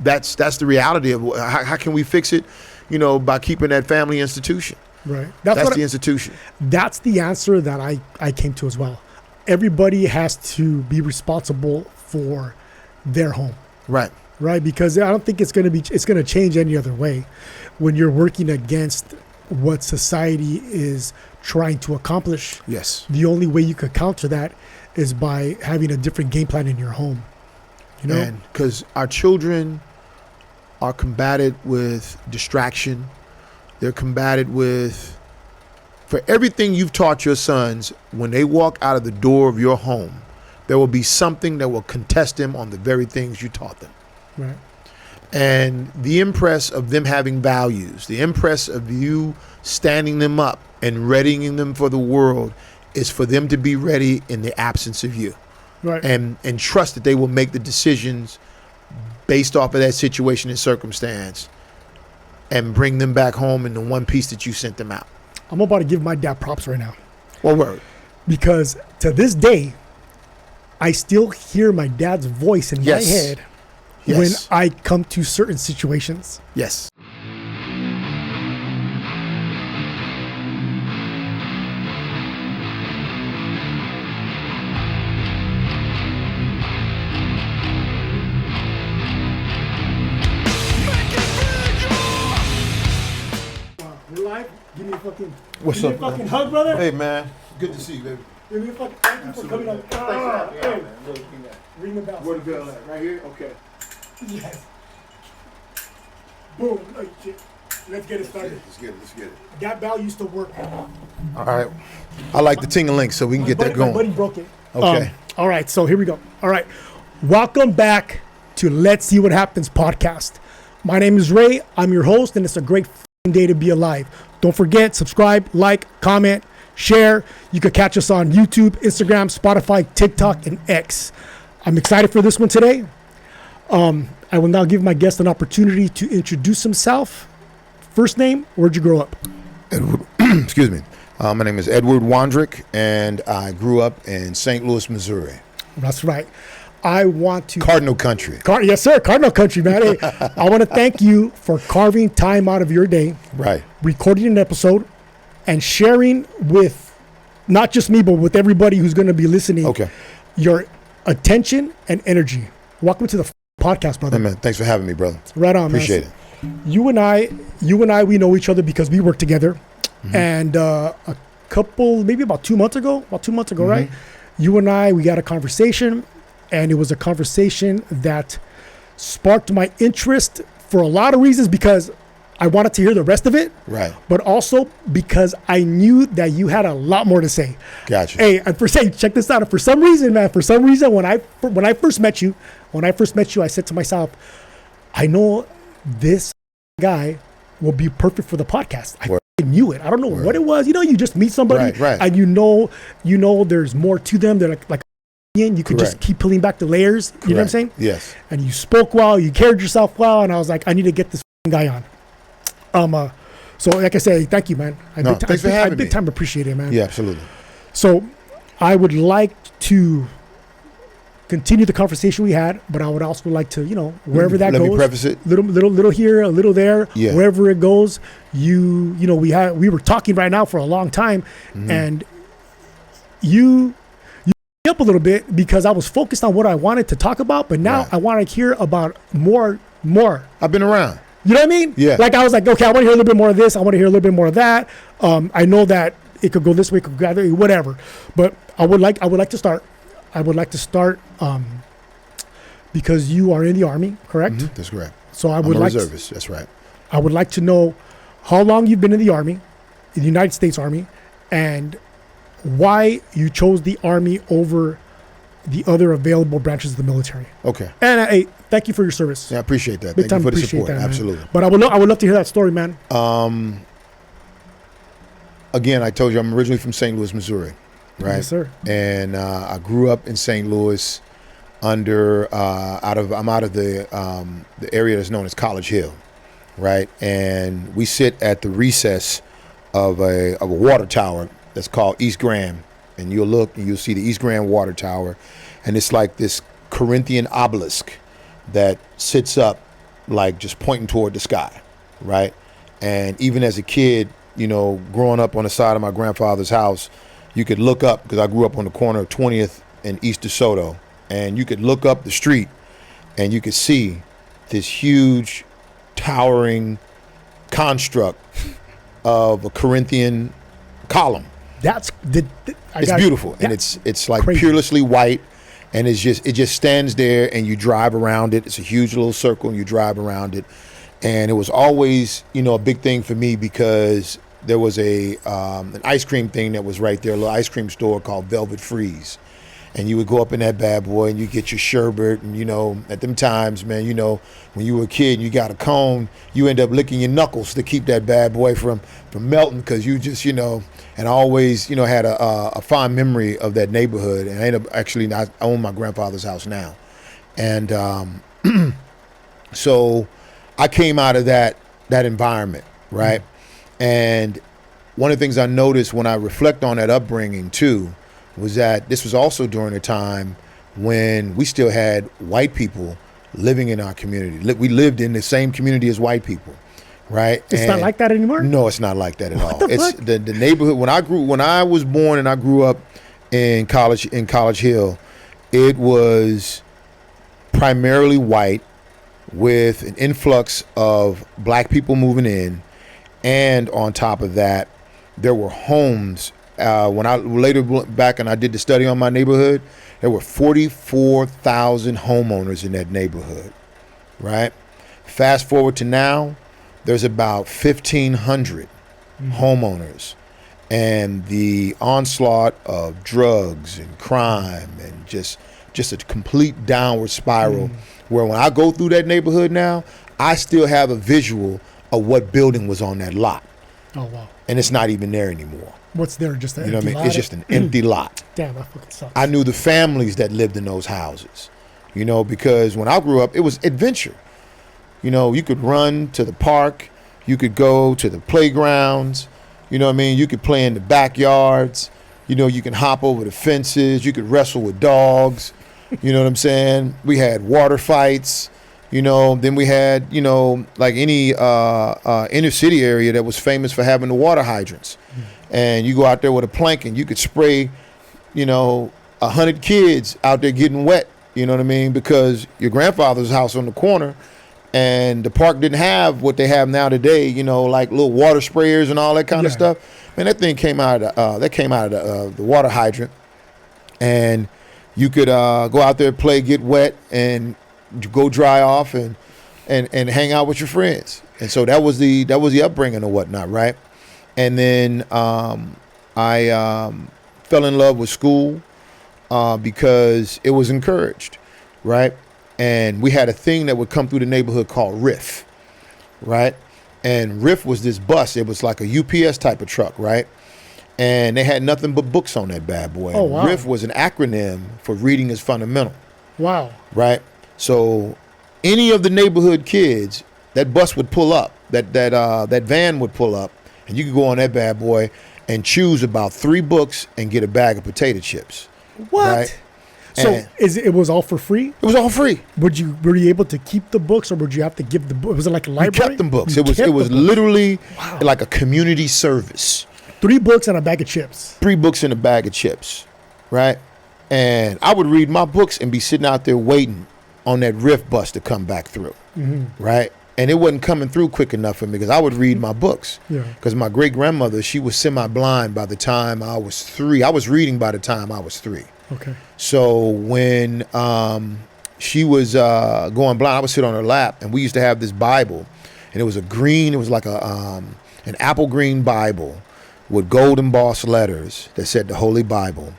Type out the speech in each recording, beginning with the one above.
that's the reality of how can we fix it, by keeping that family institution. Right. That's the institution. That's the answer that I came to as well. Everybody has to be responsible for their home. Right. Right. Because I don't think it's going to change any other way when you're working against what society is trying to accomplish. Yes. The only way you could counter that is by having a different game plan in your home. And because our children are combated with distraction. They're combated with, for everything you've taught your sons, when they walk out of the door of your home, there will be something that will contest them on the very things you taught them. Right. And the impress of them having values, the impress of you standing them up and readying them for the world is for them to be ready in the absence of you. Right. And trust that they will make the decisions based off of that situation and circumstance and bring them back home in the one piece that you sent them out. I'm about to give my dad props right now. Well, word. Because to this day, I still hear my dad's voice in my head when I come to certain situations. Yes. We're live. Give me a fucking, What's up, fucking hug, brother. Hey, man. Good to see you, baby. Give me a fucking thank you for coming up. Hey. Ring the bell. Where the bell at? Right here? Okay. Yes. Boom. Oh, shit. Let's get it started. Let's get it. That bell used to work. All right. I like the ting-a-ling, so we can get that going. My buddy broke it. Okay. All right, so here we go. All right. Welcome back to Let's See What Happens podcast. My name is Ray. I'm your host, and it's a great day to be alive. Don't forget, subscribe, like, comment, share. You can catch us on YouTube, Instagram, Spotify, TikTok, and X. I'm excited for this one today. I will now give my guest an opportunity to introduce himself. First name, where'd you grow up? Edward, excuse me. My name is Edward Wandrick, and I grew up in St. Louis, Missouri. That's right. I want to... Cardinal Country. Yes, sir. Cardinal Country, man. Hey, I want to thank you for carving time out of your day. Right. Recording an episode and sharing with not just me, but with everybody who's going to be listening. Okay. Your attention and energy. Welcome to the podcast, brother. Hey, man. Thanks for having me, brother. Right on, Appreciate it. You and I, we know each other because we work together. Mm-hmm. And a couple, maybe about 2 months ago, mm-hmm. right? You and I, we got a conversation, and it was a conversation that sparked my interest for a lot of reasons, because I wanted to hear the rest of it. Right. But also because I knew that you had a lot more to say. Gotcha. Hey, and check this out. For some reason, when I first met you, I said to myself, I know this guy will be perfect for the podcast. I knew it. I don't know what it was. You just meet somebody, right. and you know there's more to them. They're like you could just keep peeling back the layers. You know what I'm saying? Yes. And you spoke well, you carried yourself well, and I was like, I need to get this guy on. So like I said, thank you, man. Thanks for having me. I big time appreciate it, man. Yeah, absolutely. So I would like to continue the conversation we had, but I would also like to, wherever that goes. Let me preface it. Little here, a little there. Yeah. Wherever it goes, we were talking right now for a long time, mm-hmm. and you up a little bit because I was focused on what I wanted to talk about, but now I want to hear about more. I've been around. You know what I mean? Yeah. Like I was like, okay, I want to hear a little bit more of this. I want to hear a little bit more of that. I know that it could go this way, it could go that way, whatever. But I would like to start. Because you are in the Army, correct? Mm-hmm. That's correct. So I'm a reservist. That's right. I would like to know how long you've been in the Army, in the United States Army, and why you chose the Army over the other available branches of the military. Okay. And hey, thank you for your service. Yeah, I appreciate that. Big Thank you for the appreciate support. that, Absolutely. Man. But I would love to hear that story, man. Again, I told you I'm originally from St. Louis, Missouri, right? Yes, sir. And I grew up in St. Louis I'm out of the area that's known as College Hill, right? And we sit at the recess of a water tower that's called East Grand, and you'll look and you'll see the East Grand water tower, and it's like this Corinthian obelisk that sits up like just pointing toward the sky, right? And even as a kid, you know, growing up on the side of my grandfather's house, you could look up, because I grew up on the corner of 20th and East DeSoto, and you could look up the street and you could see this huge towering construct of a Corinthian column. It's Beautiful, and it's like crazy. purely white, and it just stands there, and you drive around it. It's a huge little circle, and you drive around it. And it was always, you know, a big thing for me because there was an ice cream thing that was right there, a little ice cream store called Velvet Freeze. And you would go up in that bad boy and you get your sherbet. And, you know, at them times, man, you know, when you were a kid and you got a cone, you end up licking your knuckles to keep that bad boy from melting, because you just, you know, and I always, you know, had a fond memory of that neighborhood. And I ended up I own my grandfather's house now. And so I came out of that environment, right? Mm-hmm. And one of the things I noticed when I reflect on that upbringing too was that this was also during a time when we still had white people living in our community. We lived in the same community as white people, right? It's not like that anymore? No, it's not like that at all. It's the neighborhood. When I was born and I grew up in College Hill, it was primarily white, with an influx of black people moving in, and on top of that, there were homes. When I later went back and I did the study on my neighborhood, there were 44,000 homeowners in that neighborhood, right? Fast forward to now, there's about 1,500 homeowners, and the onslaught of drugs and crime and just a complete downward spiral. Where when I go through that neighborhood now, I still have a visual of what building was on that lot. Oh, wow. And it's not even there anymore. What's there? Just an You know empty what I mean? lot? It's just an empty lot. Damn, that fucking sucks. I knew the families that lived in those houses, you know, because when I grew up, it was adventure. You know, you could run to the park, you could go to the playgrounds, you know what I mean? You could play in the backyards, you know, you can hop over the fences, you could wrestle with dogs. You know what I'm saying? We had water fights, you know. Then we had, you know, like any inner city area that was famous for having the water hydrants. And you go out there with a plank and you could spray, you know, 100 kids out there getting wet, you know what I mean? Because your grandfather's house on the corner, and the park didn't have what they have now today, you know, like little water sprayers and all that kind of stuff. Man, that thing came out of the water hydrant. And you could go out there, play, get wet, and go dry off and hang out with your friends. And so that was the upbringing and whatnot, right? And then I fell in love with school because it was encouraged, right? And we had a thing that would come through the neighborhood called RIF, right? And RIF was this bus. It was like a UPS type of truck, right? And they had nothing but books on that bad boy. Oh, wow. RIF was an acronym for Reading is Fundamental. Wow. Right? So any of the neighborhood kids, that bus would pull up, that van would pull up, and you could go on that bad boy and choose about 3 books and get a bag of potato chips. What? Right? So And it was all for free? it was all free. Were you able to keep the books, or would you have to give the book? Was it like a We library? kept them books. You It was kept the books. literally Wow. like a community service. 3 books and a bag of chips. 3 books and a bag of chips, right? And I would read my books and be sitting out there waiting on that RIF bus to come back through, right? And it wasn't coming through quick enough for me because I would read my books. Yeah. Because my great-grandmother, she was semi-blind by the time I was 3. I was reading by the time I was 3. Okay. So when she was going blind, I would sit on her lap, and we used to have this Bible, and it was like an apple green Bible with gold embossed letters that said the Holy Bible,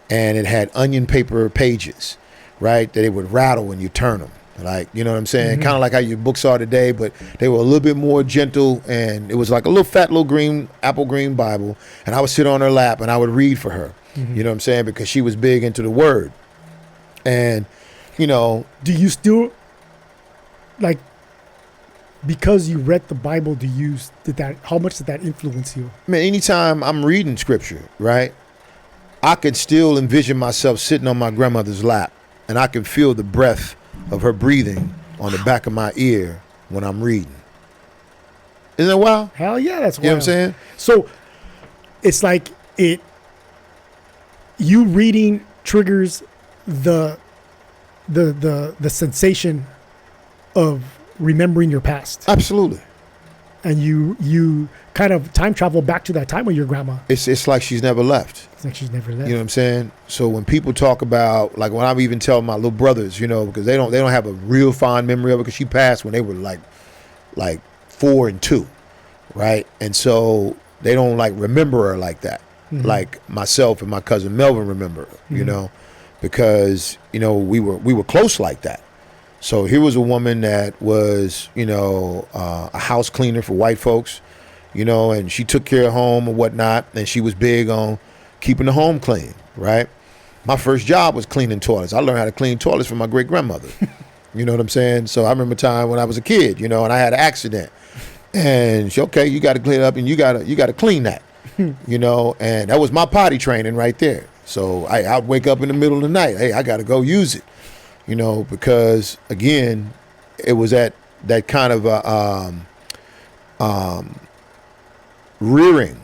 and it had onion paper pages, right, that it would rattle when you turn them. Like, you know what I'm saying? Kind of like how your books are today, but they were a little bit more gentle, and it was like a little fat little green, apple green Bible, and I would sit on her lap and I would read for her. You know what I'm saying? Because she was big into the word. And, you know. Do you still, like, because you read the Bible, how much did that influence you? Man, anytime I'm reading scripture, right, I could still envision myself sitting on my grandmother's lap, and I can feel the breath of her breathing on the back of my ear when I'm reading. Isn't that wild? Hell yeah, that's wild. You know what I'm saying? So it's like you reading triggers the sensation of remembering your past. Absolutely. And you kind of time travel back to that time with your grandma. It's like she's never left. It's like she's never left. You know what I'm saying? So when people talk about, like when I'm even telling my little brothers, you know, because they don't have a real fond memory of it because she passed when they were like 4 and 2, right? And so they don't like remember her like that, like myself and my cousin Melvin remember her, you know, because you know we were close like that. So here was a woman that was, you know, a house cleaner for white folks, you know, and she took care of home and whatnot, and she was big on keeping the home clean, right? My first job was cleaning toilets. I learned how to clean toilets from my great grandmother. You know what I'm saying? So I remember a time when I was a kid, you know, and I had an accident, and she, okay, you got to clean it up, and you got to clean that, you know, and that was my potty training right there. So I'd wake up in the middle of the night, hey, I got to go use it. You know, because again, it was that kind of rearing,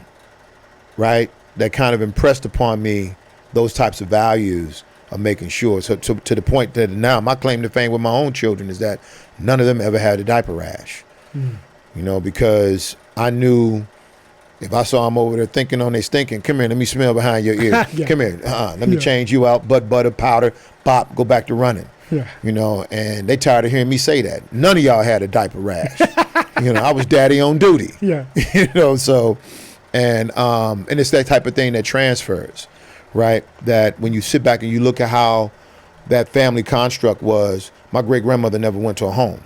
right? That kind of impressed upon me those types of values of making sure. So to the point that now my claim to fame with my own children is that none of them ever had a diaper rash. You know, because I knew if I saw them over there thinking on they stinking, come here, let me smell behind your ear. Yeah. Come here, let me change you out, butter, powder, bop, go back to running. Yeah. You know, and they tired of hearing me say that. None of y'all had a diaper rash. You know, I was daddy on duty. Yeah. You know, so, and it's that type of thing that transfers, right? That when you sit back and you look at how that family construct was, my great grandmother never went to a home.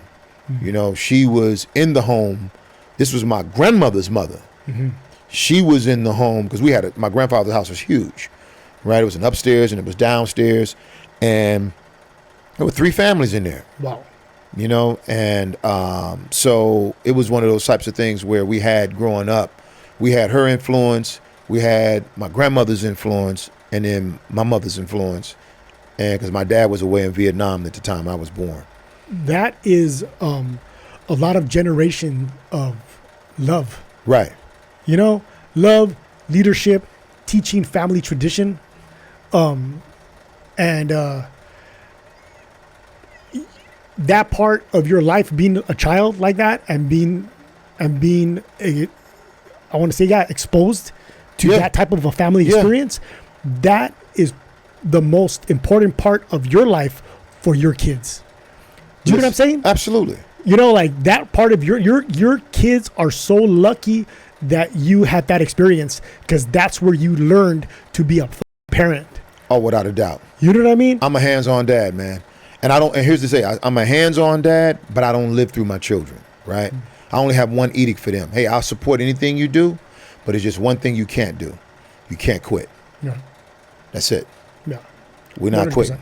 You know, she was in the home. This was my grandmother's mother. She was in the home because my grandfather's house was huge, right? It was an upstairs and it was downstairs, and there were 3 families in there. Wow. You know, and so it was one of those types of things where we had growing up, we had her influence, we had my grandmother's influence, and then my mother's influence, and because my dad was away in Vietnam at the time I was born. That is a lot of generation of love. Right. You know, love, leadership, teaching, family tradition, and that part of your life, being a child like that, and being exposed to that type of a family experience, that is the most important part of your life for your kids. Do you know what I'm saying? Absolutely. You know, like that part of your kids are so lucky that you had that experience, because that's where you learned to be a parent. Oh, without a doubt. You know what I mean? I'm a hands-on dad, man. And here's the say, I'm a hands-on dad, but I don't live through my children, right? I only have one edict for them. Hey, I'll support anything you do, but it's just one thing you can't do. You can't quit. Yeah. That's it. Yeah. We're not 100%. Quitting.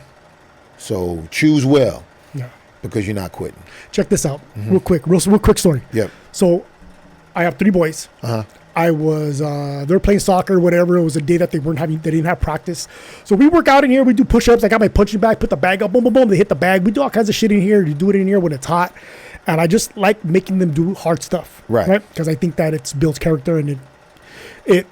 So choose well. Yeah. Because you're not quitting. Check this out, real quick story. Yep. So I have 3 boys. I was, they were playing soccer, whatever. It was a day that they didn't have practice. So we work out in here. We do push-ups. I got my punching bag, put the bag up, boom, boom, boom. They hit the bag. We do all kinds of shit in here. You do it in here when it's hot. And I just like making them do hard stuff. Right. Because I think that it builds character, and it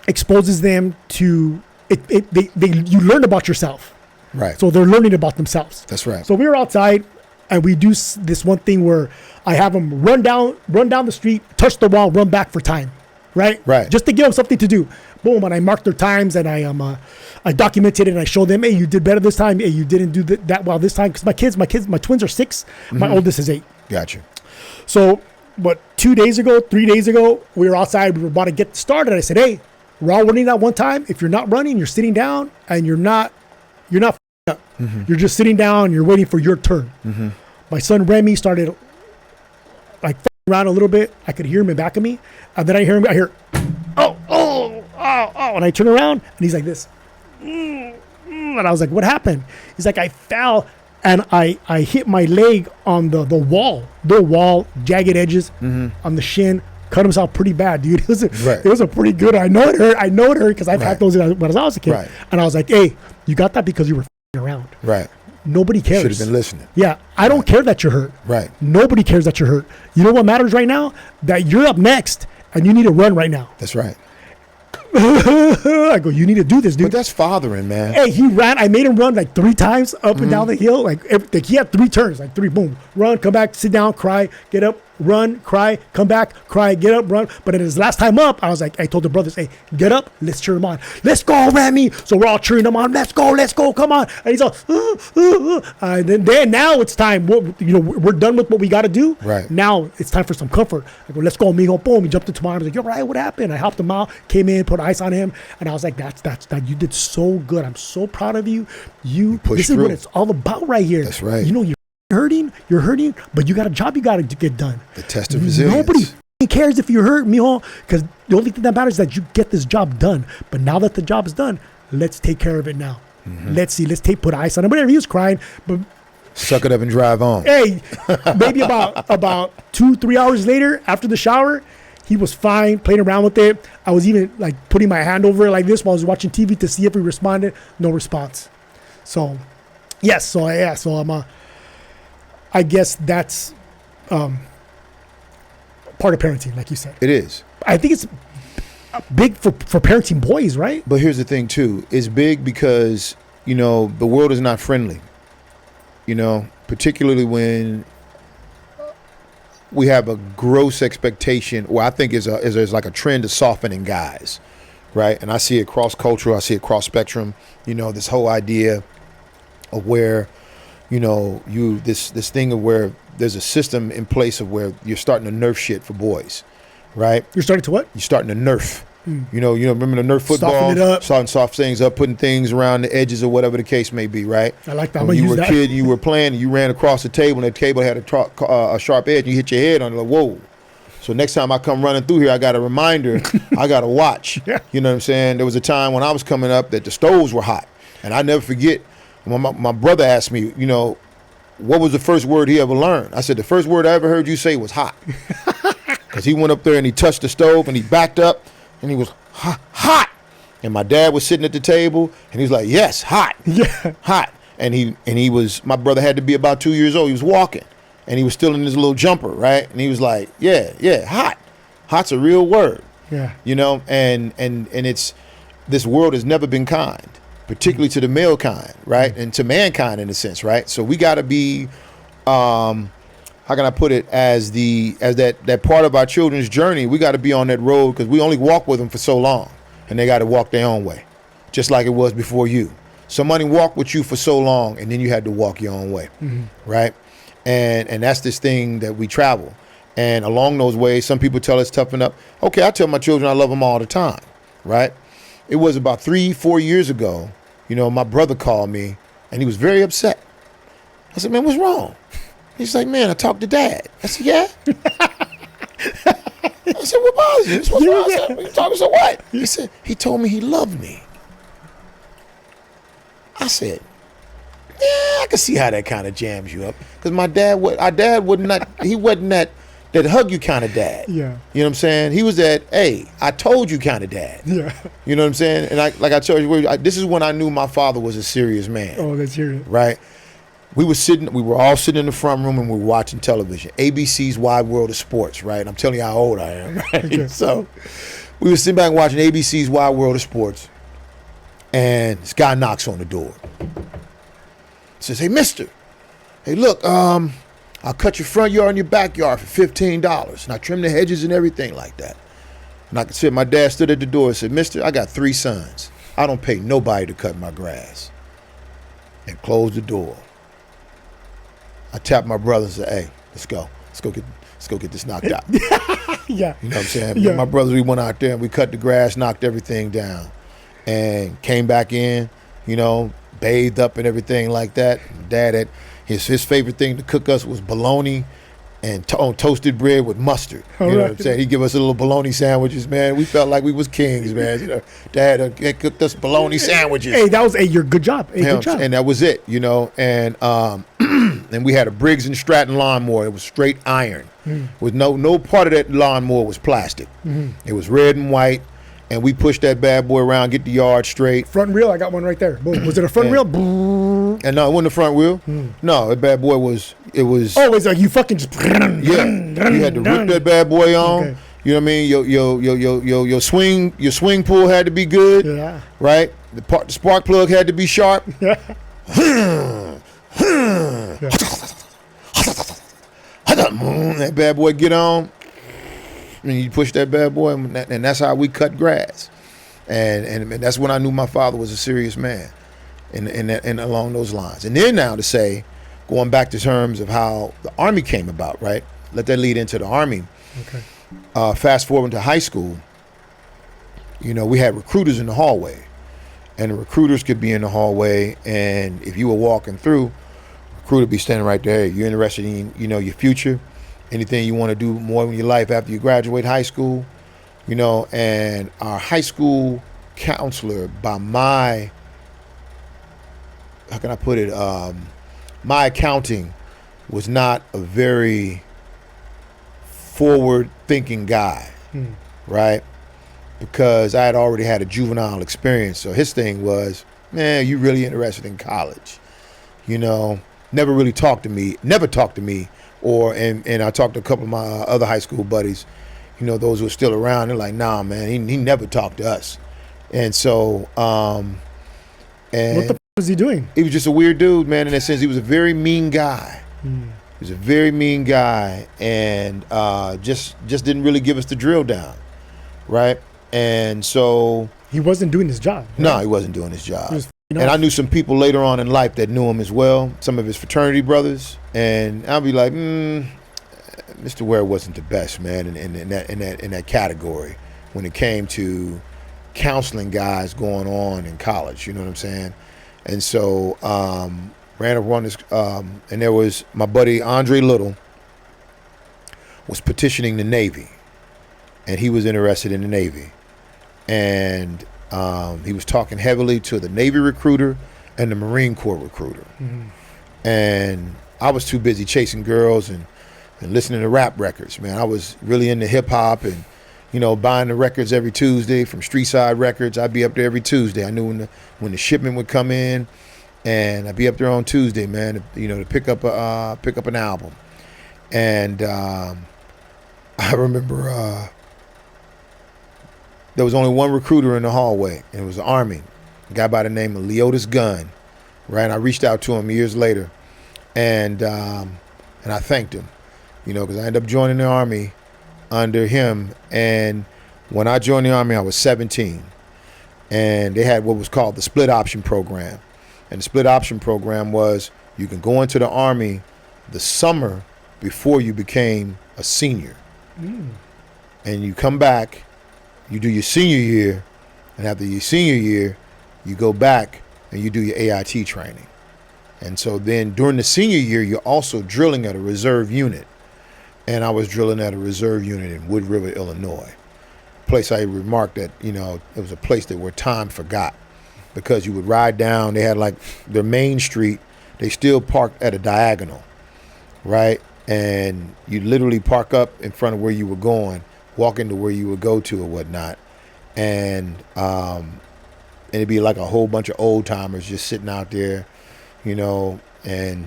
exposes them to, you learn about yourself. Right. So they're learning about themselves. That's right. So we were outside, and we do this one thing where I have them run down the street, touch the wall, run back for time. Right. Just to give them something to do. Boom. And I marked their times, and I documented it, and I showed them, hey, you did better this time. Hey, you didn't do that well this time. Because my twins are 6. My oldest is 8. Gotcha. So, 3 days ago, we were outside. We were about to get started. I said, hey, we're all running at one time. If you're not running, you're sitting down, and you're not up. You're just sitting down. You're waiting for your turn. My son Remy started like around a little bit. I could hear him in back of me, and then I hear oh, and I turn around, and he's like this, and I was like, what happened? He's like, I fell, and I hit my leg on the wall, jagged edges on the shin, cut himself pretty bad, dude. It was a pretty good. I know it hurt because I've had those when I was a kid, and I was like, hey, you got that because you were around. Right. Nobody cares. Should have been listening. Yeah, I don't care that you're hurt. Right. Nobody cares that you're hurt. You know what matters right now? That you're up next and you need to run right now. That's right. I go, you need to do this, dude. But that's fathering, man. Hey, he ran. I made him run like 3 times up and down the hill. Like he had 3 turns, like 3, boom, run, come back, sit down, cry, get up, run, cry, come back, cry, get up, run. But at his last time up, I was like, I told the brothers, hey, get up, let's cheer him on. Let's go, Rami. So we're all cheering him on. Let's go, come on. And he's all, and then now it's time. We're done with what we got to do. Right. Now it's time for some comfort. I go, let's go, mijo. Boom. He jumped into my arms. Like, yo, right, what happened? I helped him out, came in, put ice on him. And I was like, that's you did so good. I'm so proud of you. This is what it's all about right here. That's right. You know, you're hurting, but you got a job you got to get done. The test of resilience. Nobody cares if you're hurt, mijo, because the only thing that matters is that you get this job done. But now that the job is done, let's take care of it now. Let's see. Let's put ice on him. Whatever, he was crying, but suck it up and drive on. Hey, maybe about 2-3 hours later, after the shower, he was fine, playing around with it. I was even like putting my hand over it like this while I was watching TV to see if he responded. No response. So, yes. So I'm I guess that's part of parenting, like you said. It is. I think it's big for parenting boys, right? But here's the thing, too. It's big because, the world is not friendly, particularly when we have a gross expectation, or I think is like a trend of softening guys, right? And I see it cross-cultural. I see it cross-spectrum, this whole idea of where this thing of where there's a system in place of where you're starting to nerf shit for boys, right? You're starting to what? You're starting to nerf. Remember the Nerf football? Soften it up. Starting to soft things up, putting things around the edges or whatever the case may be, right? I like that. When you were a kid, you were playing, and you ran across the table, and the table had a sharp edge, and you hit your head on it, like, whoa. So next time I come running through here, I got a reminder, I got to watch. Yeah. You know what I'm saying? There was a time when I was coming up that the stoves were hot, and I never forget. My brother asked me, what was the first word he ever learned? I said, the first word I ever heard you say was hot. Because he went up there and he touched the stove and he backed up and he was hot. And my dad was sitting at the table and he was like, yes, hot. Yeah. Hot. And my brother had to be about 2 years old. He was walking and he was still in his little jumper, right? And he was like, yeah, hot. Hot's a real word. Yeah. And it's, this world has never been kind, particularly to the male kind, right? And to mankind in a sense, right? So we got to be, how can I put it, as that part of our children's journey, we got to be on that road because we only walk with them for so long and they got to walk their own way, just like it was before you. Somebody walked with you for so long and then you had to walk your own way, right? And that's this thing that we travel. And along those ways, some people tell us toughen up. Okay, I tell my children I love them all the time, right? It was about 3-4 years ago, my brother called me and he was very upset. I said, man, what's wrong? He's like, man, I talked to Dad. I said, yeah? I said, what bothers you? What's wrong? I said, you talking to what? He said, he told me he loved me. I said, yeah, I can see how that kind of jams you up. Because our dad wasn't that hug you kind of dad. Yeah. You know what I'm saying? He was that, hey, I told you kind of dad. Yeah. You know what I'm saying? And like I told you, this is when I knew my father was a serious man. Oh, that's serious. Right? We were all sitting in the front room and we were watching television. ABC's Wide World of Sports, right? I'm telling you how old I am, right? Okay. So we were sitting back watching ABC's Wide World of Sports and this guy knocks on the door. Says, hey, mister, hey, look, I'll cut your front yard and your backyard for $15. And I trim the hedges and everything like that. And I could see my dad stood at the door and said, mister, I got 3 sons. I don't pay nobody to cut my grass. And closed the door. I tapped my brother and said, hey, let's go get this knocked out. Yeah. You know what I'm saying? Yeah. My brothers, we went out there and we cut the grass, knocked everything down, and came back in, bathed up and everything like that. Dad had his favorite thing to cook us was bologna and on toasted bread with mustard. You know what I'm saying? He'd give us a little bologna sandwiches, man. We felt like we was kings, man. Dad had cooked us bologna sandwiches. Hey, that was your good job. Good job. And that was it, and and we had a Briggs and Stratton lawnmower. It was straight iron. With no part of that lawnmower was plastic. It was red and white, and we pushed that bad boy around, get the yard straight. Front and rear, I got one right there. Boom. Was it a front wheel? Boom. And no, it wasn't the front wheel. No, that bad boy was. Oh, it's like you fucking just. Yeah, you had to rip that bad boy on. Okay. You know what I mean? Your swing pull had to be good. Yeah. Right. The spark plug had to be sharp. Yeah. That bad boy get on, and you push that bad boy, and that's how we cut grass. And that's when I knew my father was a serious man, and along those lines. And then now to say, going back to terms of how the Army came about, right? Let that lead into the Army. Okay. Fast forward to high school, you know, we had recruiters in the hallway, and the recruiters could be in the hallway, and if you were walking through, recruiter be standing right there. You're interested in, you know, your future, anything you want to do more in your life after you graduate high school, you know. And our high school counselor, by my, how can I put it, my accounting, was not a very forward-thinking guy, right? Because I had already had a juvenile experience. So his thing was, man, you really interested in college, you know. Never really talked to me, and I talked to a couple of my other high school buddies, you know, those who are still around. They're like, nah, man, he never talked to us. And so, and what the f was he doing? He was just a weird dude, man, in that sense. He was a very mean guy. He was a very mean guy, and just didn't really give us the drill down, right? And so he wasn't doing his job. Right? No, he wasn't doing his job. And I knew some people later on in life that knew him as well, some of his fraternity brothers, and I'll be like, Mr. Ware wasn't the best, man, in that category when it came to counseling guys going on in college. You know what I'm saying? And so ran around this, and there was my buddy Andre Little was petitioning the Navy, and he was interested in the Navy, and he was talking heavily to the Navy recruiter and the Marine Corps recruiter. And I was too busy chasing girls and listening to rap records, man. I was really into hip hop and, you know, buying the records every Tuesday from Street Side Records. I'd be up there every Tuesday. I knew when the shipment would come in, and I'd be up there on Tuesday, man, to pick up an album. And I remember there was only one recruiter in the hallway, and it was the Army, a guy by the name of Leotis Gunn, right? And I reached out to him years later, and I thanked him, you know, because I ended up joining the Army under him. And when I joined the Army, I was 17, and they had what was called the split option program. And the split option program was you can go into the Army the summer before you became a senior, and you come back. You do your senior year, and after your senior year, you go back and you do your AIT training. And so then during the senior year, you're also drilling at a reserve unit. And I was drilling at a reserve unit in Wood River, Illinois. A place I remarked that, you know, it was a place that where time forgot, because you would ride down, they had like their main street, they still parked at a diagonal, right? And you literally park up in front of where you were going, walk into where you would go to or whatnot, and it'd be like a whole bunch of old timers just sitting out there, you know, and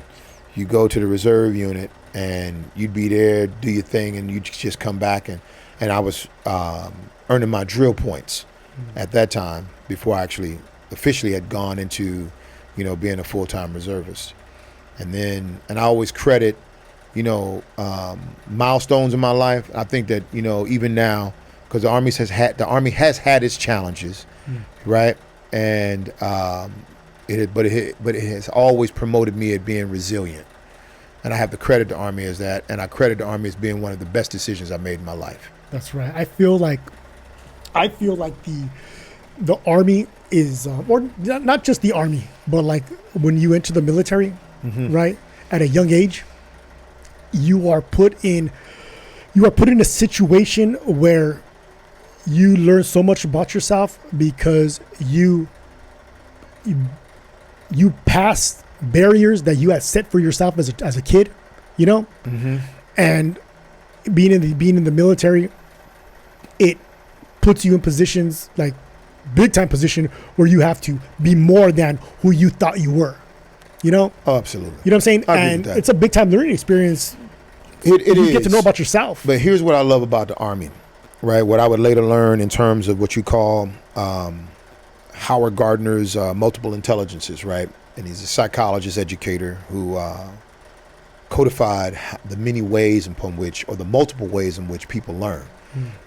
you go to the reserve unit and you'd be there, do your thing, and you'd just come back, and I was earning my drill points at that time before I actually officially had gone into, you know, being a full-time reservist. And I always credit, you know, milestones in my life. I think that, you know, even now, because the Army has had its challenges, right? And it has always promoted me at being resilient, and I have to credit the Army as that, and I credit the Army as being one of the best decisions I made in my life. That's right. I feel like the Army is, or not just the Army, but like when you enter the military, right, at a young age, you are put in a situation where you learn so much about yourself, because you pass barriers that you had set for yourself as a kid, you know. And being in the military, it puts you in positions like big time position where you have to be more than who you thought you were. You know? Oh, absolutely. You know what I'm saying? I agree And with that. it's a big time learning experience. It You is. get to know about yourself. But here's what I love about the Army, right? What I would later learn in terms of what you call Howard Gardner's multiple intelligences, right? And he's a psychologist, educator who codified the many ways upon which, or the multiple ways in which people learn.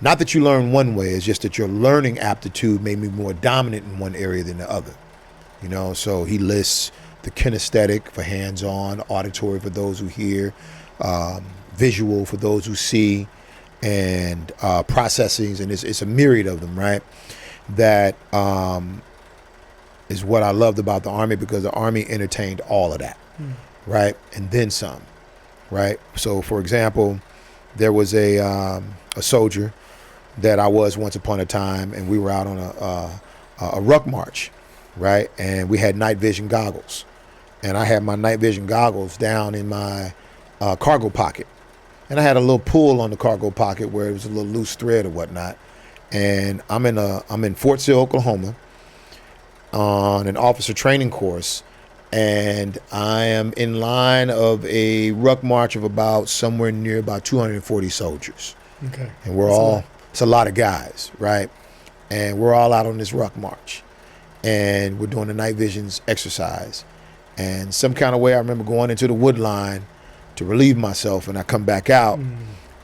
Not that you learn one way, it's just that your learning aptitude may be more dominant in one area than the other. You know, so he lists the kinesthetic for hands-on, auditory for those who hear, visual for those who see, and processings, and it's a myriad of them, right? That is what I loved about the Army, because the Army entertained all of that, right? And then some, right? So, for example, there was a soldier that I was once upon a time, and we were out on a ruck march, right? And we had night vision goggles, and I had my night vision goggles down in my cargo pocket, and I had a little pull on the cargo pocket where it was a little loose thread or whatnot. And I'm in Fort Sill, Oklahoma, on an officer training course, and I am in line of a ruck march of about somewhere near about 240 soldiers. Okay. And it's a lot of guys, right? And we're all out on this ruck march, and we're doing a night visions exercise. And some kind of way, I remember going into the wood line to relieve myself, and I come back out,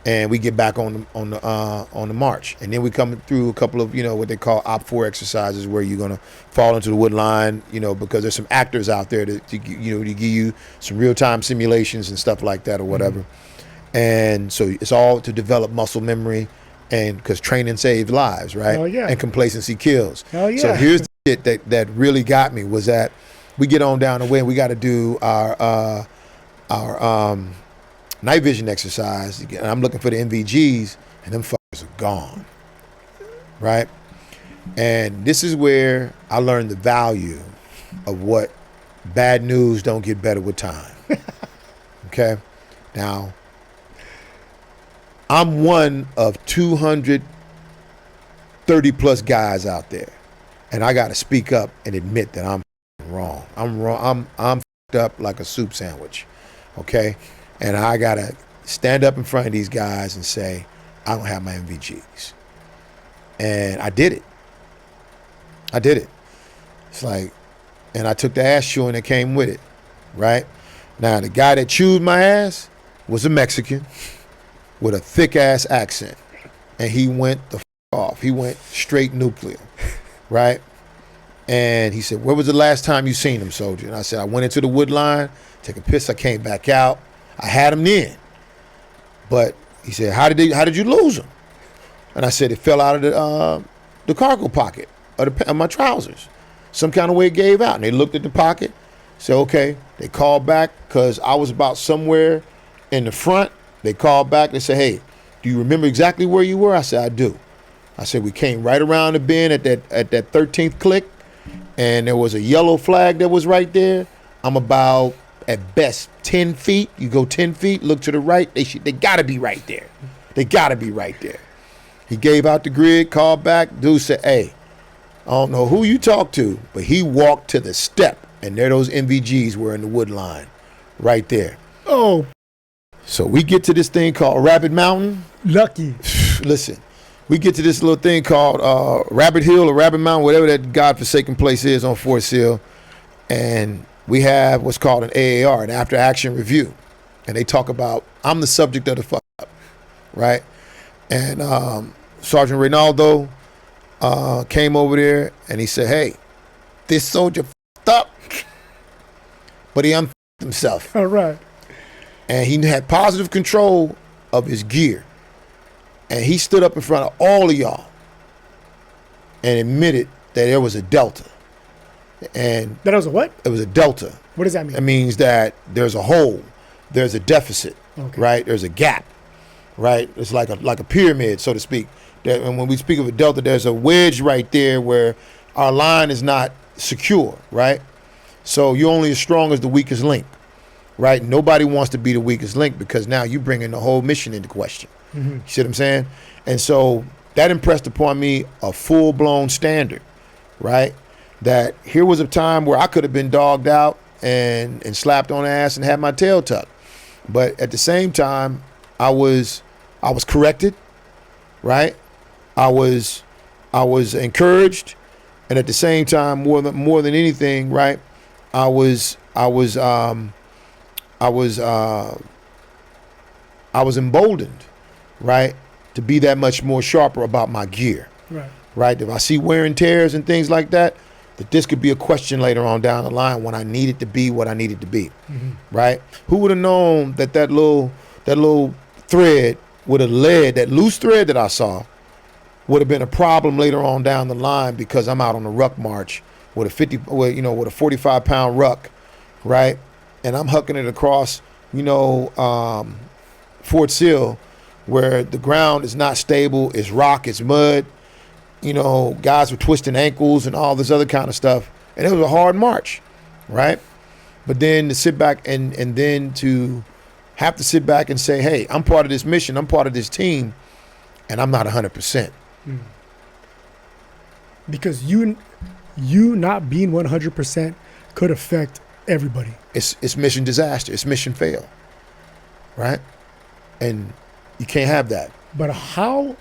and we get back on the march, and then we come through a couple of, you know, what they call Op 4 exercises, where you're gonna fall into the wood line, you know, because there's some actors out there to give you some real time simulations and stuff like that or whatever. And so it's all to develop muscle memory, and because training saves lives, right? Oh, yeah. And complacency kills. Oh, yeah. So here's the shit that really got me, was that we get on down the way, and we got to do our night vision exercise, and I'm looking for the NVGs, and them fuckers are gone, right? And this is where I learned the value of what bad news don't get better with time. Okay? Now, I'm one of 230 plus guys out there, and I got to speak up and admit that I'm wrong. I'm wrong. I'm fucked up like a soup sandwich, okay? And I got to stand up in front of these guys and say, I don't have my MVGs. And I did it. It's like, and I took the ass chewing that came with it, right? Now, the guy that chewed my ass was a Mexican with a thick ass accent, and he went the off. He went straight nuclear, right? And he said, "Where was the last time you seen him, soldier?" And I said, "I went into the wood line, take a piss. I came back out. I had him then." But he said, "How did you lose him?" And I said, "It fell out of the cargo pocket of my trousers. Some kind of way it gave out." And they looked at the pocket, said, "Okay." They called back, because I was about somewhere in the front. They called back. They said, "Hey, do you remember exactly where you were?" I said, "I do." I said, "We came right around the bend at that 13th click, and there was a yellow flag that was right there. I'm about, at best, 10 feet. You go 10 feet, look to the right. They got to be right there. They got to be right there." He gave out the grid, called back. Dude said, "Hey, I don't know who you talked to," but he walked to the step, and there those MVGs were in the wood line right there. Oh, So we get to this thing called Rabbit Mountain. lucky. Listen, we get to this little thing called Rabbit Hill or Rabbit Mountain, whatever that godforsaken place is on Fort Sill. And we have what's called an AAR, an after action review. And they talk about, I'm the subject of the fuck up, right? And Sergeant Reynaldo came over there, and he said, "Hey, this soldier fucked up, but he unfucked himself." All right. And he had positive control of his gear. And he stood up in front of all of y'all and admitted that there was a delta. And That was a what? it was a delta. What does that mean? It means that there's a hole, there's a deficit, Okay. right? There's a gap, right? It's like a pyramid, so to speak. And when we speak of a delta, there's a wedge right there where our line is not secure, right? So you're only as strong as the weakest link, right? Nobody wants to be the weakest link, because now you bring in the whole mission into question. You see what I'm saying? And so that impressed upon me a full-blown standard, right? That here was a time where I could have been dogged out and slapped on the ass and had my tail tucked. But at the same time, I was corrected, right? I was encouraged, and at the same time, more than anything, right? I was emboldened, right, to be that much more sharper about my gear, right? If I see wear and tears and things like that, that this could be a question later on down the line when I needed to be what I needed to be, right? Who would have known that little thread would have led, that loose thread that I saw would have been a problem later on down the line, because I'm out on a ruck march with a 45-pound ruck, right? And I'm hucking it across, Fort Sill, where the ground is not stable, it's rock, it's mud, guys were twisting ankles and all this other kind of stuff. And it was a hard march, right? But then to sit back and then to have to sit back and say, hey, I'm part of this mission, I'm part of this team, and I'm not 100%. Because you not being 100% could affect everybody. It's mission disaster, it's mission fail, right? And you can't have that. But how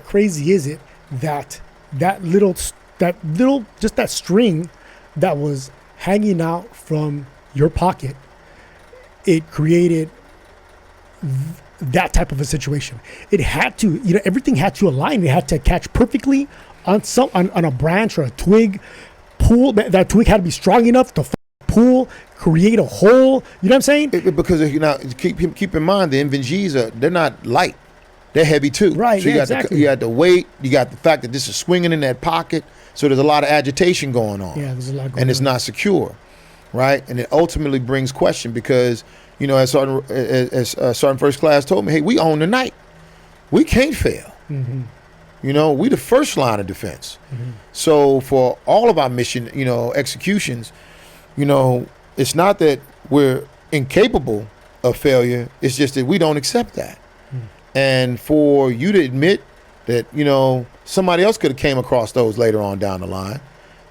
crazy is it that little just that string that was hanging out from your pocket, it created that type of a situation? It had to, everything had to align. It had to catch perfectly on a branch or a twig. Pull that twig had to be strong enough to pull, create a hole. You know what I'm saying? Because keep in mind, the NVGs they're not light. They're heavy too. Right. So you got the weight. You got the fact that this is swinging in that pocket. So there's a lot of agitation going on. Yeah, there's a lot going on. And it's not secure, right? And it ultimately brings question because, as Sergeant First Class told me, hey, we own the night. We can't fail. We the first line of defense. So for all of our mission, executions, it's not that we're incapable of failure. It's just that we don't accept that. And for you to admit that, somebody else could have came across those later on down the line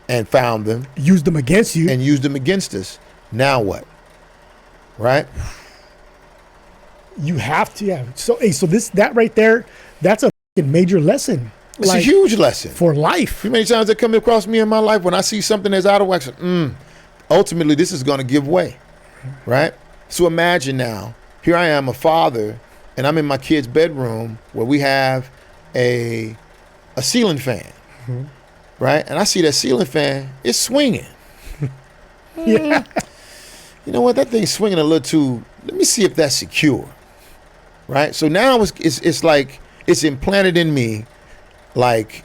and found them. Used them against you. And used them against us. Now what? Right? You have to, yeah. So that right there, that's a major lesson. It's a huge lesson. For life. How many times that come across me in my life when I see something that's out of whack, ultimately this is going to give way, right? So imagine now, here I am, a father, and I'm in my kid's bedroom where we have a ceiling fan, right? And I see that ceiling fan, it's swinging. Yeah. You know what? That thing's swinging a little too. Let me see if that's secure, right? So now it's like it's implanted in me, like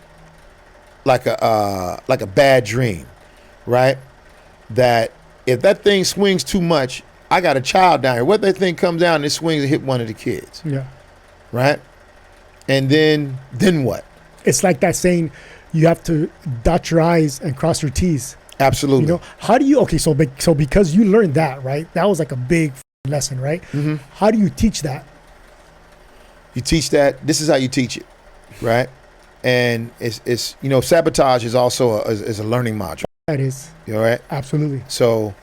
a bad dream, right? That if that thing swings too much, I got a child down here. What that thing comes down and it swings and hit one of the kids. Yeah. Right? And then what? It's like that saying, you have to dot your I's and cross your T's. Absolutely. How do you, so because you learned that, right? That was like a big lesson, right? How do you teach that? You teach that, this is how you teach it, right? And it's sabotage is also is a learning module. That is. You all right? Absolutely. So,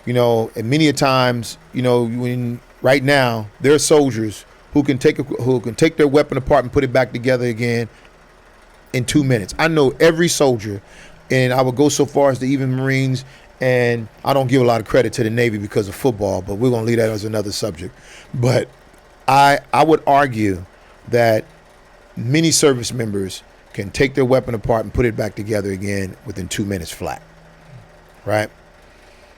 and many a times, when right now there are soldiers who can take their weapon apart and put it back together again in 2 minutes. I know every soldier, and I would go so far as to even Marines, and I don't give a lot of credit to the Navy because of football, but we're gonna leave that as another subject. But I would argue that many service members can take their weapon apart and put it back together again within 2 minutes flat, right?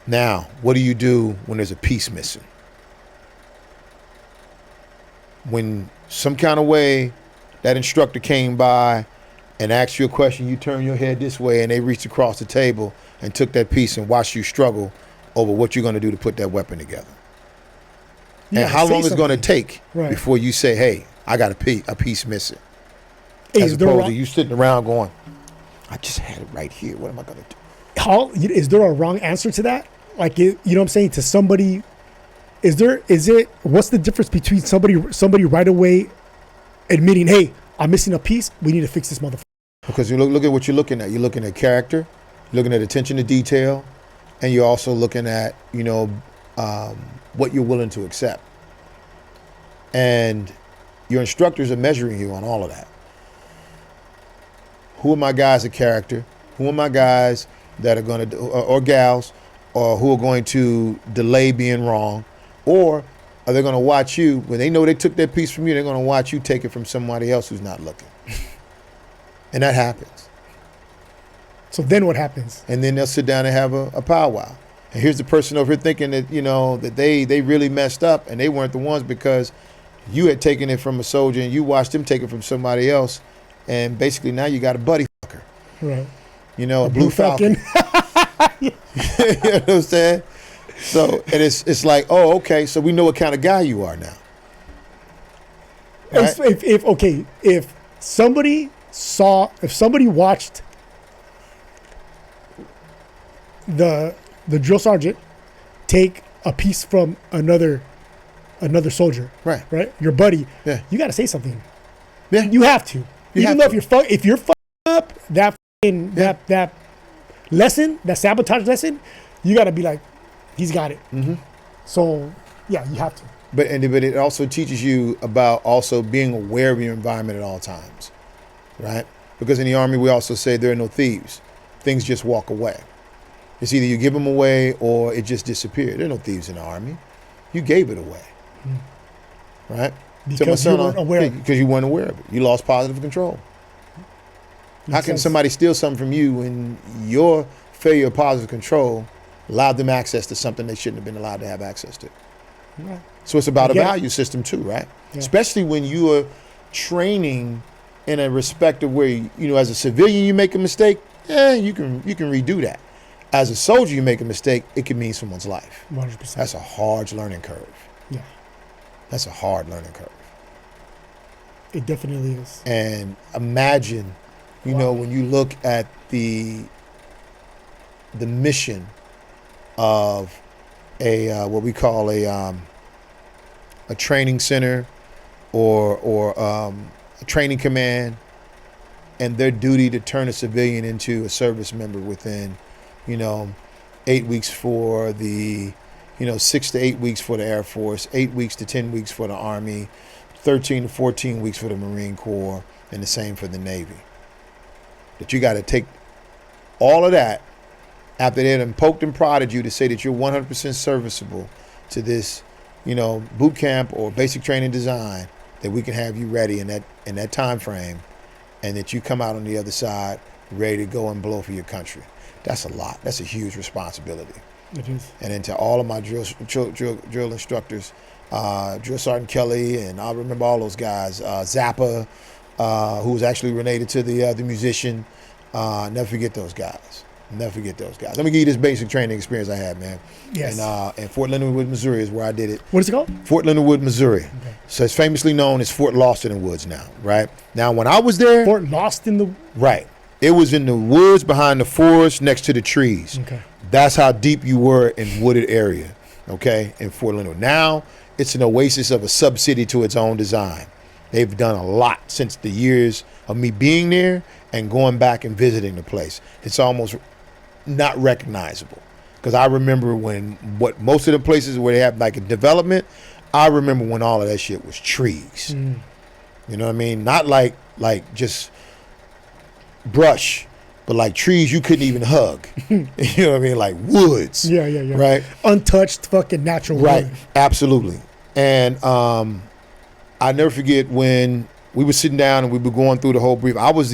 Now, what do you do when there's a piece missing? When some kind of way that instructor came by and asked you a question, you turn your head this way and they reached across the table and took that piece and watched you struggle over what you're going to do to put that weapon together. And how long is it going to take before you say, hey, I got a piece missing? As opposed to you sitting around going, I just had it right here. What am I going to do? Is there a wrong answer to that? Like, you know what I'm saying? To somebody, what's the difference between somebody right away admitting, hey, I'm missing a piece. We need to fix this motherfucker. Because you look at what you're looking at. You're looking at character, you're looking at attention to detail, and you're also looking at, what you're willing to accept. And your instructors are measuring you on all of that. Who are my guys of character? Who are my guys that are going to, or gals, or who are going to delay being wrong? Or are they going to watch you, when they know they took that piece from you, they're going to watch you take it from somebody else who's not looking. And that happens. So then what happens? And then they'll sit down and have a powwow. And here's the person over here thinking that, that they really messed up and they weren't the ones because you had taken it from a soldier and you watched them take it from somebody else. And basically now you got a buddy fucker. Right. A blue falcon. You know what I'm saying? So, and it's like, oh, okay, so we know what kind of guy you are now. Right? If somebody watched the drill sergeant take a piece from another soldier, right, your buddy, you got to say something. Yeah, you have to. Even though if you're fucking up that lesson, that sabotage lesson, you got to be like, he's got it. Mm-hmm. So yeah, you have to. But it also teaches you about also being aware of your environment at all times, right? Because in the Army we also say there are no thieves. Things just walk away. It's either you give them away or it just disappeared. There are no thieves in the Army. You gave it away, right? Because you weren't aware of it. Because you weren't aware of it. You lost positive control. How can somebody steal something from you when your failure of positive control allowed them access to something they shouldn't have been allowed to have access to? Right. So it's about a value system too, right? Yeah. Especially when you are training in a respect of where, as a civilian you make a mistake, you can redo that. As a soldier you make a mistake, it can mean someone's life. 100%. That's a hard learning curve. Yeah. That's a hard learning curve. It definitely is. And imagine, when you look at the mission of a what we call a training center or a training command, and their duty to turn a civilian into a service member within 8 weeks for the 6 to 8 weeks for the Air Force, 8 weeks to 10 weeks for the Army, 13 to 14 weeks for the Marine Corps, and the same for the Navy. That you got to take all of that after they done poked and prodded you to say that you're 100% serviceable to this, boot camp or basic training design, that we can have you ready in that time frame, and that you come out on the other side ready to go and blow for your country. That's a lot. That's a huge responsibility. It is. And then to all of my drill instructors, Drill Sergeant Kelly, and I remember all those guys, Zappa, who was actually related to the musician. Never forget those guys. Never forget those guys. Let me give you this basic training experience I had, man. Yes. And Fort Leonard Wood, Missouri is where I did it. What is it called? Fort Leonard Wood, Missouri. Okay. So it's famously known as Fort Lost in the Woods now, right? Now, when I was there. Fort Lost in the. Right. It was in the woods behind the forest next to the trees. Okay. That's how deep you were in wooded area, okay, in Fort Leonard. Now, it's an oasis of a sub-city to its own design. They've done a lot since the years of me being there and going back and visiting the place. It's almost not recognizable. Because I remember most of the places where they have like a development, I remember when all of that shit was trees. Mm. You know what I mean? Not like just brush, but like trees you couldn't even hug. You know what I mean? Like woods. Yeah. Right? Untouched fucking natural right. wood. Absolutely. And I never forget when we were sitting down and we were going through the whole brief. I was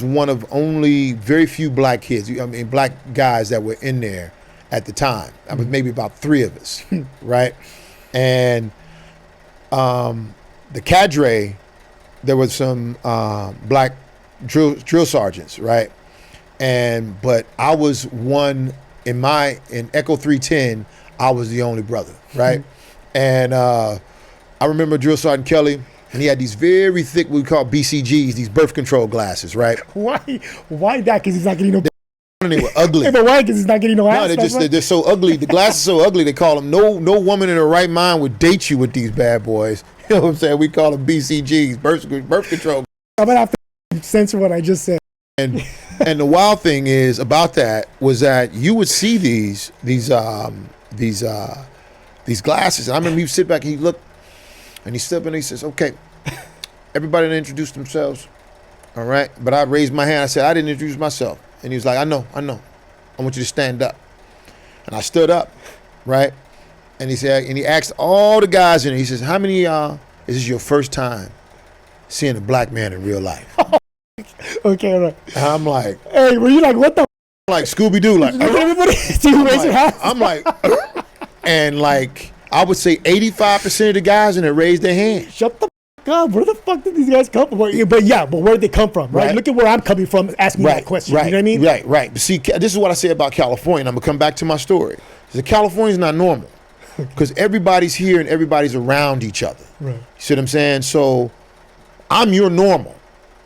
one of only very few black kids, black guys that were in there at the time. I was maybe about 3 of us, right? And the cadre, there was some black drill sergeants, right? But I was one in Echo 310. I was the only brother, right? And I remember Drill Sergeant Kelly, and he had these very thick, what we call BCGs, these birth control glasses, right? Why that? Because he's not getting no. They were ugly. But why? Because he's not getting no ass. No, they're so ugly. The glasses are so ugly. They call them no woman in her right mind would date you with these bad boys. You know what I'm saying? We call them BCGs, birth control. I'm gonna have to censor what I just said. And the wild thing is about that was that you would see these glasses. And I remember he would sit back and he looked and he stood up and he says, "Okay, everybody to introduce themselves, all right?" But I raised my hand. I said, "I didn't introduce myself." And he was like, I know. I want you to stand up." And I stood up, right? And he said, and he asked all the guys in there, he says, "How many of y'all, is this your first time seeing a black man in real life?" Okay, all right. And I'm like, hey, were you like, what the? I'm like Scooby-Doo, like, Everybody, see who raised your hand? I'm like, and like, I would say 85% of the guys in there raised their hand. Shut the fuck up. Where the fuck did these guys come from? But where did they come from, right? Look at where I'm coming from. Ask me that question. Right, you know what I mean? Right. But see, this is what I say about California, and I'm gonna come back to my story. California's not normal because everybody's here and everybody's around each other. Right. You see what I'm saying? So I'm your normal.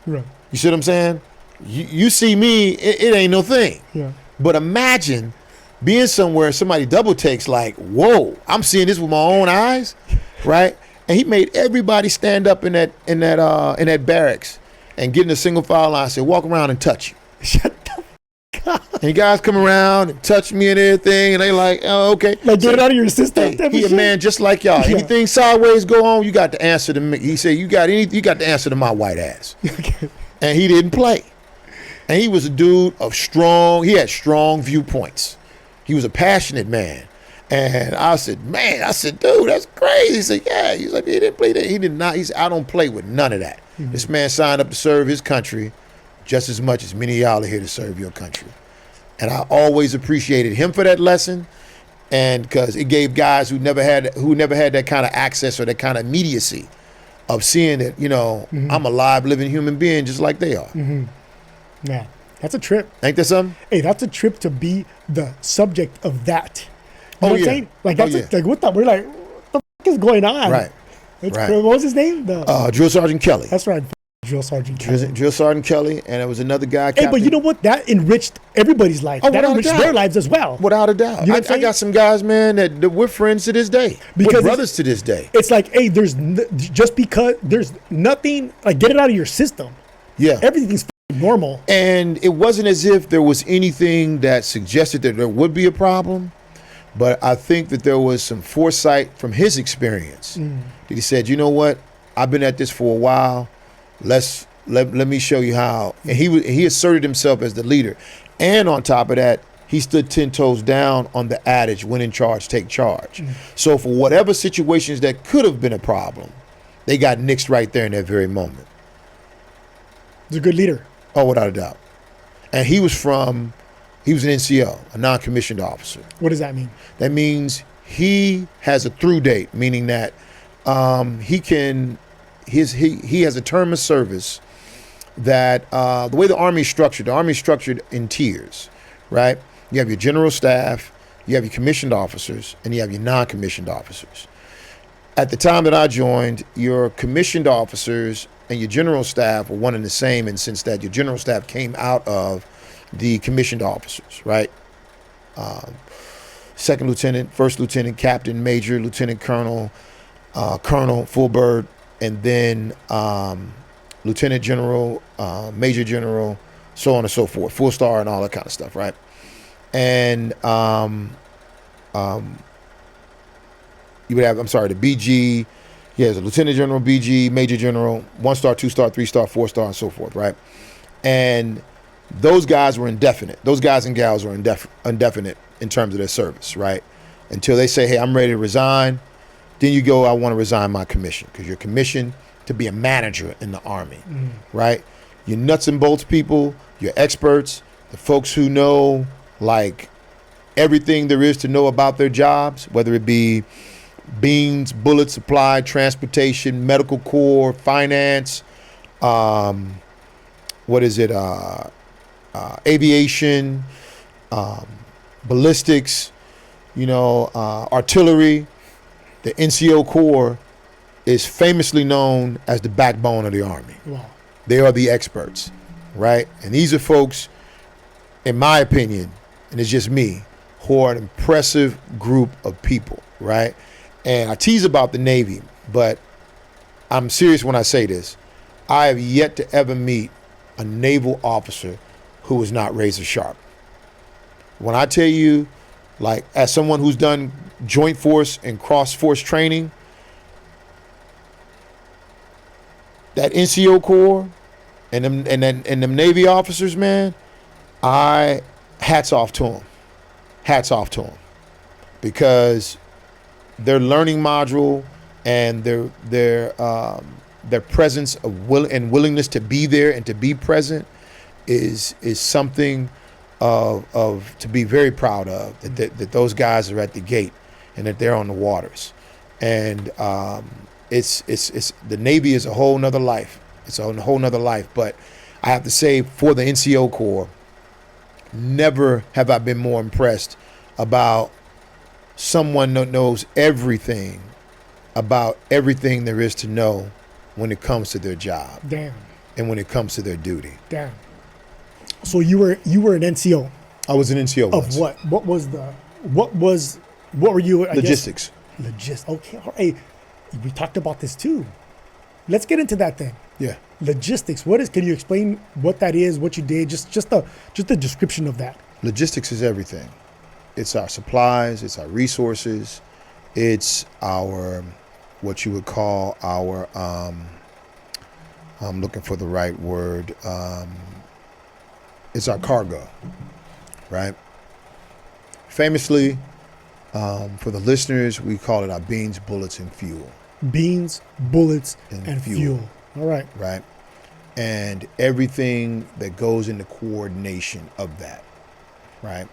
Right. You see what I'm saying? You see me, it ain't no thing. Yeah. But imagine being somewhere somebody double takes like, whoa, I'm seeing this with my own eyes, right? And he made everybody stand up in that barracks and get in a single file line and say, "Walk around and touch you." Shut the fuck up. And guys come around and touch me and everything, and they like, "Oh, okay." Like, get it out of your system. Hey, he a man just like y'all. Yeah. Anything sideways go on, you got to answer to me. He said, you got to answer to my white ass. Okay. And he didn't play. And he was a dude of he had strong viewpoints. He was a passionate man. And I said, "Dude, that's crazy." He said, "Yeah." He's like, "He didn't play that." He did not. He said, "I don't play with none of that." Mm-hmm. This man signed up to serve his country just as much as many of y'all are here to serve your country. And I always appreciated him for that lesson. And because it gave guys who never had that kind of access or that kind of immediacy of seeing that, mm-hmm. I'm a live, living human being just like they are. Mm-hmm. Yeah, that's a trip. Ain't that something? Hey, that's a trip to be the subject of that. You know what I'm saying? Like, that's like, what the? We're like, what the fuck is going on? Right. What was his name? Drill Sergeant Kelly. That's right. Drill Sergeant Kelly. Drill Sergeant Kelly, and there was another guy. Hey, Captain. but you know what? That enriched everybody's life. That enriched their lives as well. Without a doubt. You know I got some guys, man, that we're friends to this day. We're brothers to this day. It's like, hey, just because there's nothing, like, get it out of your system. Yeah. Everything's normal. And it wasn't as if there was anything that suggested that there would be a problem, but I think that there was some foresight from his experience. That he said, "You know what? I've been at this for a while. Let me show you how." And he asserted himself as the leader. And on top of that, he stood 10 toes down on the adage, "When in charge, take charge." So for whatever situations that could have been a problem, they got nixed right there in that very moment. He's a good leader. Oh, without a doubt. And he was an NCO, a non-commissioned officer. What does that mean? That means he has a through date, meaning that he has a term of service that the way the Army is structured in tiers, right? You have your general staff, you have your commissioned officers, and you have your non-commissioned officers. At the time that I joined, your commissioned officers and your general staff were one and the same, and since that your general staff came out of the commissioned officers, right? Second lieutenant, first lieutenant, captain, major, lieutenant colonel, colonel, full bird, and then lieutenant general, major general, so on and so forth, full star and all that kind of stuff, right? And you would have, the BG, he has a lieutenant general, BG, major general, 1-star, 2-star, 3-star, 4-star, and so forth, right? And those guys were indefinite. Those guys and gals were indefinite in terms of their service, right? Until they say, "Hey, I'm ready to resign." Then you go, "I want to resign my commission," because you're commissioned to be a manager in the Army, right? You're nuts and bolts people, you're experts, the folks who know like everything there is to know about their jobs, whether it be beans, bullet supply, transportation, medical corps, finance, aviation, ballistics, artillery. The NCO Corps is famously known as the backbone of the Army. Wow. They are the experts, right? And these are folks, in my opinion, and it's just me, who are an impressive group of people, right? And I tease about the Navy, but I'm serious when I say this. I have yet to ever meet a naval officer who was not razor sharp. When I tell you, like, as someone who's done joint force and cross force training, that NCO Corps and them Navy officers, man, hats off to them. Hats off to them. Because their learning module and their presence of willingness to be there and to be present is something of to be very proud of, that those guys are at the gate and that they're on the waters. And it's the Navy is a whole nother life. It's a whole nother life. But I have to say, for the NCO Corps, never have I been more impressed about someone that knows everything about everything there is to know when it comes to their job. Damn. And when it comes to their duty. Damn. So you were an NCO. I was an NCO of once. what? What were you? Logistics. Logistics. Okay. Hey, we talked about this too. Let's get into that thing. Yeah. Logistics. What is? Can you explain what that is? What you did? Just a description of that. Logistics is everything. It's our supplies. It's our resources. It's our, what you would call our. I'm looking for the right word. It's our cargo, right? Famously, for the listeners, we call it our beans, bullets, and fuel. Beans, bullets, and fuel. All right. Right. And everything that goes into coordination of that, right?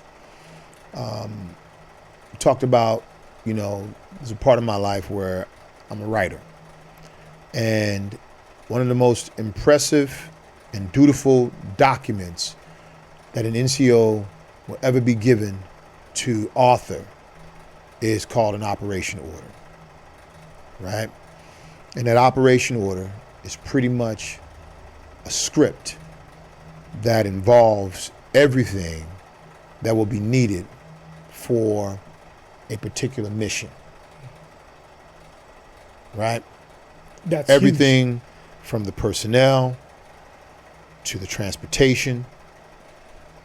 We talked about, there's a part of my life where I'm a writer. And one of the most impressive and dutiful documents that an NCO will ever be given to author is called an operation order, right? And that operation order is pretty much a script that involves everything that will be needed for a particular mission, right? That's everything huge. From the personnel to the transportation,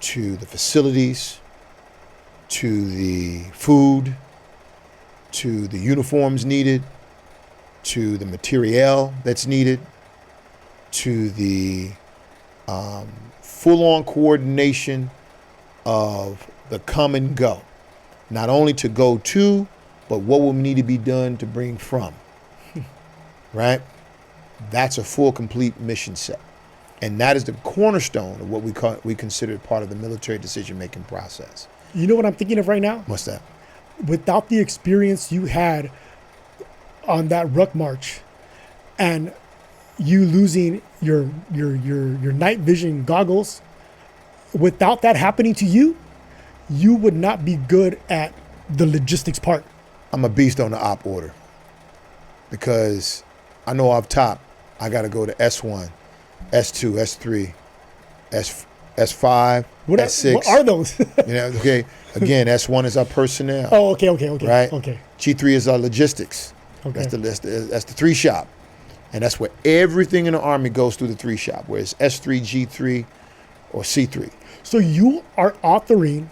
to the facilities, to the food, to the uniforms needed, to the materiel that's needed, to the full-on coordination of the come and go. Not only to go to, but what will need to be done to bring from, right? That's a full, complete mission set. And that is the cornerstone of what we consider part of the military decision-making process. You know what I'm thinking of right now? What's that? Without the experience you had on that ruck march and you losing your night vision goggles, without that happening to you, you would not be good at the logistics part. I'm a beast on the op order because I know off top I got to go to S1, S2, S3, S5, S6. What are those? Okay. Again, S1 is our personnel. Oh, okay. Right. Okay. G3 is our logistics. Okay. That's the 3 shop, and that's where everything in the Army goes through the 3 shop. Where it's S3, G3, or C3. So you are authoring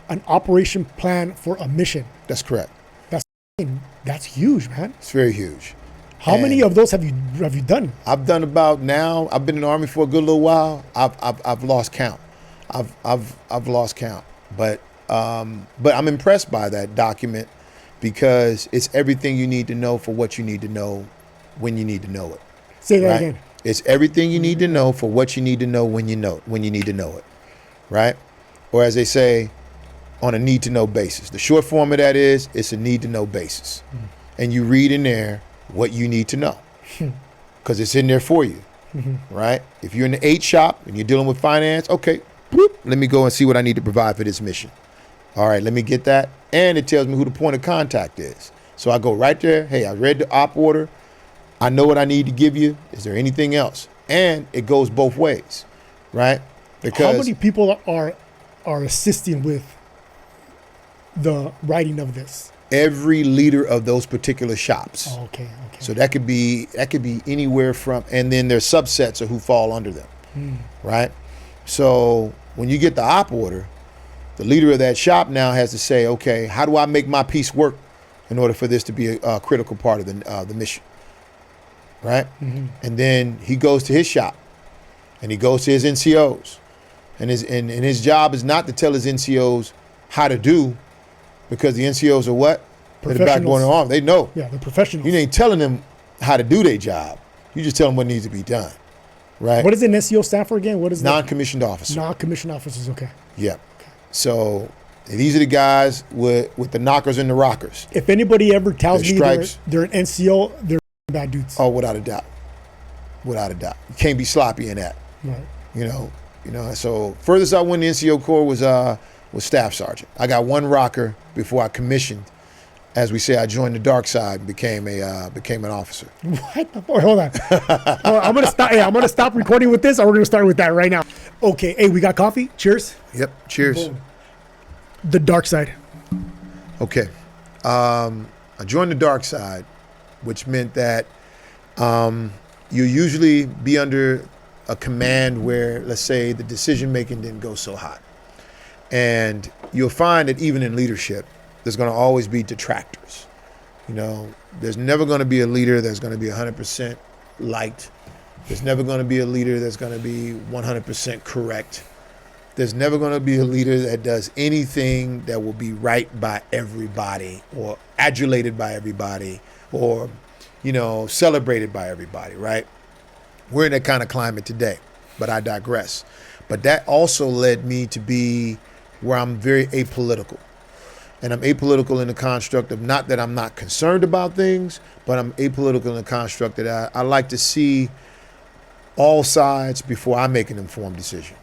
an operation plan for a mission. That's correct. That's huge, man. It's very huge. How many of those have you done? I've done about now. I've been in the Army for a good little while. I've lost count. I've lost count. But I'm impressed by that document because it's everything you need to know for what you need to know when you need to know it. Say that again. It's everything you need to know for what you need to know when you need to know it, right? Or as they say, on a need to know basis. The short form of that is it's a need to know basis, and you read in there what you need to know because it's in there for you, right? If you're in the 8 shop and you're dealing with finance, okay, bloop, let me go and see what I need to provide for this mission. All right, let me get that. And it tells me who the point of contact is. So I go right there. Hey, I read the op order. I know what I need to give you. Is there anything else? And it goes both ways, right? Because how many people are assisting with the writing of this? every leader of those particular shops. Oh, okay. So that could be anywhere from, and then there's subsets of who fall under them, right? So when you get the op order, the leader of that shop now has to say, okay, how do I make my piece work in order for this to be a critical part of the mission, right? And then he goes to his shop, and he goes to his NCOs, and his job is not to tell his NCOs how to do, because the NCOs are what? They're the backbone of the army. They know. Yeah, they're professionals. You ain't telling them how to do their job. You just tell them what needs to be done, right? What does an NCO stand for again? What is non-commissioned officer? Non-commissioned officers. Okay. Yeah. Okay. So these are the guys with the knockers and the rockers. If anybody ever tells me stripes. they're an NCO, they're bad dudes. Oh, without a doubt. Without a doubt. You can't be sloppy in that. Right. You know. So furthest I went in the NCO Corps was staff sergeant. I got one rocker before I commissioned. As we say, I joined the Darkside and became an officer. What? Oh, hold on. I'm gonna stop. Hey, I'm gonna stop recording with this, or we're gonna start with that right now. Okay. Hey, we got coffee. Cheers. Yep. Cheers. Boom. The Darkside. Okay. I joined the Darkside, which meant that you usually be under a command where, let's say, the decision making didn't go so hot, and you'll find that even in leadership, there's going to always be detractors. There's never going to be a leader that's going to be 100% liked. There's never going to be a leader that's going to be 100% correct. There's never going to be a leader that does anything that will be right by everybody, or adulated by everybody, or, celebrated by everybody, right? We're in that kind of climate today, but I digress. But that also led me to be where I'm very apolitical. And I'm apolitical in the construct of not that I'm not concerned about things, but I'm apolitical in the construct that I like to see all sides before I make an informed decision,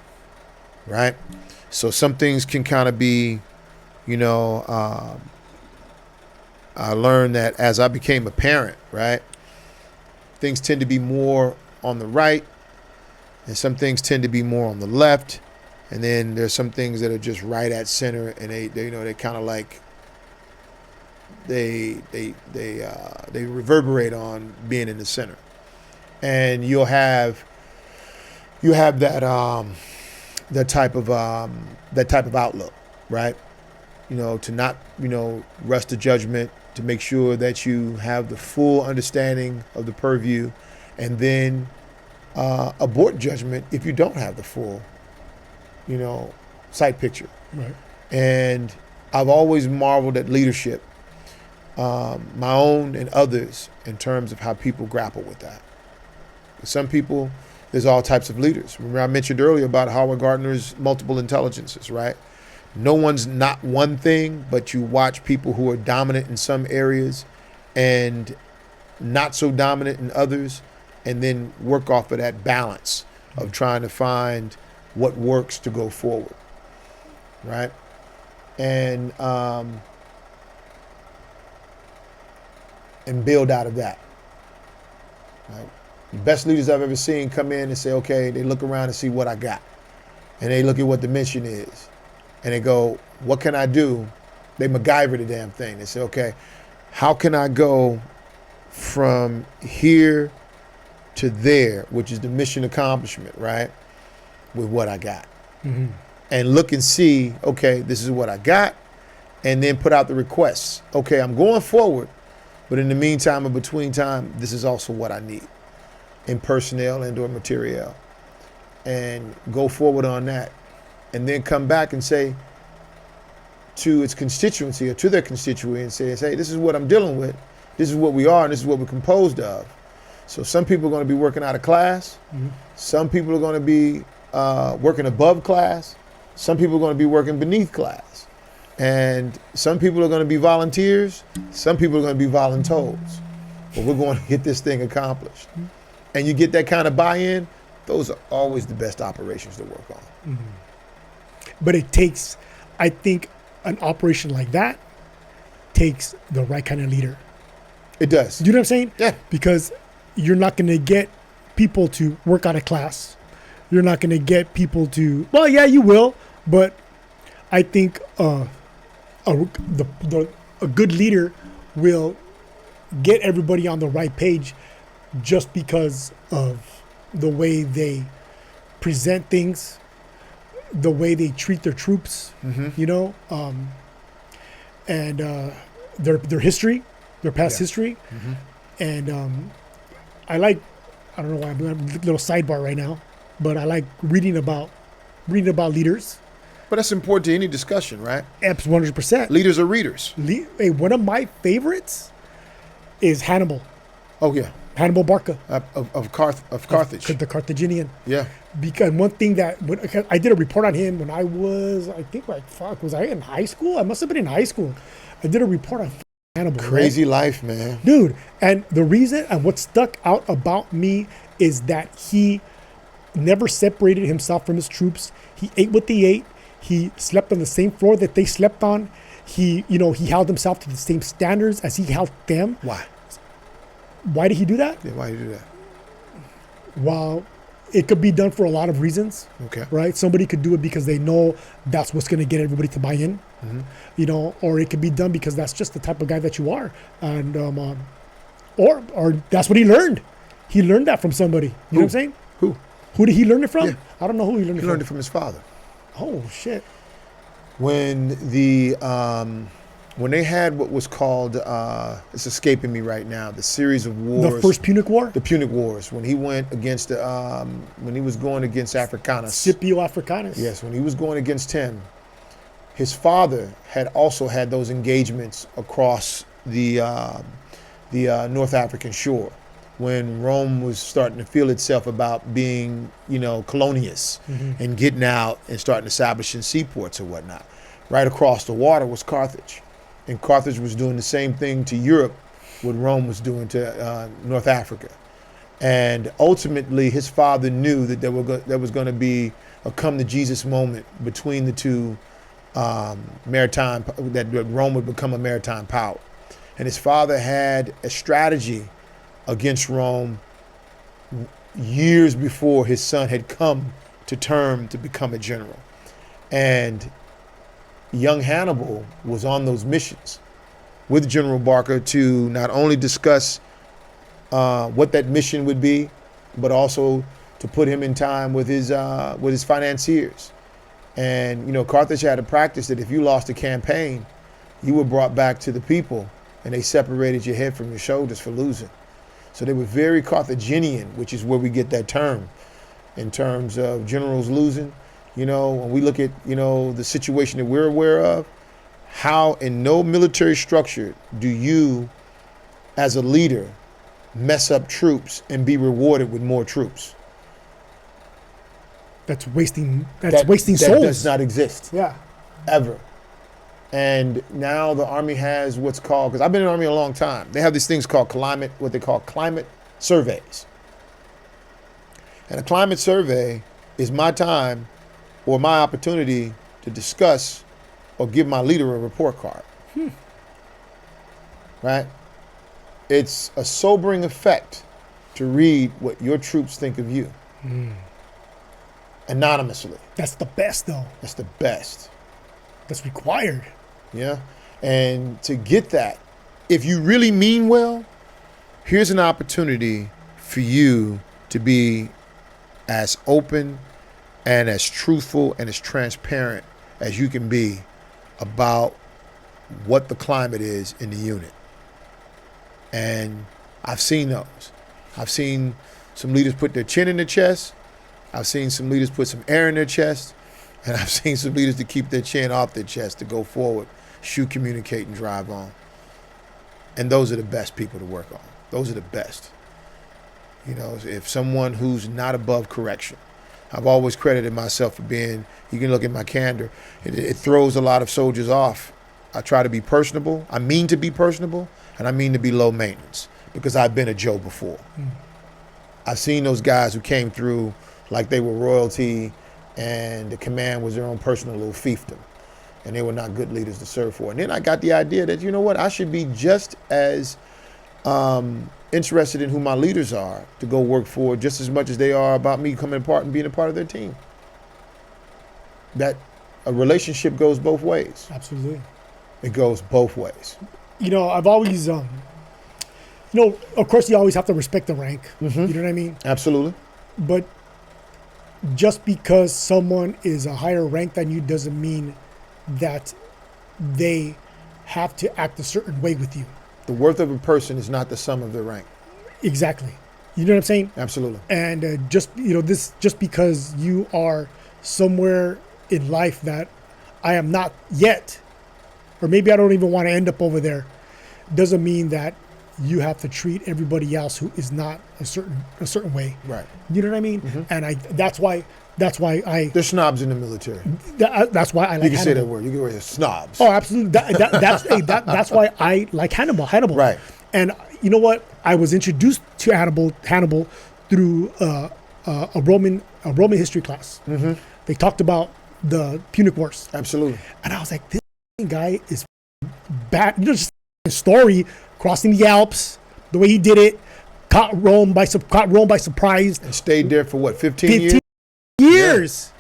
right? So some things can kind of be, I learned that as I became a parent, right? Things tend to be more on the right, and some things tend to be more on the left. And then there's some things that are just right at center, and they kind of like they reverberate on being in the center. And you'll have that type of outlook, right? To not rush to judgment, to make sure that you have the full understanding of the purview, and then abort judgment if you don't have the full sight picture. Right. And I've always marveled at leadership, my own and others, in terms of how people grapple with that. Some people, there's all types of leaders. Remember I mentioned earlier about Howard Gardner's multiple intelligences, right? No one's not one thing, but you watch people who are dominant in some areas and not so dominant in others, and then work off of that balance of trying to find what works to go forward, right? And build out of that. Right? The best leaders I've ever seen come in and say, okay, they look around and see what I got. And they look at what the mission is. And they go, what can I do? They MacGyver the damn thing. They say, okay, how can I go from here to there, which is the mission accomplishment, right? With what I got. Mm-hmm. And look and see, okay, this is what I got. And then put out the requests. Okay, I'm going forward, but in the meantime, or between time, this is also what I need in personnel and or material. And go forward on that. And then come back and say to its constituency or to their constituency and say, hey, this is what I'm dealing with. This is what we are, and this is what we're composed of. So some people are going to be working out of class. Mm-hmm. Some people are going to be working above class. Some people are going to be working beneath class. And some people are going to be volunteers. Some people are going to be voluntold. But we're going to get this thing accomplished. Mm-hmm. And you get that kind of buy-in, those are always the best operations to work on. Mm-hmm. But it takes, I think, an operation like that takes the right kind of leader. It does. You know what I'm saying? Yeah. Because you're not going to get people to work out of class. You're not going to get people to, well, yeah, you will, but I think a a good leader will get everybody on the right page just because of the way they present things, the way they treat their troops, you know, and their history, their past history. And I don't know why I'm doing a little sidebar right now, but I like reading about leaders. But that's important to any discussion, right? Absolutely, 100%. Leaders are readers. Hey, one of my favorites is Hannibal. Oh yeah, Hannibal Barca. of Carthage. The Carthaginian. Yeah. Because one thing that I did a report on him when I was, I think, was I in high school? I must have been in high school. I did a report on Hannibal. Crazy right? life, man. Dude. And the reason and what stuck out about me is that he never separated himself from his troops. He ate what they ate. He slept on the same floor that they slept on. He held himself to the same standards as he held them. Why? Why did he do that? Yeah, why do you do that? Well, it could be done for a lot of reasons. Okay. Right? Somebody could do it because they know that's what's going to get everybody to buy in. You know, or it could be done because that's just the type of guy that you are. And or that's what he learned. He learned that from somebody. You know what I'm saying? Who? Who did he learn it from? Yeah. I don't know who he learned it He from. learned it from his father. Oh shit. When they had what was called, it's escaping me right now, the series of wars. The first Punic War? The Punic Wars, when he went against, when he was going against Africanus. Scipio Africanus. Yes, when he was going against him, his father had also had those engagements across the North African shore, when Rome was starting to feel itself about being, colonious and getting out and starting establishing seaports and whatnot. Right across the water was Carthage. And Carthage was doing the same thing to Europe what Rome was doing to North Africa. And ultimately, his father knew that there was going to be a come to Jesus moment between the two maritime, that Rome would become a maritime power. And his father had a strategy against Rome years before his son had come to term to become a general. And young Hannibal was on those missions with General Barca to not only discuss what that mission would be, but also to put him in time with his financiers. And Carthage had a practice that if you lost a campaign, you were brought back to the people, and they separated your head from your shoulders for losing. So they were very Carthaginian, which is where we get that term in terms of generals losing. When we look at, the situation that we're aware of, how in no military structure do you, as a leader, mess up troops and be rewarded with more troops? That's wasting souls. That does not exist. Yeah. Ever. And now the Army has what's called, because I've been in the Army a long time, they have these things called what they call climate surveys. And a climate survey is my time or my opportunity to discuss or give my leader a report card. Right? It's a sobering effect to read what your troops think of you. Anonymously. That's the best, though. That's the best. That's required. Yeah. And to get that, if you really mean well, here's an opportunity for you to be as open and as truthful and as transparent as you can be about what the climate is in the unit. And I've seen those. I've seen some leaders put their chin in their chest. I've seen some leaders put some air in their chest. And I've seen some leaders to keep their chin off their chest, to go forward, shoot, communicate, and drive on. And those are the best people to work on. Those are the best. If someone who's not above correction. I've always credited myself for being, you can look at my candor, it throws a lot of soldiers off. I try to be personable. I mean to be personable, and I mean to be low maintenance, because I've been a Joe before. I've seen those guys who came through like they were royalty, and the command was their own personal little fiefdom, and they were not good leaders to serve for. And then I got the idea that, I should be just as interested in who my leaders are to go work for, just as much as they are about me coming apart and being a part of their team. That a relationship goes both ways. Absolutely. It goes both ways. You know, I've always, you know, of course, you always have to respect the rank. You know what I mean? Absolutely. But just because someone is a higher rank than you doesn't mean that they have to act a certain way with you. The worth of a person is not the sum of their rank. Exactly. You know what I'm saying? Absolutely. And just, you know, just because you are somewhere in life that I am not yet, or maybe I don't even want to end up over there, doesn't mean that you have to treat everybody else who is not a certain way. Right. You know what I mean? And that's why I There's snobs in the military. that's why I like You can say Hannibal. that word. You can say snobs. Oh, absolutely. That's why I like Hannibal. Right. And you know what? I was introduced to Hannibal through a Roman history class. They talked about the Punic Wars. Absolutely. And I was like, this guy is bad. You know, just the story, crossing the Alps, the way he did it, caught Rome by surprise. And stayed there for what, 15 years? 15 years.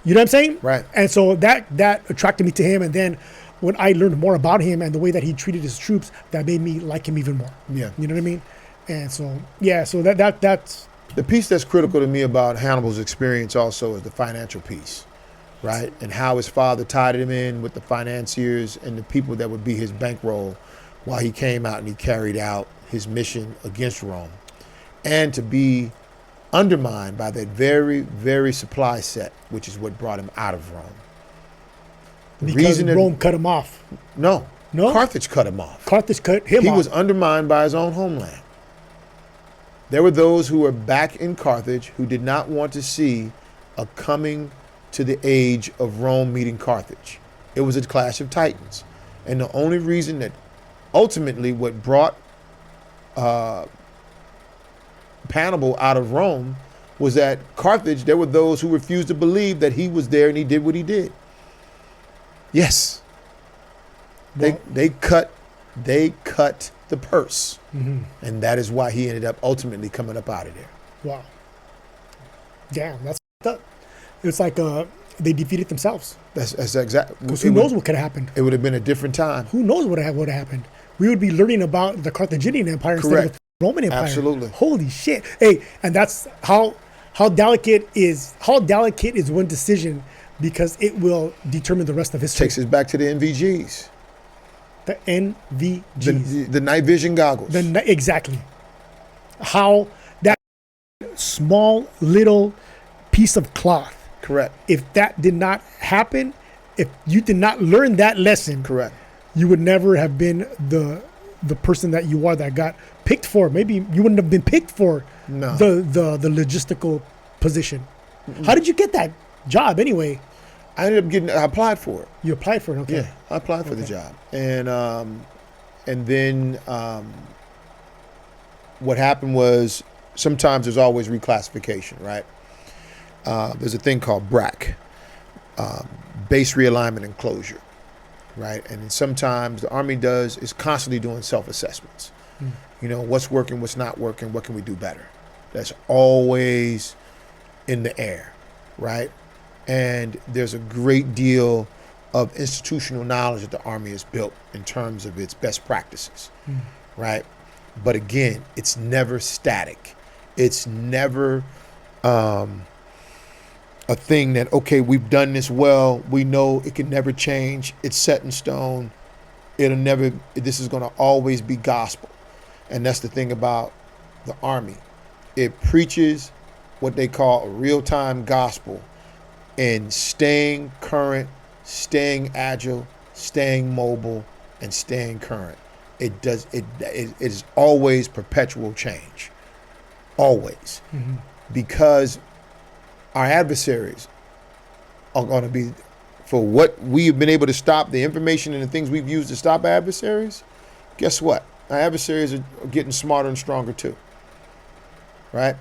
You know what I'm saying? Right. And so that attracted me to him. And then when I learned more about him and the way that he treated his troops, that made me like him even more. Yeah. You know what I mean? And so, yeah, so that's... The piece that's critical to me about Hannibal's experience also is the financial piece, right? And how his father tied him in with the financiers and the people that would be his bankroll while he came out and he carried out his mission against Rome. And to be undermined by that very, very supply set, which is what brought him out of Rome. Because Rome cut him off. No. No? Carthage cut him off. Carthage cut him off. He was undermined by his own homeland. There were those who were back in Carthage who did not want to see a coming to the age of Rome meeting Carthage. It was a clash of titans. And the only reason that ultimately what brought Hannibal out of Rome was that Carthage, there were those who refused to believe that he was there and he did what he did. Yes. Well, They cut the purse. And that is why he ended up ultimately coming up out of there. Wow. Damn, that's up. It's like they defeated themselves. That's exactly. Because who knows what could have happened? It would have been a different time. Who knows what would have happened? We would be learning about the Carthaginian Empire instead of the Roman Empire. Absolutely. Holy shit. Hey, and that's how delicate is one decision, because it will determine the rest of history. Takes us back to the NVGs. The NVGs. The night vision goggles. Exactly. How that small little piece of cloth. Correct. If that did not happen, if you did not learn that lesson, Correct. you would never have been the person that you are that got picked for. Maybe you wouldn't have been picked for the logistical position. How did you get that job anyway? I applied for it. You applied for it, okay. Yeah, I applied for the job. And then what happened was sometimes there's always reclassification, right? There's a thing called BRAC, base realignment and closure, right? And then sometimes the Army is constantly doing self-assessments. You know, what's working, what's not working, what can we do better? That's always in the air, right? And there's a great deal of institutional knowledge that the Army has built in terms of its best practices, right? But again, it's never static. It's never a thing that, okay, we've done this well. We know it can never change. It's set in stone. This is going to always be gospel. And that's the thing about the Army. It preaches what they call a real-time gospel, and staying current, staying agile, staying mobile, and staying current. It is always perpetual change. Always. Because our adversaries are going to be, for what we have been able to stop, the information and the things we've used to stop adversaries, guess what? Our adversaries are getting smarter and stronger too. Right?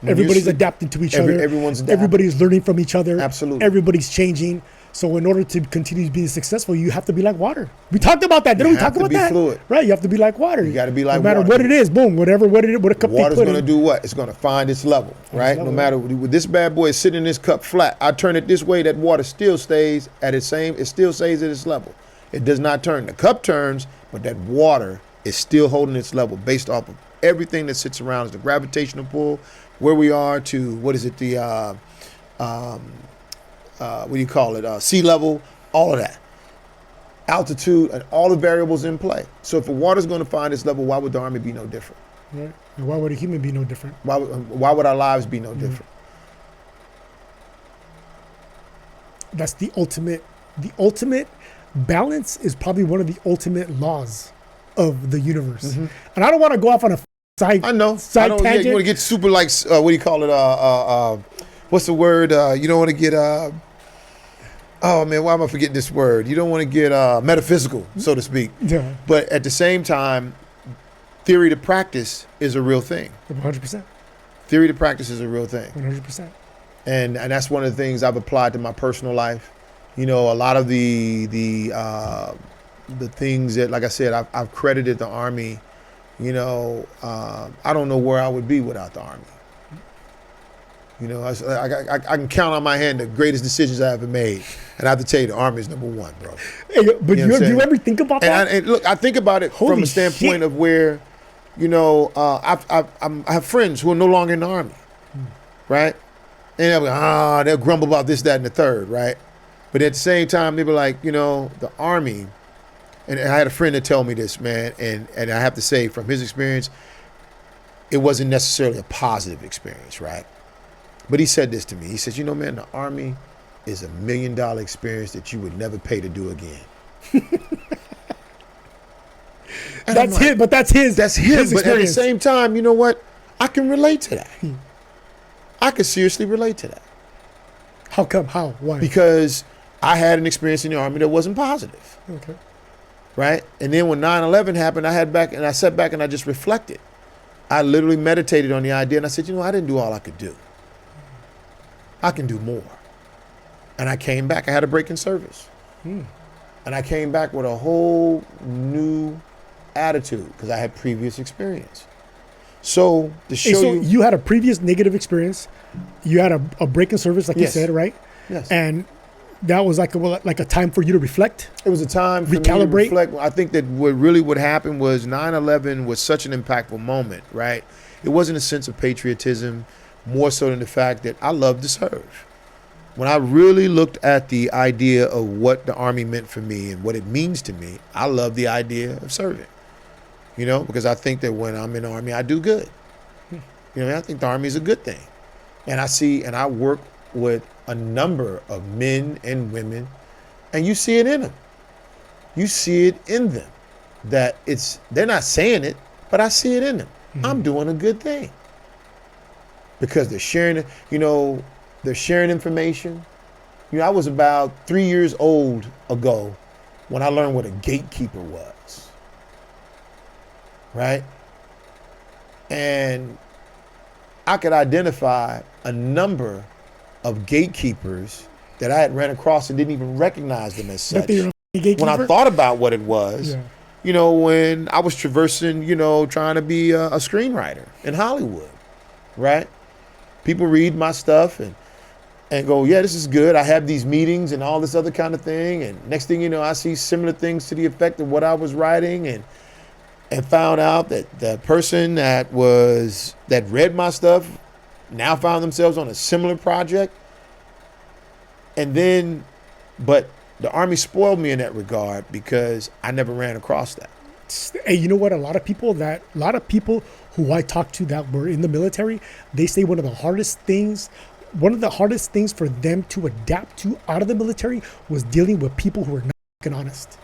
Everybody's adapting to each other. Everyone's adapting. Everybody's learning from each other. Absolutely. Everybody's changing. So in order to continue being successful, you have to be like water. We talked about that. Didn't we talk about that? You have to be fluid. Right. You have to be like water. You got to be like water. No matter what it is, boom, what a cup they put in. Water's going to do what? It's going to find its level, right? No matter, this bad boy is sitting in this cup flat. I turn it this way, that water still stays at its level. It does not turn. The cup turns, but that water is still holding its level based off of everything that sits around us, the gravitational pull, where we are to, what is it, the, what do you call it, sea level, all of that. Altitude, and all the variables in play. So if the water's going to find its level, why would the Army be no different? Right. And why would a human be no different? Why would our lives be no different? That's the ultimate balance is probably one of the ultimate laws of the universe. And I don't want to go off on a side. I know. Side Yeah, tangent. you want to get super like what do you call it? What's the word? You don't want to get oh man, why am I forgetting this word? You don't want to get metaphysical, so to speak. Yeah. But at the same time, theory to practice is a real thing. 100%. Theory to practice is a real thing. 100%. And that's one of the things I've applied to my personal life. You know, a lot of the things that, like I said, I've credited the Army. You know, I don't know where I would be without the Army. You know, I can count on my hand the greatest decisions I ever made, and I have to tell you, the Army is number one, bro. Hey, but do you ever think about that? And look, I think about it from a standpoint of where, you know, I have friends who are no longer in the Army, right? And they'll grumble about this, that, and the third, right? But at the same time, they be like, you know, the Army, and I had a friend that tell me this, man, and I have to say, from his experience, it wasn't necessarily a positive experience, right? But he said this to me. He says, you know, man, the Army is $1 million experience that you would never pay to do again. That's him, but that's his. That's him. His but at the experience. same time, you know what? I can relate to that. I can seriously relate to that. How come? How? Why? Because I had an experience in the Army that wasn't positive. Okay. Right? And then when 9/11 happened, I sat back and I just reflected. I literally meditated on the idea and I said, you know, I didn't do all I could do. I can do more. And I came back. I had a break in service. And I came back with a whole new attitude because I had previous experience. So to show you had a previous negative experience. You had a break in service, like you said, right? Yes. And that was like a time for you to reflect. It was a time for recalibrate. me to reflect. I think that what really would happen was 9/11 was such an impactful moment, right? It wasn't a sense of patriotism, more so than the fact that I love to serve. When I really looked at the idea of what the Army meant for me and what it means to me, I love the idea of serving. You know, because I think that when I'm in the Army, I do good. You know, I think the Army is a good thing. And I work with a number of men and women, and you see it in them. You see it in them that they're not saying it, but I see it in them. I'm doing a good thing. Because they're sharing, they're sharing information. You know, I was about 3 years old ago when I learned what a gatekeeper was. Right? And I could identify a number of gatekeepers that I had ran across and didn't even recognize them as such. When I thought about what it was, when I was traversing, trying to be a screenwriter in Hollywood, right? People read my stuff and go, yeah, this is good. I have these meetings and all this other kind of thing. And next thing you know, I see similar things to the effect of what I was writing and found out that the person that read my stuff now found themselves on a similar project. And then, but the Army spoiled me in that regard because I never ran across that. Hey, you know what? A lot of people who I talked to that were in the military, they say one of the hardest things for them to adapt to out of the military was dealing with people who are not fucking honest.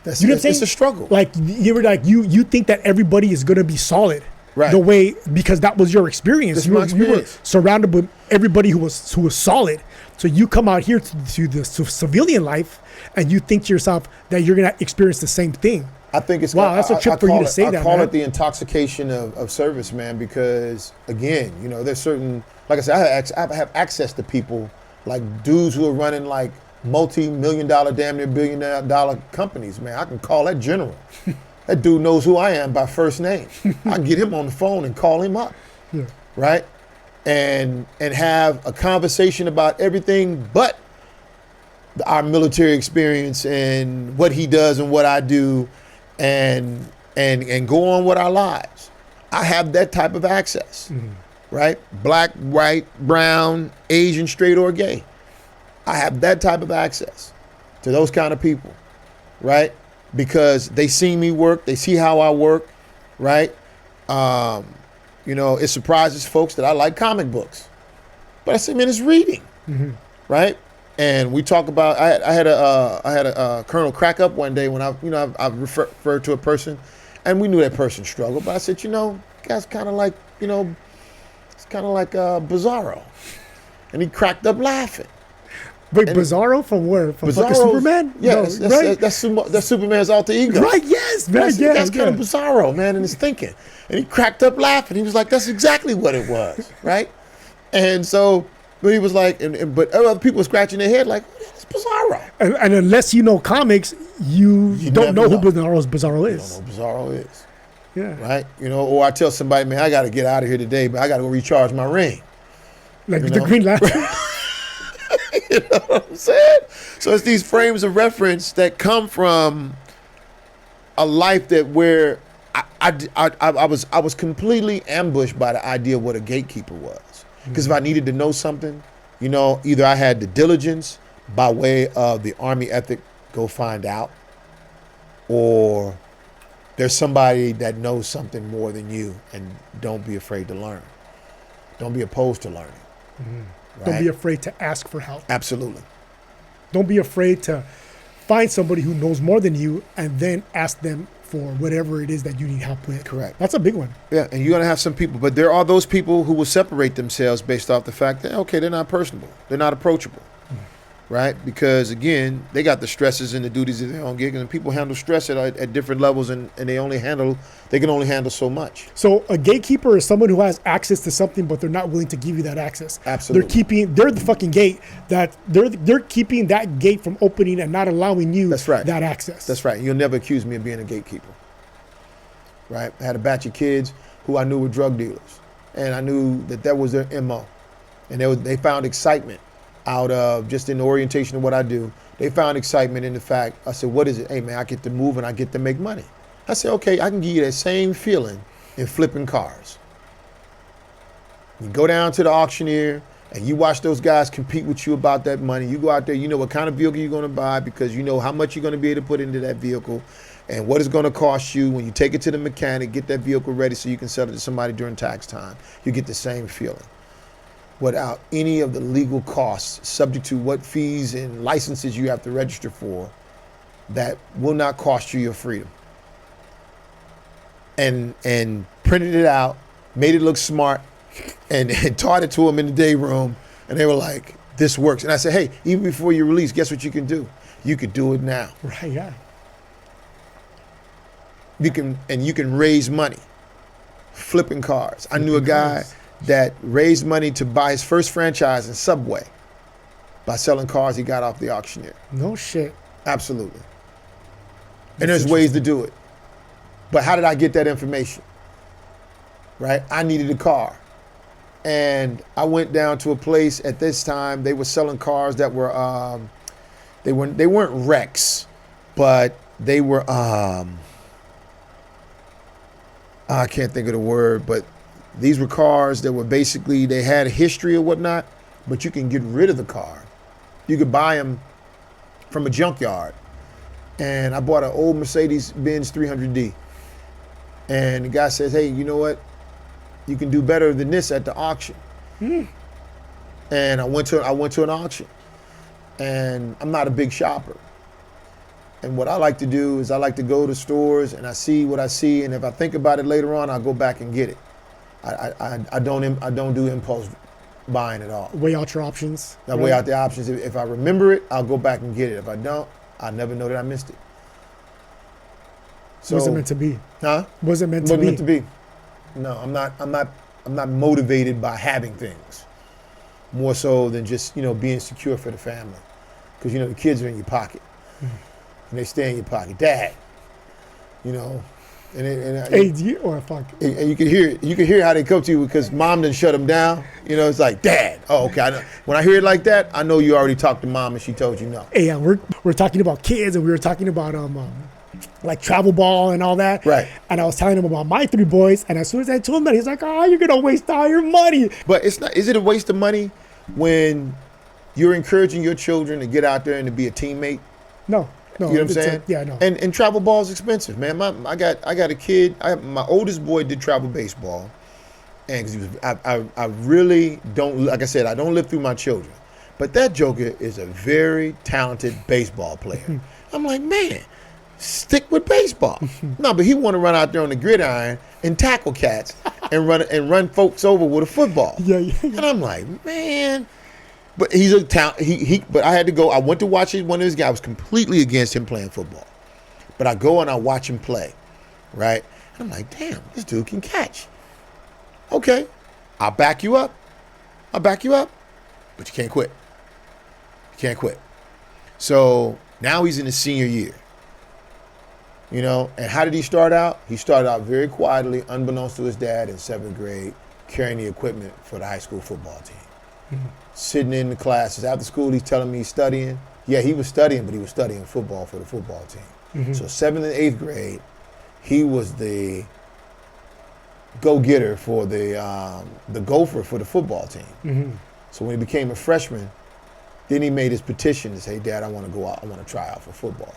That's, you know what I'm saying? It's a struggle. Like you think that everybody is going to be solid, right? The way, because that was your experience. You were surrounded with everybody who was solid. So you come out here to the civilian life, and you think to yourself that you're going to experience the same thing. I think it's wow. That's a trip for you to say that. I call it the intoxication of service, man. Because again, there's certain, like I said, I have access to people like dudes who are running like multi-million-dollar, damn near billion-dollar companies, man. I can call that general. That dude knows who I am by first name. I can get him on the phone and call him up, right? And have a conversation about everything but our military experience and what he does and what I do, and go on with our lives. I have that type of access, right? Black, white, brown, Asian, straight, or gay. I have that type of access to those kind of people, right? Because they see me work, they see how I work, right? It surprises folks that I like comic books, but I say, man, it's reading, right? And we talk about. I had a Colonel crack up one day when I referred to a person, and we knew that person struggled. But I said, guy's kind of like, it's kind of like Bizarro, and he cracked up laughing. Wait, Bizarro from where? From fucking Superman? Yeah, no, right? that's Superman's alter ego. Right? Yes, man. That's kind of Bizarro, man, in his thinking. And he cracked up laughing. He was like, "That's exactly what it was," right? And so. But he was like, but other people were scratching their head like, it's Bizarro. And unless you know comics, you don't know who Bizarro is. You don't know who Bizarro is. Yeah. Right? Or I tell somebody, man, I got to get out of here today, but I got to go recharge my ring. Like the Green Lantern. You know what I'm saying? So it's these frames of reference that come from a life that where I was completely ambushed by the idea of what a gatekeeper was. Because if I needed to know something, either I had the diligence by way of the Army ethic, go find out, or there's somebody that knows something more than you, and don't be afraid to learn. Don't be opposed to learning. Right? Don't be afraid to ask for help. Absolutely. Don't be afraid to find somebody who knows more than you and then ask them for whatever it is that you need help with. Correct. That's a big one. Yeah, and you're going to have some people, but there are those people who will separate themselves based off the fact that, okay, they're not personable. They're not approachable, right? Because, again, they got the stresses and the duties of their own gig, and people handle stress at different levels, and they can only handle so much. So a gatekeeper is someone who has access to something, but they're not willing to give you that access. Absolutely. They're the fucking gate that they're keeping that gate from opening and not allowing you that access. That's right. You'll never accuse me of being a gatekeeper, right? I had a batch of kids who I knew were drug dealers, and I knew that was their MO, and they found excitement out of just in the orientation of what I do. They found excitement in the fact, I said, what is it? Hey man, I get to move and I get to make money. I said, okay, I can give you that same feeling in flipping cars. You go down to the auctioneer and you watch those guys compete with you about that money. You go out there, you know what kind of vehicle you're going to buy because you know how much you're going to be able to put into that vehicle and what it's going to cost you when you take it to the mechanic, get that vehicle ready so you can sell it to somebody during tax time. You get the same feeling without any of the legal costs, subject to what fees and licenses you have to register for, that will not cost you your freedom. And printed it out, made it look smart, and taught it to them in the day room, and they were like, this works. And I said, hey, even before you release, guess what you can do? You could do it now. Right, yeah. You can raise money, flipping cars. I knew a guy that raised money to buy his first franchise in Subway by selling cars he got off the auctioneer. No shit. Absolutely. And there's ways to do it. But how did I get that information? Right? I needed a car. And I went down to a place at this time, they were selling cars that were, they weren't wrecks, but they were, I can't think of the word, but these were cars that were basically, they had a history or whatnot, but you can get rid of the car. You could buy them from a junkyard. And I bought an old Mercedes-Benz 300D. And the guy says, hey, you know what? You can do better than this at the auction. And I went to an auction. And I'm not a big shopper. And what I like to do is I like to go to stores and I see what I see. And if I think about it later on, I'll go back and get it. I don't do impulse buying at all. Weigh out your options. I weigh out the options. If I remember it, I'll go back and get it. If I don't, I'll never know that I missed it. So, was it meant to be? Huh? Was it meant to be? Wasn't meant to be. No, I'm not motivated by having things. More so than just, being secure for the family. Because, the kids are in your pocket. And they stay in your pocket. Dad, AD or fuck. And you can hear how they come to you because mom didn't shut them down. You know, it's like, Dad. Oh, okay. When I hear it like that, I know you already talked to mom and she told you no. Hey, we're talking about kids and we were talking about like travel ball and all that. Right. And I was telling him about my 3 boys, and as soon as I told him that, he's like, "Oh, you're gonna waste all your money." But it's not. Is it a waste of money when you're encouraging your children to get out there and to be a teammate? No. You know what I'm saying? Yeah, I know. And travel ball is expensive, man. I got a kid. My oldest boy did travel baseball, and 'cause I really don't, like I said, I don't live through my children, but that joker is a very talented baseball player. I'm like, man, stick with baseball. No, but he want to run out there on the gridiron and tackle cats and run folks over with a football. Yeah. And I'm like, man. But he's a talent. But I had to go. I went to watch one of his guys. I was completely against him playing football. But I go and I watch him play, right? And I'm like, damn, this dude can catch. Okay, I'll back you up. But you can't quit. So now he's in his senior year. You know, and how did he start out? He started out very quietly, unbeknownst to his dad in 7th grade, carrying the equipment for the high school football team. Mm-hmm. Sitting in the classes. After school, he's telling me he's studying. Yeah, he was studying, but he was studying football for the football team. Mm-hmm. So 7th and 8th grade, he was the go-getter for the gopher for the football team. Mm-hmm. So when he became a freshman, then he made his petition to say, Dad, I want to go out. I want to try out for football.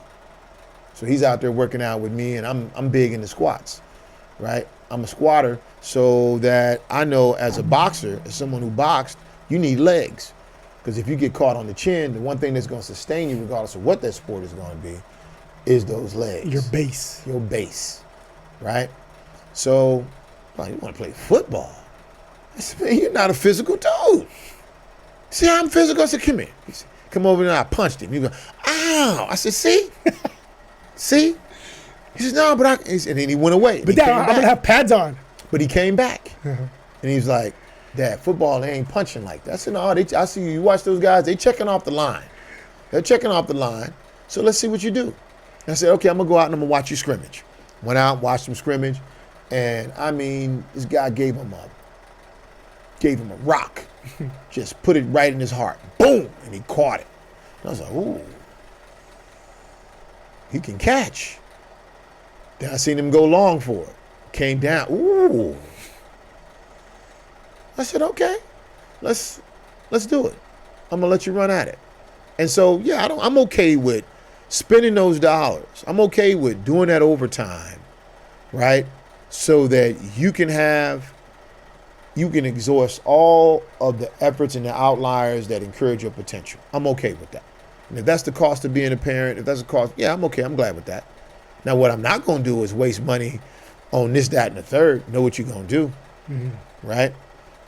So he's out there working out with me, and I'm big in the squats, right? I'm a squatter, so that I know as a boxer, as someone who boxed, you need legs. Because if you get caught on the chin, the one thing that's going to sustain you, regardless of what that sport is going to be, is those legs. Your base. Your base, right? So, well, you want to play football? I said, man, you're not a physical dude. See how I'm physical? I said, come here. He said, come over there. I punched him. He goes, ow. I said, see? See? He said, no, but and then he went away. But Dad, I'm going to have pads on. But he came back. And he's like, Dad, football, they ain't punching like that. I said, no, I see you watch those guys, they checking off the line. They're checking off the line. So let's see what you do. And I said, okay, I'm going to go out and I'm going to watch you scrimmage. Went out, watched him scrimmage. And I mean, this guy gave him a rock. Just put it right in his heart. Boom! And he caught it. And I was like, ooh. He can catch. Then I seen him go long for it. Came down. Ooh. I said, okay, let's do it. I'm gonna let you run at it. And so, yeah, I'm okay with spending those dollars. I'm okay with doing that overtime, right? So that you can exhaust all of the efforts and the outliers that encourage your potential. I'm okay with that. And if that's the cost of being a parent, if that's the cost, yeah, I'm okay. I'm glad with that. Now, what I'm not gonna do is waste money on this, that, and the third. Know what you're gonna do, right?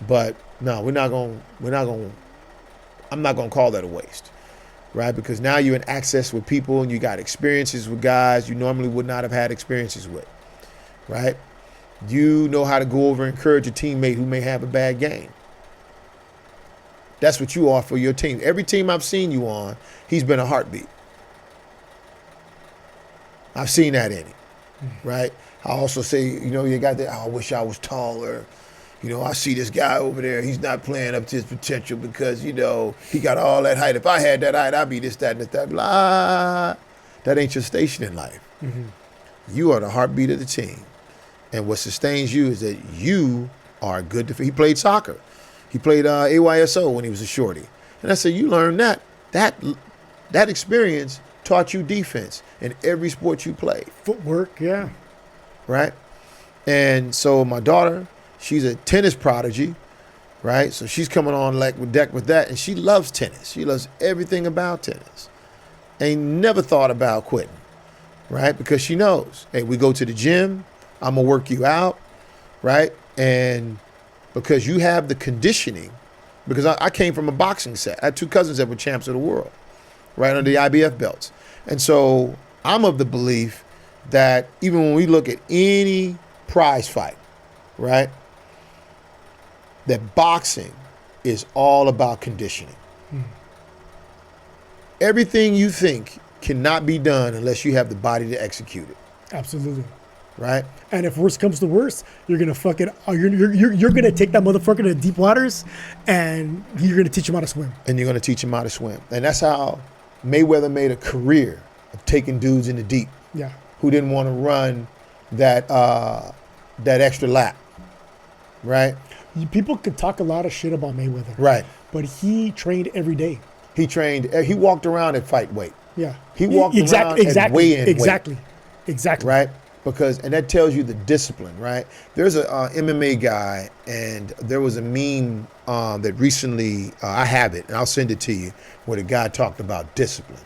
But no, I'm not gonna call that a waste, right? Because now you're in access with people and you got experiences with guys you normally would not have had experiences with, right? You know how to go over and encourage a teammate who may have a bad game. That's what you are for your team. Every team I've seen you on, he's been a heartbeat. I've seen that in him, right? I also say, you got that, I wish I was taller. I see this guy over there, he's not playing up to his potential because, he got all that height. If I had that height, I'd be this, that, and this, that, blah. That ain't your station in life. Mm-hmm. You are the heartbeat of the team. And what sustains you is that you are good defender. He played soccer. He played AYSO when he was a shorty. And I said, you learned that. That experience taught you defense in every sport you played. Footwork, yeah. Right? And so my daughter, she's a tennis prodigy, right? So she's coming on deck with that, and she loves tennis. She loves everything about tennis. Ain't never thought about quitting, right? Because she knows, hey, we go to the gym, I'm going to work you out, right? And because you have the conditioning, because I came from a boxing set. I had 2 cousins that were champs of the world, right, under the IBF belts. And so I'm of the belief that even when we look at any prize fight, right, that boxing is all about conditioning. Everything you think cannot be done unless you have the body to execute it. Absolutely. right? And if worse comes to worse, you're gonna fucking you're gonna take that motherfucker to deep waters, and you're gonna teach him how to swim. And you're gonna teach him how to swim. And that's how Mayweather made a career of taking dudes in the deep Yeah. who didn't want to run that that extra lap, right? People could talk a lot of shit about Mayweather, Right. but he trained every day. He trained. He walked around at fight weight. Yeah. He walked around at weigh-in weight. Exactly. Right? And that tells you the discipline, right? There's a MMA guy, and there was a meme that recently, I have it, and I'll send it to you, where the guy talked about discipline,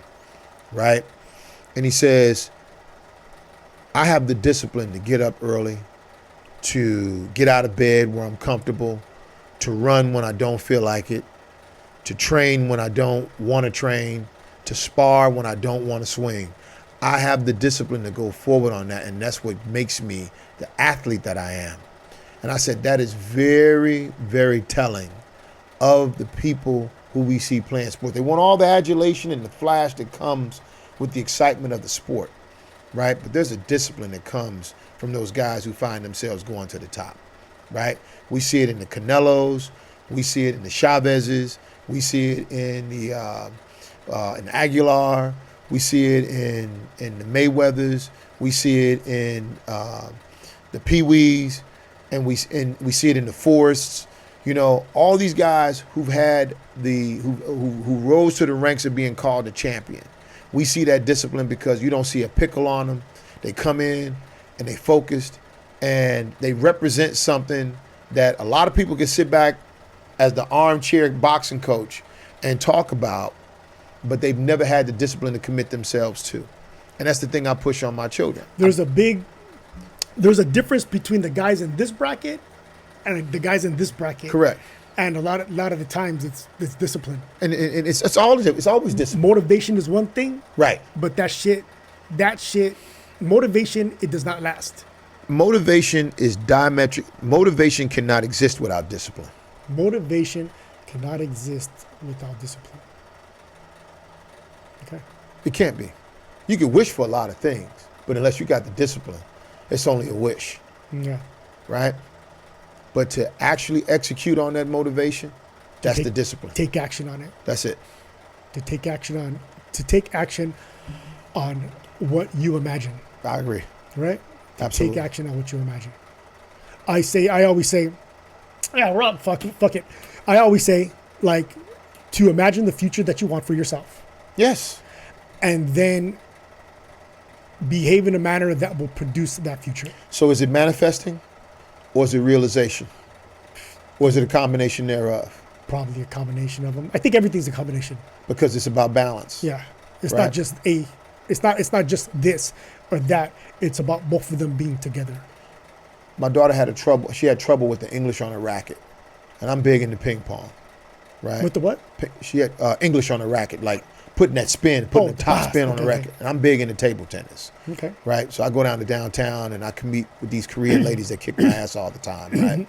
right? And he says, I have the discipline to get up early, to get out of bed where I'm comfortable, to run when I don't feel like it, to train when I don't want to train, to spar when I don't want to swing. I have the discipline to go forward on that, and that's what makes me the athlete that I am. And I said that is very, very telling of the people who we see playing sport. They want all the adulation and the flash that comes with the excitement of the sport, right? But there's a discipline that comes from those guys who find themselves going to the top, right? We see it in the Canelos, we see it in the Chavezes, we see it in the in Aguilar, we see it in the Mayweathers, we see it in the Pee-wees, and we see it in the Forrests. You know, all these guys who've had who rose to the ranks of being called a champion. We see that discipline because you don't see a pickle on them. They come in and they focused, and they represent something that a lot of people can sit back as the armchair boxing coach and talk about, but they've never had the discipline to commit themselves to. And that's the thing I push on my children. There's a difference between the guys in this bracket and the guys in this bracket. Correct. And a lot of the times it's discipline. And it's always discipline. Motivation is one thing. Right. But that shit, motivation, it does not last. Motivation is diametric. Motivation cannot exist without discipline. Motivation cannot exist without discipline. Okay. It can't be. You can wish for a lot of things, but unless you got the discipline, it's only a wish. Yeah. Right? But to actually execute on that motivation, that's the discipline. Take action on it. That's it. To take action on what you imagine. I agree. Right? Absolutely. Take action on what you imagine. I always say, yeah, Rob, fuck it. I always say, like, to imagine the future that you want for yourself. Yes. And then behave in a manner that will produce that future. So is it manifesting, or is it realization? Or is it a combination thereof? Probably a combination of them. I think everything's a combination. Because it's about balance. Yeah. It's Right. not just it's not just this or that. It's about both of them being together. My daughter had trouble with the English on her racket. And I'm big into ping pong. Right? With the what? She had English on the racket, like putting that spin, putting the top spin on the racket. Okay. And I'm big into table tennis. Okay. Right? So I go down to downtown and I can meet with these Korean ladies that kick my ass all the time. Right?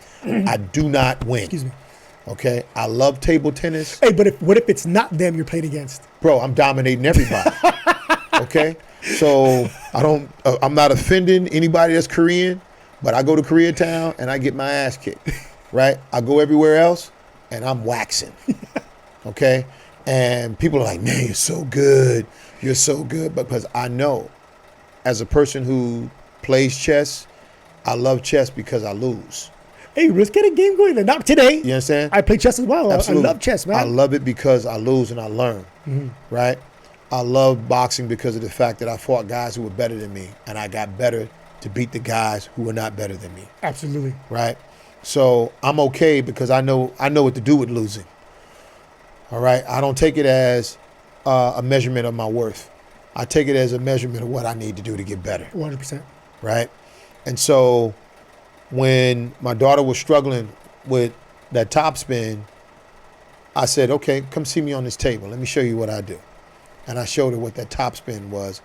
I do not win. Excuse me. Okay? I love table tennis. Hey, but what if it's not them you're playing against? Bro, I'm dominating everybody. Okay? So I'm not offending anybody that's Korean, but I go to Koreatown and I get my ass kicked. Right? I go everywhere else and I'm waxing. Okay? And people are like, man, you're so good. You're so good. Because I know, as a person who plays chess, I love chess because I lose. Hey, let's get a game going. Not today. You understand? I play chess as well. Absolutely. I love chess, man. I love it because I lose and I learn. Mm-hmm. Right? I love boxing because of the fact that I fought guys who were better than me, and I got better to beat the guys who were not better than me. Absolutely. Right? So I'm okay because I know what to do with losing. All right? I don't take it as a measurement of my worth. I take it as a measurement of what I need to do to get better. 100%. Right? And so when my daughter was struggling with that top spin, I said, okay, come see me on this table. Let me show you what I do. And I showed her what that top spin was.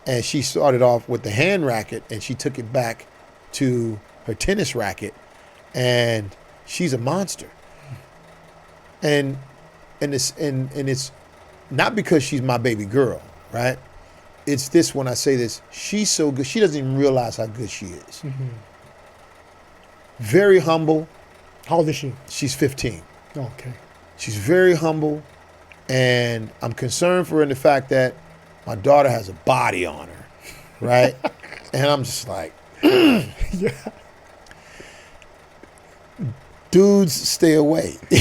And she started off with the hand racket and she took it back to her tennis racket. And she's a monster. And it's not because she's my baby girl, right? it's this when I say this. She's so good. She doesn't even realize how good she is. Very humble. How old is she? She's 15. Okay. She's very humble, and I'm concerned for her in the fact that my daughter has a body on her, right? And I'm just like, Yeah. dudes, stay away. You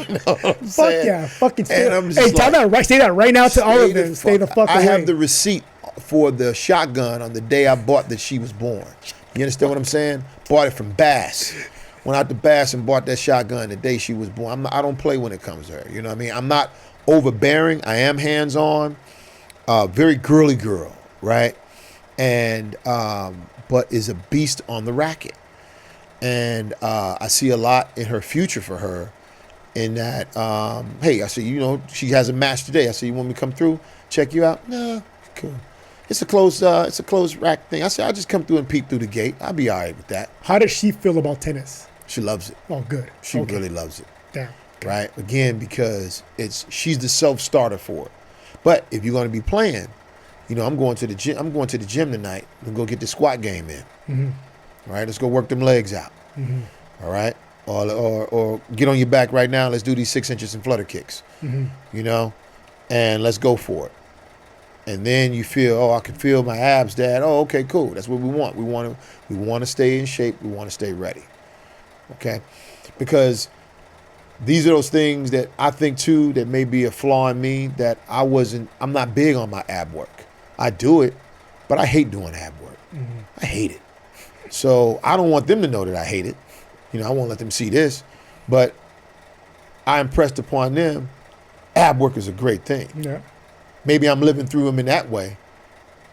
know what I'm Fuck saying? yeah. Fucking stay. And I'm just Hey, tell like, that right. Say that right now to all of them. Stay the fuck away. I have the receipt for the shotgun on the day I bought that she was born. You understand what I'm saying? Bought it from Bass. Went out to Bass and bought that shotgun the day she was born. I don't play when it comes to her. You know what I mean? I'm not overbearing. I am hands-on. Very girly girl, right? And but is a beast on the racket. And I see a lot in her future for her. In that, hey, I said, you know, she has a match today. I said, you want me to come through, check you out? No, cool. It's a closed rack thing. I said, I'll just come through and peek through the gate. I'll be all right with that. How does she feel about tennis? She loves it. Oh, good. She really loves it. Damn. Okay. Right? Again, because she's the self-starter for it. But if you're going to be playing, you know, I'm going to the gym tonight and go get the squat game in. All right, let's go work them legs out. All right? Or get on your back right now. Let's do these 6 inches and flutter kicks. You know? And let's go for it. And then you feel, oh, I can feel my abs, Dad. Oh, okay, cool. That's what we want. We want to stay in shape. We want to stay ready. Okay? Because these are those things that I think too that may be a flaw in me that I'm not big on my ab work. I do it, but I hate doing ab work. I hate it. So I don't want them to know that I hate it. You know, I won't let them see this, but I impressed upon them, ab work is a great thing. Yeah. Maybe I'm living through them in that way,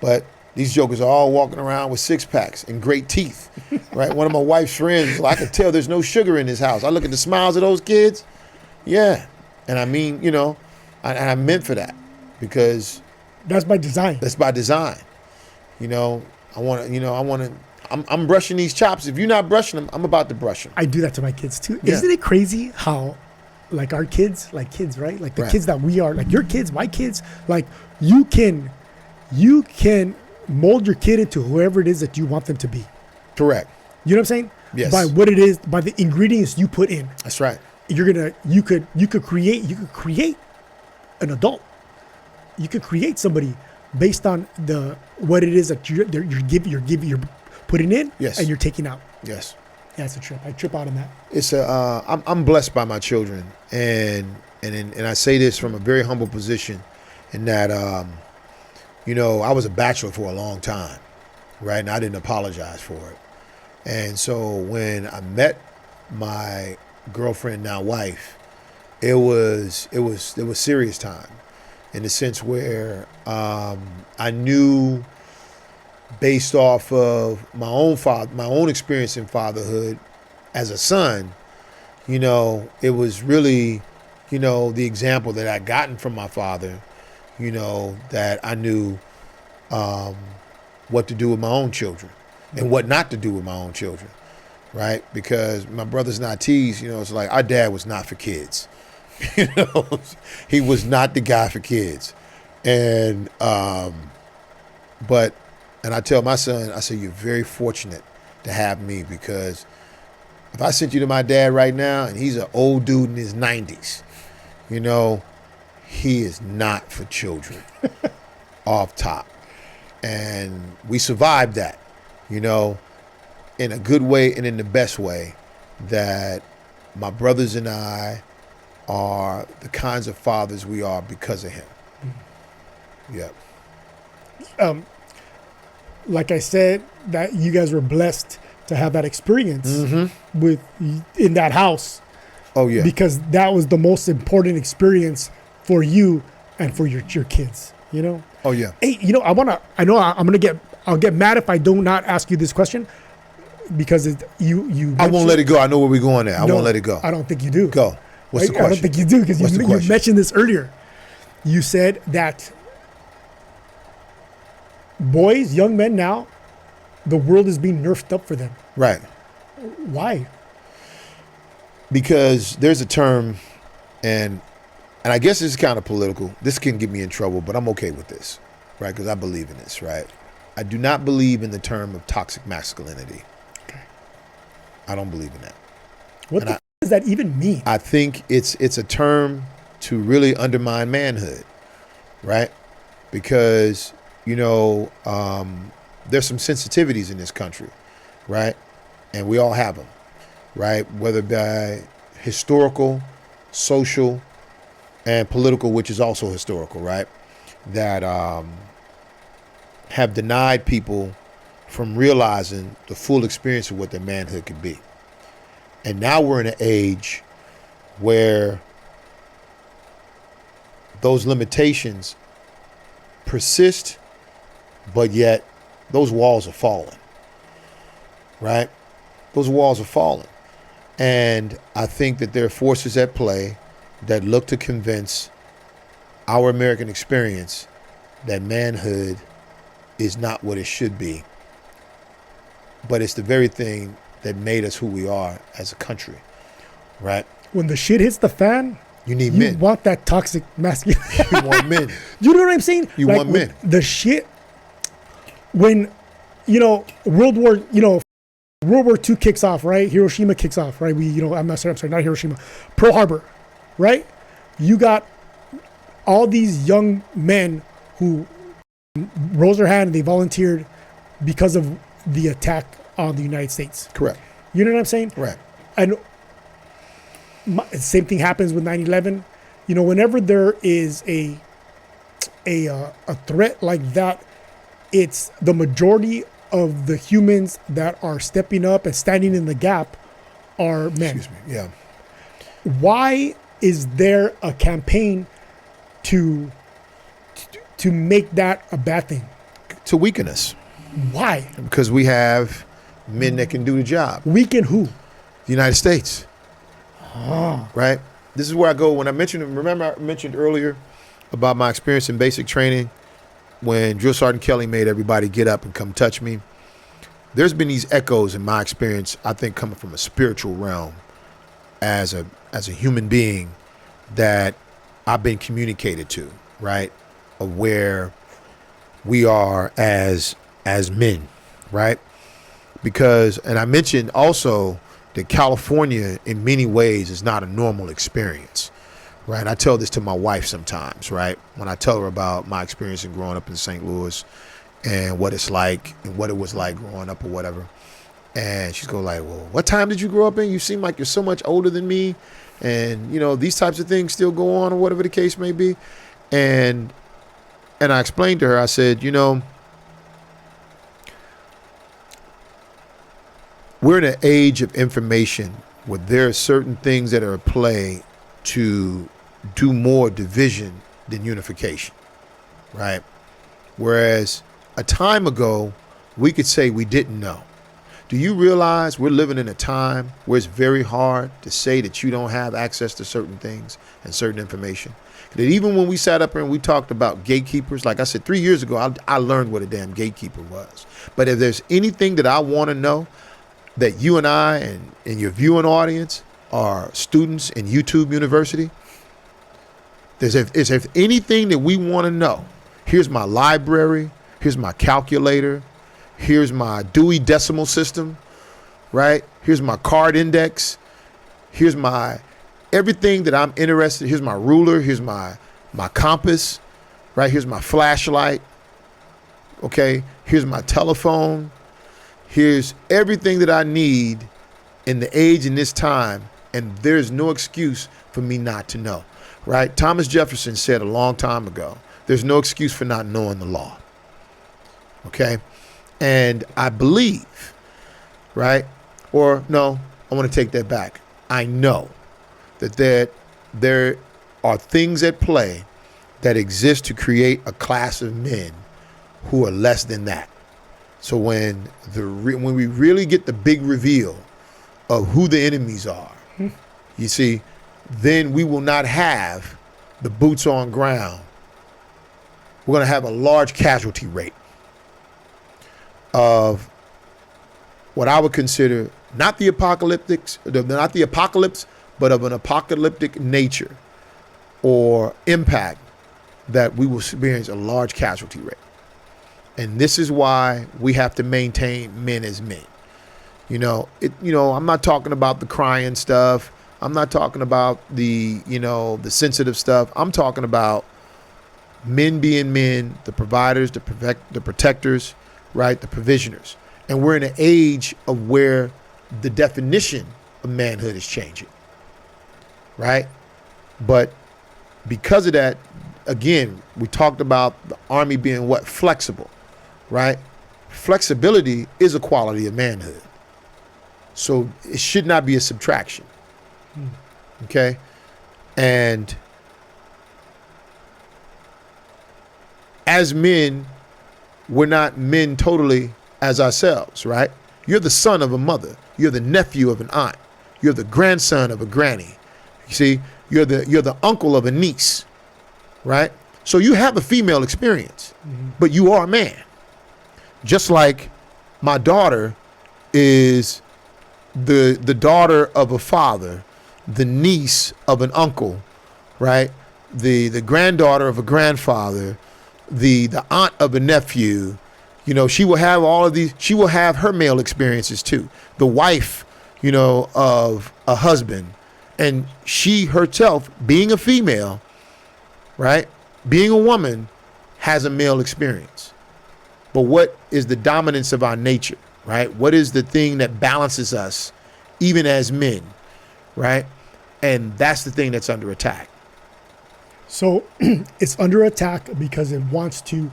but these jokers are all walking around with six packs and great teeth, right? One of my wife's friends, I could tell there's no sugar in this house. I look at the smiles of those kids, yeah. And I mean, you know, and I meant for that because that's by design. That's by design. You know, I'm brushing these chops. If you're not brushing them, I'm about to brush them. I do that to my kids too. Yeah. Isn't it crazy how, like our kids, like kids, right? Like the kids that we are, like your kids, my kids, like you can mold your kid into whoever it is that you want them to be. Correct. You know what I'm saying? Yes. By what it is, by the ingredients you put in. That's right. You could create an adult. You could create somebody based on what it is that you're putting in, yes, and you're taking out. Yes. Yeah, it's a trip. I trip out on that. It's I'm blessed by my children, and I say this from a very humble position, in that you know, I was a bachelor for a long time, right? And I didn't apologize for it. And so when I met my girlfriend, now wife, it was serious time, in the sense where I knew, based off of my own experience in fatherhood as a son, you know, it was really, you know, the example that I'd gotten from my father, you know, that I knew what to do with my own children and what not to do with my own children, right? Because my brothers and I tease, you know, it's like our dad was not for kids. You know, he was not the guy for kids. And but I tell my son, I say, you're very fortunate to have me, because if I sent you to my dad right now and he's an old dude in his 90s, you know, he is not for children off top. And we survived that, you know, in a good way and in the best way, that my brothers and I are the kinds of fathers we are because of him. Yeah. Like I said, that you guys were blessed to have that experience in that house. Oh yeah. Because that was the most important experience for you and for your kids, you know? Oh yeah. Hey, you know, I'll get mad if I do not ask you this question, because you I won't let it go. I know where we're going at. I won't let it go. I don't think you do. Go. What's the question? I don't think you do, because you mentioned this earlier. You said that boys, young men now, the world is being nerfed up for them. Right. Why? Because there's a term, and I guess this is kind of political. This can get me in trouble, but I'm okay with this. right? Because I believe in this, right? I do not believe in the term of toxic masculinity. Okay. I don't believe in that. What does that even mean? I think it's a term to really undermine manhood, right? Because, you know, there's some sensitivities in this country, right? And we all have them, right? Whether by historical, social, and political, which is also historical, right? That have denied people from realizing the full experience of what their manhood could be. And now we're in an age where those limitations persist, but yet those walls are falling, right? Those walls are falling. And I think that there are forces at play that look to convince our American experience that manhood is not what it should be. But it's the very thing that made us who we are as a country, right? When the shit hits the fan, you need you men. want that toxic masculinity. You want men. You know what I'm saying? You want men. The shit, when, you know, World War II kicks off, right? Hiroshima kicks off, right? I'm sorry, not Hiroshima. Pearl Harbor, right? You got all these young men who rose their hand and they volunteered because of the attack on the United States. Correct. You know what I'm saying? Right. And same thing happens with 9/11. You know, whenever there is a threat like that, it's the majority of the humans that are stepping up and standing in the gap are men. Excuse me. Yeah. Why is there a campaign to make that a bad thing? To weaken us. Why? Because we have men that can do the job. Weaken who? The United States. Right? This is where I go when I mentioned, remember I mentioned earlier about my experience in basic training when Drill Sergeant Kelly made everybody get up and come touch me. There's been these echoes in my experience, I think, coming from a spiritual realm as a human being that I've been communicated to, right? Of where we are as men, right? Because, and I mentioned also that California in many ways is not a normal experience, right? I tell this to my wife sometimes, right? When I tell her about my experience in growing up in St. Louis and what it's like and what it was like growing up or whatever. And she's going like, well, what time did you grow up in? You seem like you're so much older than me. And, you know, these types of things still go on or whatever the case may be. And I explained to her, I said, you know, we're in an age of information where there are certain things that are at play to do more division than unification, right? Whereas a time ago, we could say we didn't know. Do you realize we're living in a time where it's very hard to say that you don't have access to certain things and certain information? That even when we sat up here and we talked about gatekeepers, like I said, 3 years ago, I learned what a damn gatekeeper was. But if there's anything that I want to know, that you and I and your viewing audience are students in YouTube University, if anything that we want to know, here's my library, here's my calculator, here's my Dewey Decimal System, right? Here's my card index, here's my everything that I'm interested in. Here's my ruler, here's my compass, right? Here's my flashlight, okay? Here's my telephone. Here's everything that I need in the age in this time, and there's no excuse for me not to know, right? Thomas Jefferson said a long time ago, there's no excuse for not knowing the law, okay? And I believe, right? Or no, I want to take that back. I know that there are things at play that exist to create a class of men who are less than that. So when we really get the big reveal of who the enemies are, you see, then we will not have the boots on ground. We're going to have a large casualty rate of what I would consider not the apocalypse, but of an apocalyptic nature or impact that we will experience a large casualty rate. And this is why we have to maintain men as men. I'm not talking about the crying stuff. I'm not talking about the sensitive stuff. I'm talking about men being men, the providers, the protectors, right? The provisioners. And we're in an age of where the definition of manhood is changing, right? But because of that, again, we talked about the Army being flexible, right? Flexibility is a quality of manhood. So it should not be a subtraction, okay? And as men, we're not men totally as ourselves, right? You're the son of a mother. You're the nephew of an aunt. You're the grandson of a granny. You see, you're the uncle of a niece, right? So you have a female experience, but you are a man. Just like my daughter is the daughter of a father, the niece of an uncle, right? The granddaughter of a grandfather, the aunt of a nephew. She will have all of these. She will have her male experiences too. The wife, of a husband, and she herself, being a female, right, being a woman, has a male experience. But what is the dominance of our nature, right? What is the thing that balances us, even as men, right? And that's the thing that's under attack. So it's under attack because it wants to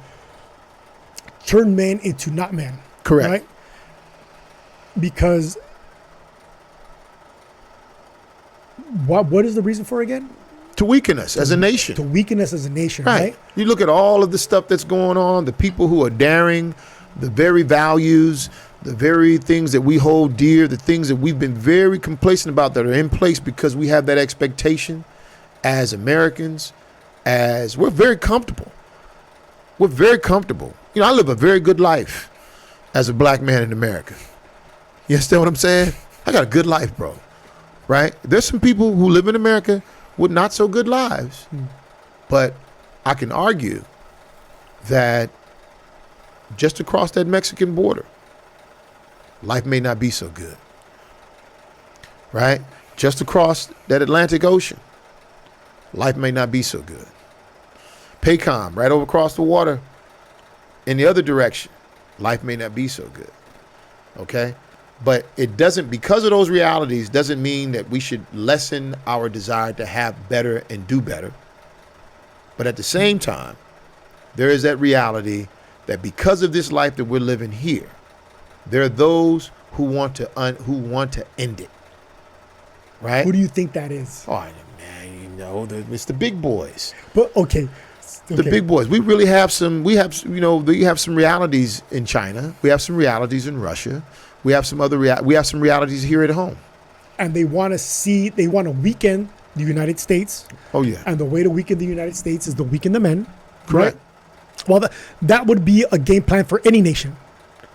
turn men into not men. Correct. Right? Because what is the reason for it again? To weaken us as a nation. To weaken us as a nation, right? You look at all of the stuff that's going on, the people who are daring, the very values, the very things that we hold dear, the things that we've been very complacent about that are in place because we have that expectation as Americans, as we're very comfortable. We're very comfortable. I live a very good life as a black man in America. You understand what I'm saying? I got a good life, bro. Right? There's some people who live in America with not so good lives. But I can argue that just across that Mexican border, life may not be so good. Right? Just across that Atlantic Ocean, life may not be so good. Paycom, right over across the water, in the other direction, life may not be so good. Okay? But it doesn't, because of those realities, doesn't mean that we should lessen our desire to have better and do better. But at the same time, there is that reality that because of this life that we're living here, there are those who want to end it. Right? Who do you think that is? Oh, man, it's the big boys. But okay. The big boys. We really have some. We have some realities in China. We have some realities in Russia. We have some other. We have some realities here at home. And they want to weaken the United States. Oh yeah. And the way to weaken the United States is to weaken the men. Correct. Right? Well, that would be a game plan for any nation.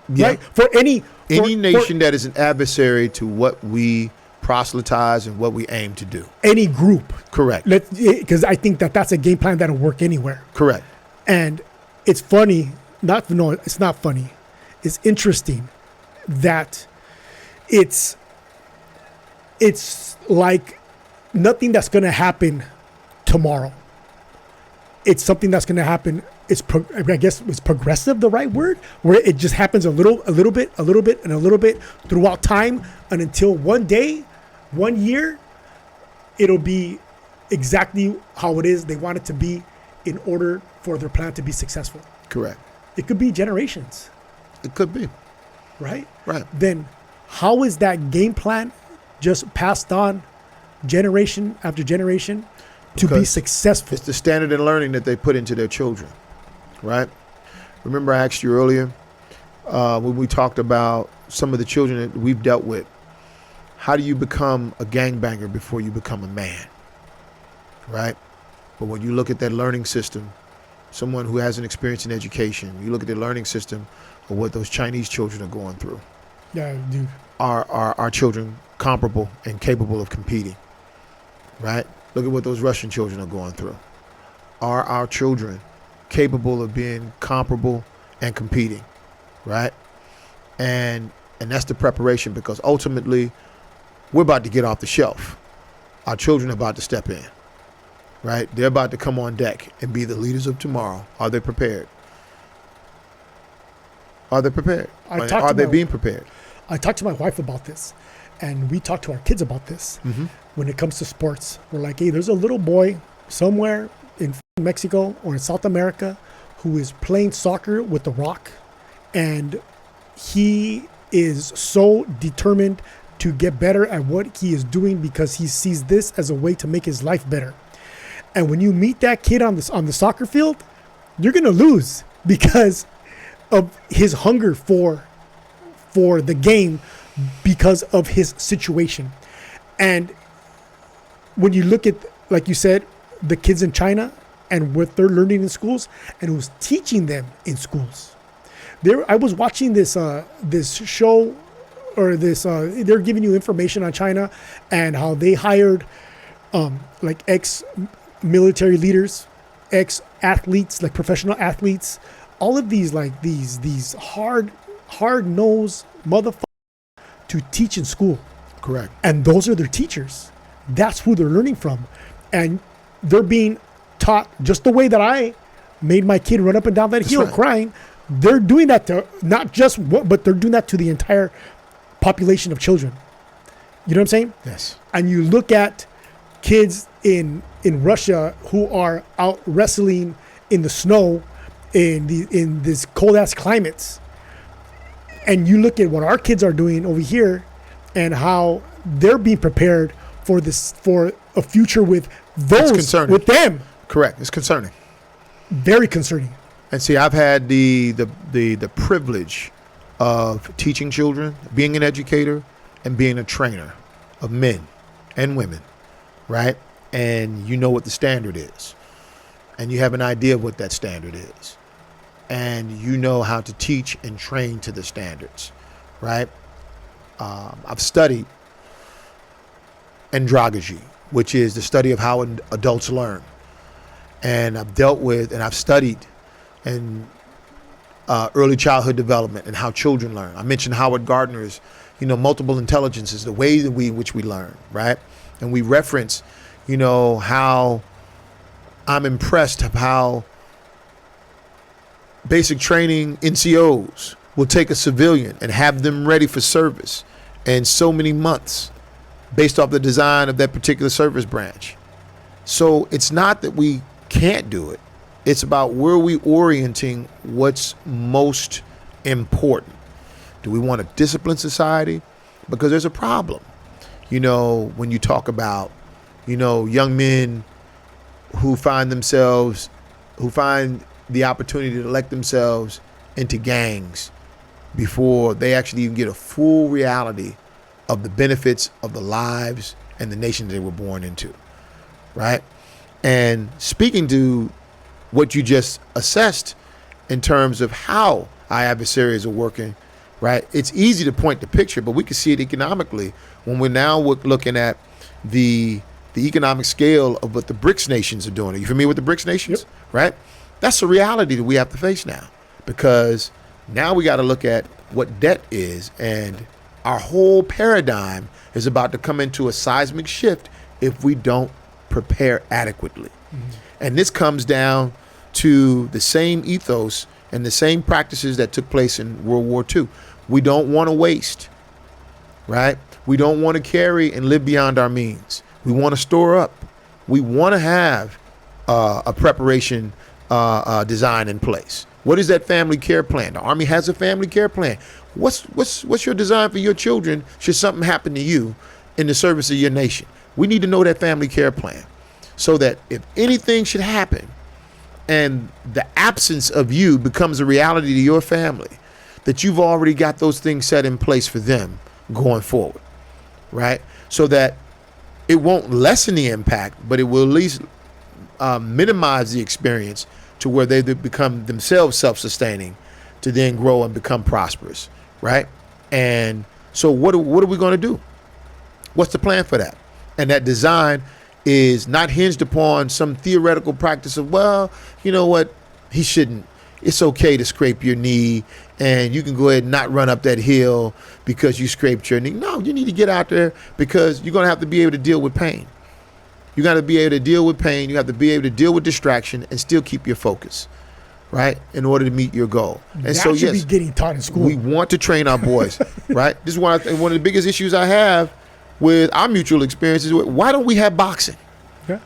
Yeah. Right? For any nation that is an adversary to what we proselytize and what we aim to do. Any group. Correct. Because I think that's a game plan that'll work anywhere. Correct. And it's funny. It's not funny. It's interesting that it's like nothing that's going to happen tomorrow. It's something that's going to happen. I guess is progressive the right word? Where it just happens a little bit throughout time, and until one day, 1 year, it'll be exactly how it is they want it to be in order for their plan to be successful. Correct. It could be generations. It could be. Right? Right. Then how is that game plan just passed on generation after generation to be successful? It's the standard in learning that they put into their children. Right? Remember I asked you earlier when we talked about some of the children that we've dealt with. How do you become a gangbanger before you become a man? Right? But when you look at that learning system, someone who has an experience in education, you look at the learning system of what those Chinese children are going through. Yeah, dude. Are our children comparable and capable of competing? Right? Look at what those Russian children are going through. Are our children capable of being comparable and competing, right? And that's the preparation, because ultimately we're about to get off the shelf. Our children are about to step in, right? They're about to come on deck and be the leaders of tomorrow. Are they prepared? Are they prepared? Are they being prepared? I talked to my wife about this, and we talked to our kids about this. When it comes to sports, we're like, hey, there's a little boy somewhere in Mexico or in South America who is playing soccer with the Rock, and he is so determined to get better at what he is doing because he sees this as a way to make his life better. And when you meet that kid on the soccer field, you're gonna lose because of his hunger for the game, because of his situation. And when you look at, like you said, the kids in China and what they're learning in schools and who's teaching them in schools. I was watching this show, or they're giving you information on China and how they hired like ex-military leaders, ex-athletes, like professional athletes, all of these hard-nosed motherfuckers to teach in school. Correct. And those are their teachers. That's who they're learning from. And they're being taught just the way that I made my kid run up and down that hill crying. They're doing that to not just but they're doing that to the entire population of children. You know what I'm saying? Yes. And you look at kids in Russia who are out wrestling in the snow in this cold ass climates, and you look at what our kids are doing over here and how they're being prepared for a future with with them. Correct. It's concerning. Very concerning. And see, I've had the privilege of teaching children, being an educator, and being a trainer of men and women, right? And you know what the standard is, and you have an idea of what that standard is, and you know how to teach and train to the standards, right? I've studied andragogy, which is the study of how adults learn, and I've dealt with and I've studied and early childhood development and how children learn. I mentioned Howard Gardner's, multiple intelligences, the way that which we learn, right? And we reference, how I'm impressed of how basic training NCOs will take a civilian and have them ready for service in so many months based off the design of that particular service branch. So it's not that we can't do it. It's about where we orienting what's most important. Do we want a disciplined society? Because there's a problem. When you talk about, young men who find the opportunity to elect themselves into gangs before they actually even get a full reality of the benefits of the lives and the nation they were born into, right? And speaking to what you just assessed in terms of how our adversaries are working, right? It's easy to point the picture, but we can see it economically when we're now looking at the economic scale of what the BRICS nations are doing. Are you familiar with the BRICS nations? Yep. Right? That's the reality that we have to face now, because now we got to look at what debt is, and our whole paradigm is about to come into a seismic shift if we don't prepare adequately. Mm-hmm. And this comes down to the same ethos and the same practices that took place in World War II. We don't want to waste, right? We don't want to carry and live beyond our means. We want to store up. We want to have a preparation design in place. What is that family care plan? The Army has a family care plan. What's your design for your children should something happen to you in the service of your nation? We need to know that family care plan, so that if anything should happen and the absence of you becomes a reality to your family, that you've already got those things set in place for them going forward, right? So that it won't lessen the impact, but it will at least minimize the experience to where they become themselves self-sustaining to then grow and become prosperous, right? And so what are we going to do? What's the plan for that? And that design is not hinged upon some theoretical practice of, well, you know what, he shouldn't it's okay to scrape your knee, and you can go ahead and not run up that hill because you scraped your knee. No, you need to get out there because you're going to have to be able to deal with pain. You got to be able to deal with pain. You have to be able to deal with distraction and still keep your focus, right, in order to meet your goal. And that so, should yes, be getting taught in school. we want to train our boys, right? This is one of the biggest issues I have with our mutual experiences. Why don't we have boxing? Yeah.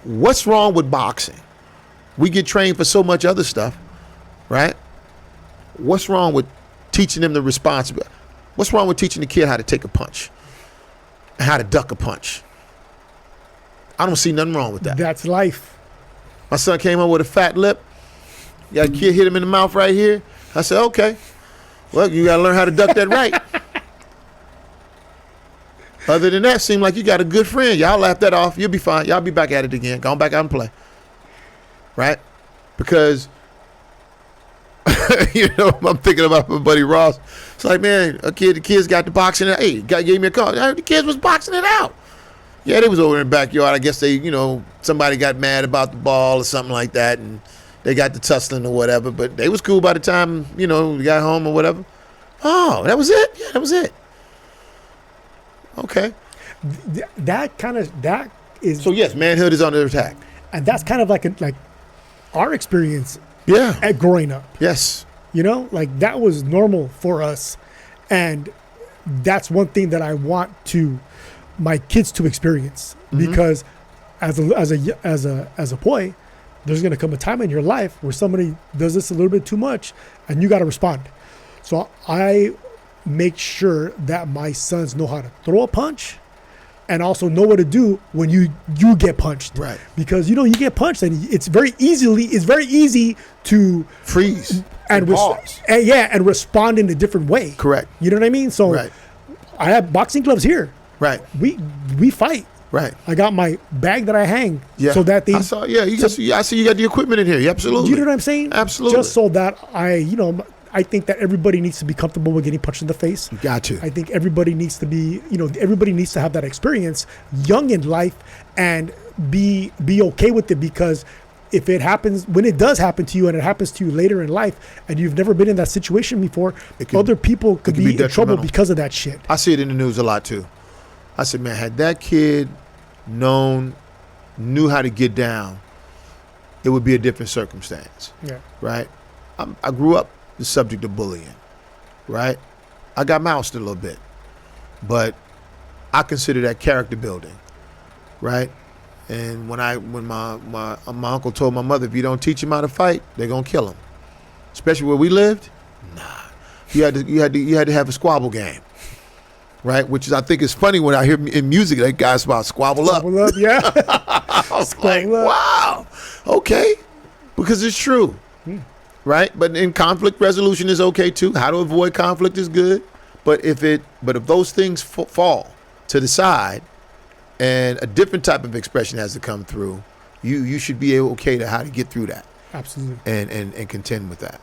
What's wrong with boxing? We get trained for so much other stuff, right? What's wrong with teaching them the responsibility? What's wrong with teaching the kid how to take a punch and how to duck a punch? I don't see nothing wrong with that. That's life. My son came home with a fat lip. Got a kid hit him in the mouth right here. I said, okay, well, you got to learn how to duck that right. Other than that, seemed like you got a good friend. Y'all laugh that off. You'll be fine. Y'all be back at it again. Go on back out and play. Right? Because, I'm thinking about my buddy Ross. It's like, man, the kids got the boxing. Hey, guy gave me a call. The kids was boxing it out. Yeah, they was over in the backyard. I guess they, somebody got mad about the ball or something like that, and they got the tussling or whatever. But they was cool by the time, we got home or whatever. Oh, that was it? Yeah, that was it. Okay. That is. So, yes, manhood is under attack. And that's kind of like our experience. Yeah. At growing up. Yes. That was normal for us. And that's one thing that I want my kids to experience, because as a boy, there's going to come a time in your life where somebody does this a little bit too much and you got to respond. So I make sure that my sons know how to throw a punch and also know what to do when you get punched. Right. Because you get punched and it's very easy to freeze and pause. And respond in a different way. Correct. You know what I mean? So right. I have boxing gloves here. Right. We fight. Right. I got my bag that I hang. Yeah. So that I saw. Yeah. I see you got the equipment in here. Yeah, absolutely. You know what I'm saying? Absolutely. Just so that I think that everybody needs to be comfortable with getting punched in the face. You got to. I think everybody needs to be, everybody needs to have that experience young in life and be okay with it, because if it happens, when it does happen to you and it happens to you later in life and you've never been in that situation before, other people could be in trouble because of that shit. I see it in the news a lot too. I said, man, had that kid knew how to get down, it would be a different circumstance. Yeah. Right? I grew up the subject of bullying. Right? I got moused a little bit. But I consider that character building. Right? And when my uncle told my mother, if you don't teach him how to fight, they're gonna kill him. Especially where we lived, nah. You had to have a squabble game. Right, which is, I think, is funny when I hear in music that guys about squabble up. Squabble up, yeah. I was like, wow, okay, because it's true, right? But in conflict resolution is okay too. How to avoid conflict is good, but if those things fall to the side, and a different type of expression has to come through, you should be okay to how to get through that. Absolutely. And contend with that.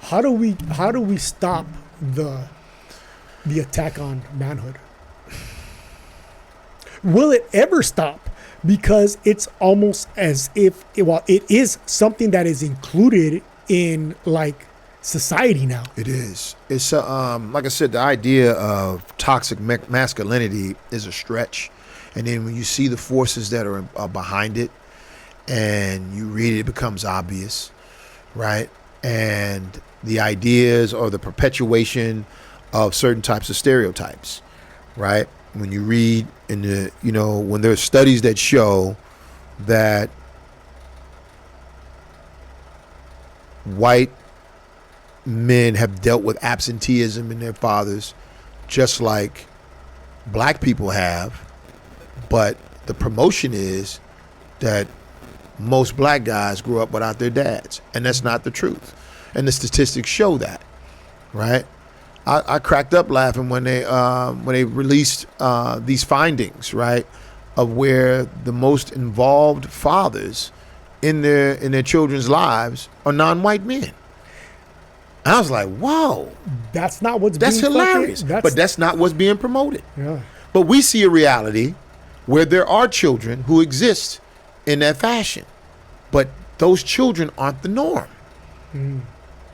How do we stop the attack on manhood? Will it ever stop? Because it's almost as if it is something that is included in society now. It is. It's like I said, the idea of toxic masculinity is a stretch, and then when you see the forces that are behind it, and you read it, it becomes obvious, right? And the ideas or the perpetuation of certain types of stereotypes, right? When you read in the, when there's studies that show that white men have dealt with absenteeism in their fathers just like black people have, but the promotion is that most black guys grew up without their dads, and that's not the truth. And the statistics show that, right? I cracked up laughing when they released these findings, right, of where the most involved fathers in their children's lives are non-white men. I was like, whoa, that's not what's that's being hilarious. But that's not what's being promoted. Yeah. But we see a reality where there are children who exist in that fashion, but those children aren't the norm.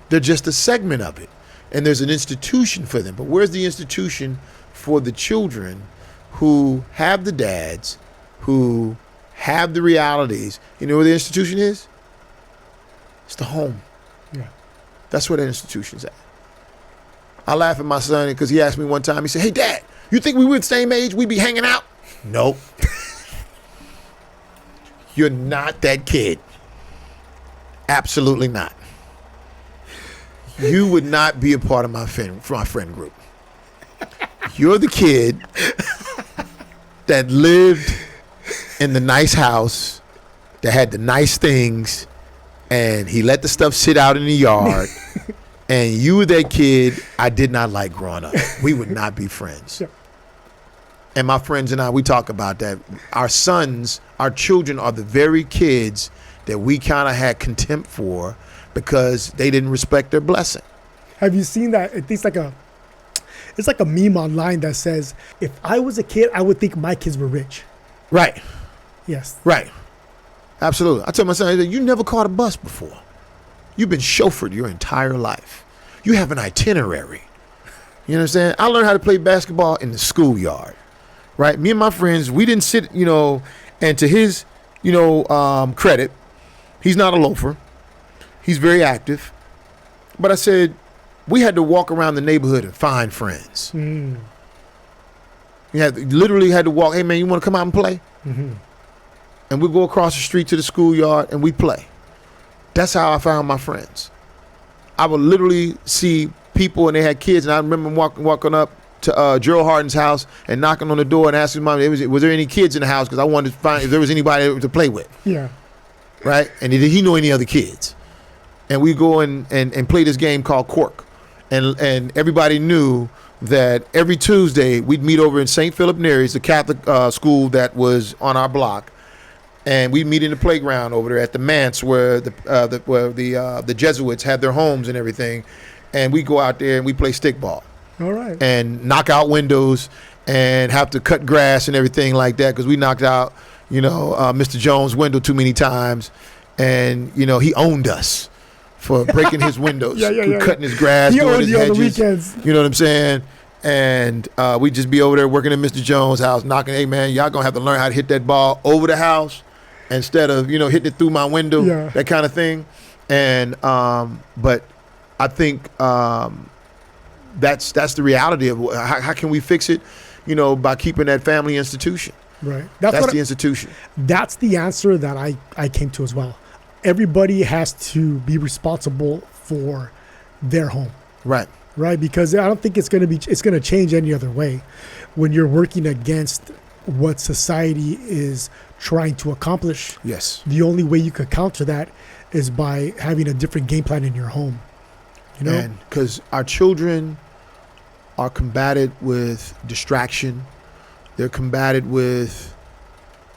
They're just a segment of it. And there's an institution for them. But where's the institution for the children who have the dads, who have the realities? You know where the institution is? It's the home. Yeah. That's where the institution's at. I laugh at my son because he asked me one time, he said, "Hey, Dad, you think we were the same age, we'd be hanging out?" Nope. You're not that kid. Absolutely not. You would not be a part of my friend group. You're the kid that lived in the nice house, that had the nice things, and he let the stuff sit out in the yard. And you were that kid I did not like growing up. We would not be friends. Yeah. And my friends and I, we talk about that. Our sons, our children are the very kids that we kind of had contempt for because they didn't respect their blessing. Have you seen that? It's like a meme online that says, if I was a kid, I would think my kids were rich. Right. Yes. Right. Absolutely. I told my son, I said, you never caught a bus before. You've been chauffeured your entire life. You have an itinerary. You know what I'm saying? I learned how to play basketball in the schoolyard. Right? Me and my friends, we didn't sit, and to his, credit, he's not a loafer. He's very active. But I said, we had to walk around the neighborhood and find friends. Mm. Literally had to walk, "Hey man, you want to come out and play?" Mm-hmm. And we go across the street to the schoolyard and we play. That's how I found my friends. I would literally see people and they had kids, and I remember walking up to Gerald Harden's house and knocking on the door and asking Mom, was there any kids in the house? Because I wanted to find if there was anybody to play with. Yeah. Right? And did he know any other kids? And we go and play this game called Cork. And everybody knew that every Tuesday we'd meet over in St. Philip Neri's, the Catholic school that was on our block. And we'd meet in the playground over there at the manse where the Jesuits had their homes and everything. And we go out there and we play stickball. All right. And knock out windows and have to cut grass and everything like that because we knocked out, Mr. Jones' window too many times. And, he owned us for breaking his windows, cutting his grass, doing his hedges. You know what I'm saying? And we'd just be over there working in Mr. Jones' house, knocking, "Hey, man, y'all going to have to learn how to hit that ball over the house instead of, hitting it through my window," that kind of thing. And but I think that's the reality of how can we fix it, by keeping that family institution. Right. That's the institution. That's the answer that I came to as well. Everybody has to be responsible for their home. Right. Right, because I don't think it's going to change any other way. When you're working against what society is trying to accomplish, yes, the only way you could counter that is by having a different game plan in your home. And because our children are combated with distraction, they're combated with,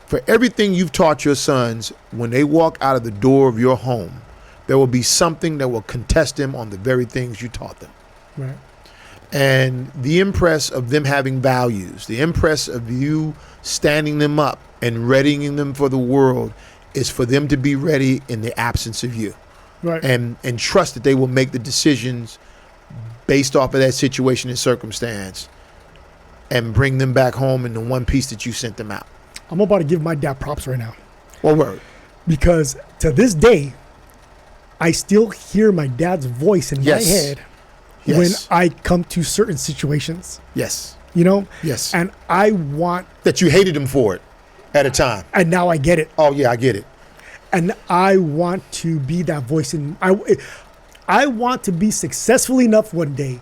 for everything you've taught your sons, when they walk out of the door of your home, there will be something that will contest them on the very things you taught them. Right. And the impress of them having values, the impress of you standing them up and readying them for the world is for them to be ready in the absence of you. Right. And trust that they will make the decisions based off of that situation and circumstance and bring them back home in the one piece that you sent them out. I'm about to give my dad props right now. Well, word. Because to this day, I still hear my dad's voice in my head when I come to certain situations. Yes. Yes. And I want... That you hated him for it at a time. And now I get it. Oh, yeah, I get it. And I want to be that voice. I want to be successful enough one day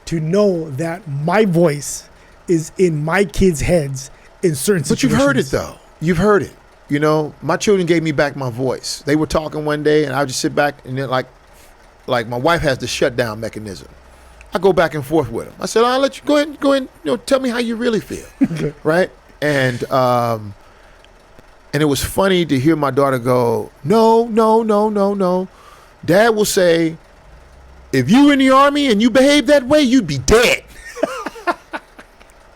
to know that my voice is in my kids' heads in certain situations. But you've heard it, though. You've heard it. My children gave me back my voice. They were talking one day, and I would just sit back, and then like my wife has the shutdown mechanism. I go back and forth with them. I said, "I'll let you go ahead, tell me how you really feel." Okay. Right? And it was funny to hear my daughter go, no. Dad will say, "If you were in the Army and you behaved that way, you'd be dead."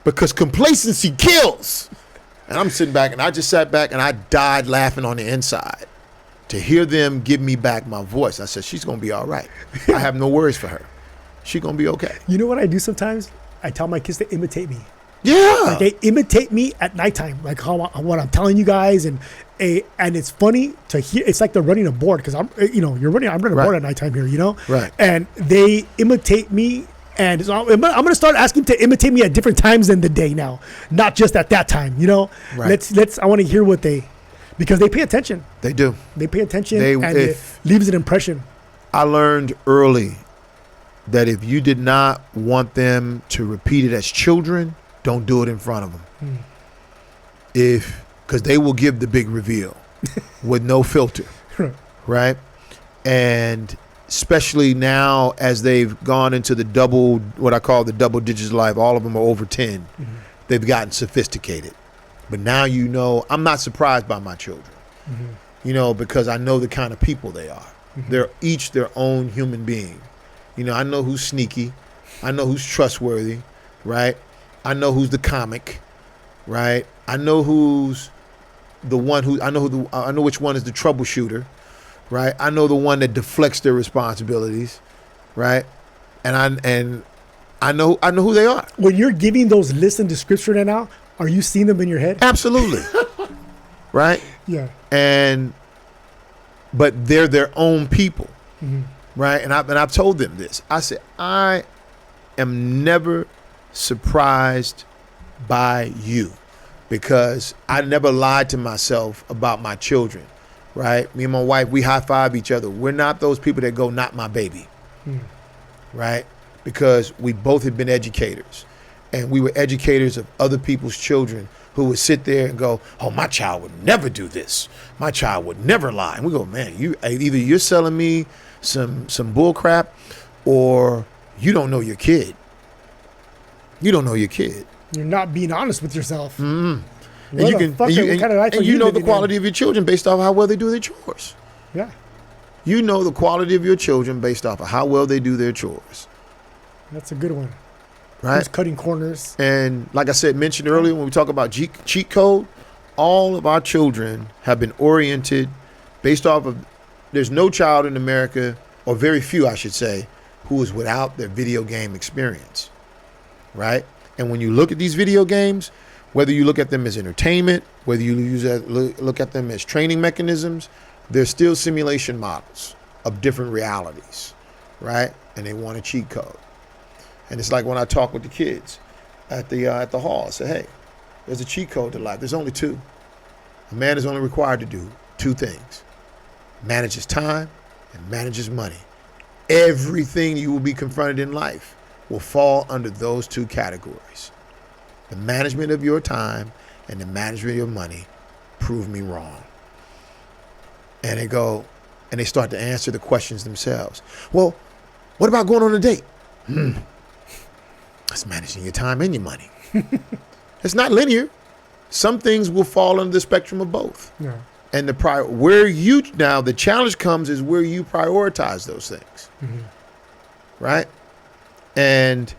Because complacency kills. And I'm sitting back, and I just sat back and I died laughing on the inside. to hear them give me back my voice, I said, she's going to be all right. I have no worries for her. She's going to be okay. You know what I do sometimes? I tell my kids to imitate me. Yeah. Like they imitate me at nighttime, like what I'm telling you guys, and it's funny to hear. It's like they're running a board because I'm running a board at nighttime here, Right. And they imitate me, and so I'm gonna start asking to imitate me at different times in the day now, not just at that time, Right. I want to hear because they pay attention. They do. They pay attention, and it leaves an impression. I learned early that if you did not want them to repeat it as children, don't do it in front of them. Because they will give the big reveal with no filter, right? And especially now as they've gone into what I call the double digits of life, all of them are over 10. They've gotten sophisticated. But now I'm not surprised by my children, because I know the kind of people they are. They're each their own human being. I know who's sneaky. I know who's trustworthy, right? I know who's the comic, right? I know who's the one I know which one is the troubleshooter, right? I know the one that deflects their responsibilities, right? And I know who they are. When you're giving those lists and description right now, are you seeing them in your head? Absolutely. Right? Yeah. But they're their own people, right? And I've told them this. I said, I am never surprised by you because I never lied to myself about my children, right? Me and my wife, we high five each other. We're not those people that go, not my baby, right? Because we both had been educators and we were educators of other people's children who would sit there and go, oh, my child would never do this. My child would never lie. And we go, man, either you're selling me some bull crap or you don't know your kid. You don't know your kid. You're not being honest with yourself. And you know the quality of your children based off how well they do their chores. Yeah. You know the quality of your children based off of how well they do their chores. That's a good one. Right? Who's cutting corners. And like I mentioned earlier, when we talk about cheat code, all of our children have been oriented based off of, there's no child in America, or very few, I should say, who is without their video game experience. Right? And when you look at these video games, whether you look at them as entertainment, whether you look at them as training mechanisms, they're still simulation models of different realities, right? And they want a cheat code. And it's like when I talk with the kids at the hall, I say, hey, there's a cheat code to life. There's only two. A man is only required to do two things: manage his time and manage his money. Everything you will be confronted in life will fall under those two categories. The management of your time and the management of your money. Prove me wrong. And they start to answer the questions themselves. Well, what about going on a date? That's managing your time and your money. It's not linear. Some things will fall under the spectrum of both. Yeah. And the challenge comes is where you prioritize those things. Right? And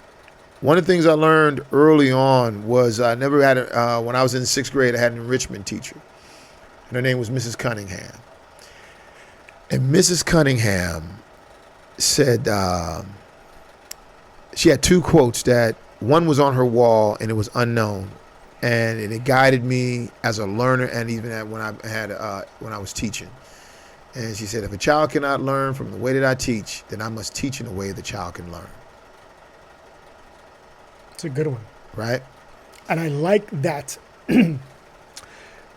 one of the things I learned early on was I never had, when I was in 6th grade, I had an enrichment teacher. And her name was Mrs. Cunningham. And Mrs. Cunningham said, she had two quotes that one was on her wall and it was unknown. And it guided me as a learner and even when I was teaching. And she said, if a child cannot learn from the way that I teach, then I must teach in a way the child can learn. It's a good one. Right? And I like that.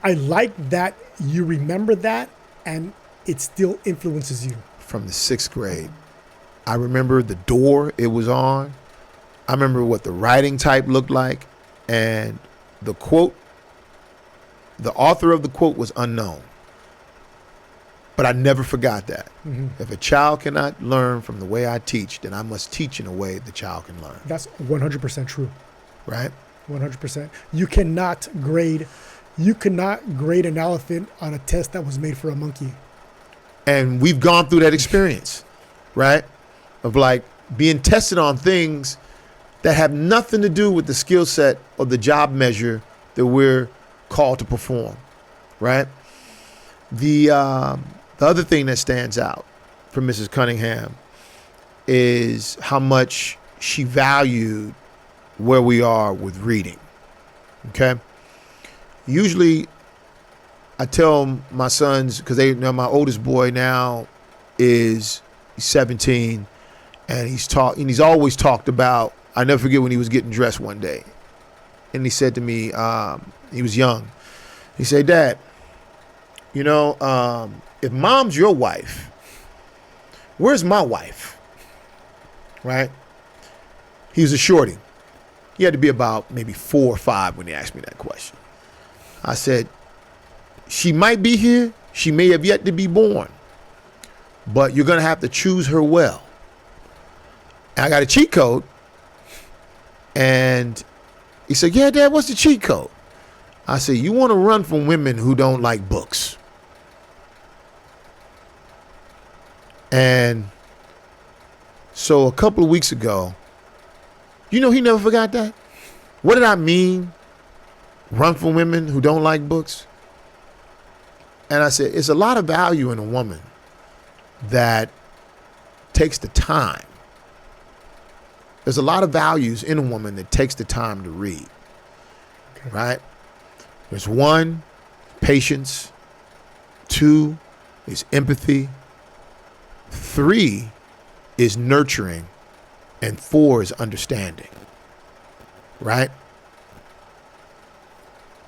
I like that you remember that and it still influences you. From the 6th grade. I remember the door it was on. I remember what the writing type looked like. And the quote, the author of the quote was unknown. But I never forgot that. If a child cannot learn from the way I teach, then I must teach in a way the child can learn. That's 100% true. Right? 100%. You cannot grade an elephant on a test that was made for a monkey. And we've gone through that experience, right? Of like being tested on things that have nothing to do with the skill set or the job measure that we're called to perform, right? The The other thing that stands out for Mrs. Cunningham is how much she valued where we are with reading. Okay? Usually I tell my sons, because they know my oldest boy now is 17, and he's always talked about, I never forget when he was getting dressed one day. And he said to me, he was young. He said, Dad, you know, if mom's your wife, where's my wife? Right? He was a shorty. He had to be about maybe 4 or 5 when he asked me that question. I said, she might be here. She may have yet to be born. But you're going to have to choose her well. And I got a cheat code. And he said, yeah, Dad, what's the cheat code? I said, you want to run from women who don't like books. And so a couple of weeks ago, you know, he never forgot that. What did I mean? Run from women who don't like books? And I said, it's a lot of value in a woman that takes the time. There's a lot of values in a woman that takes the time to read. Okay. Right? There's 1, patience. 2 is empathy. 3 is nurturing. And 4 is understanding. Right?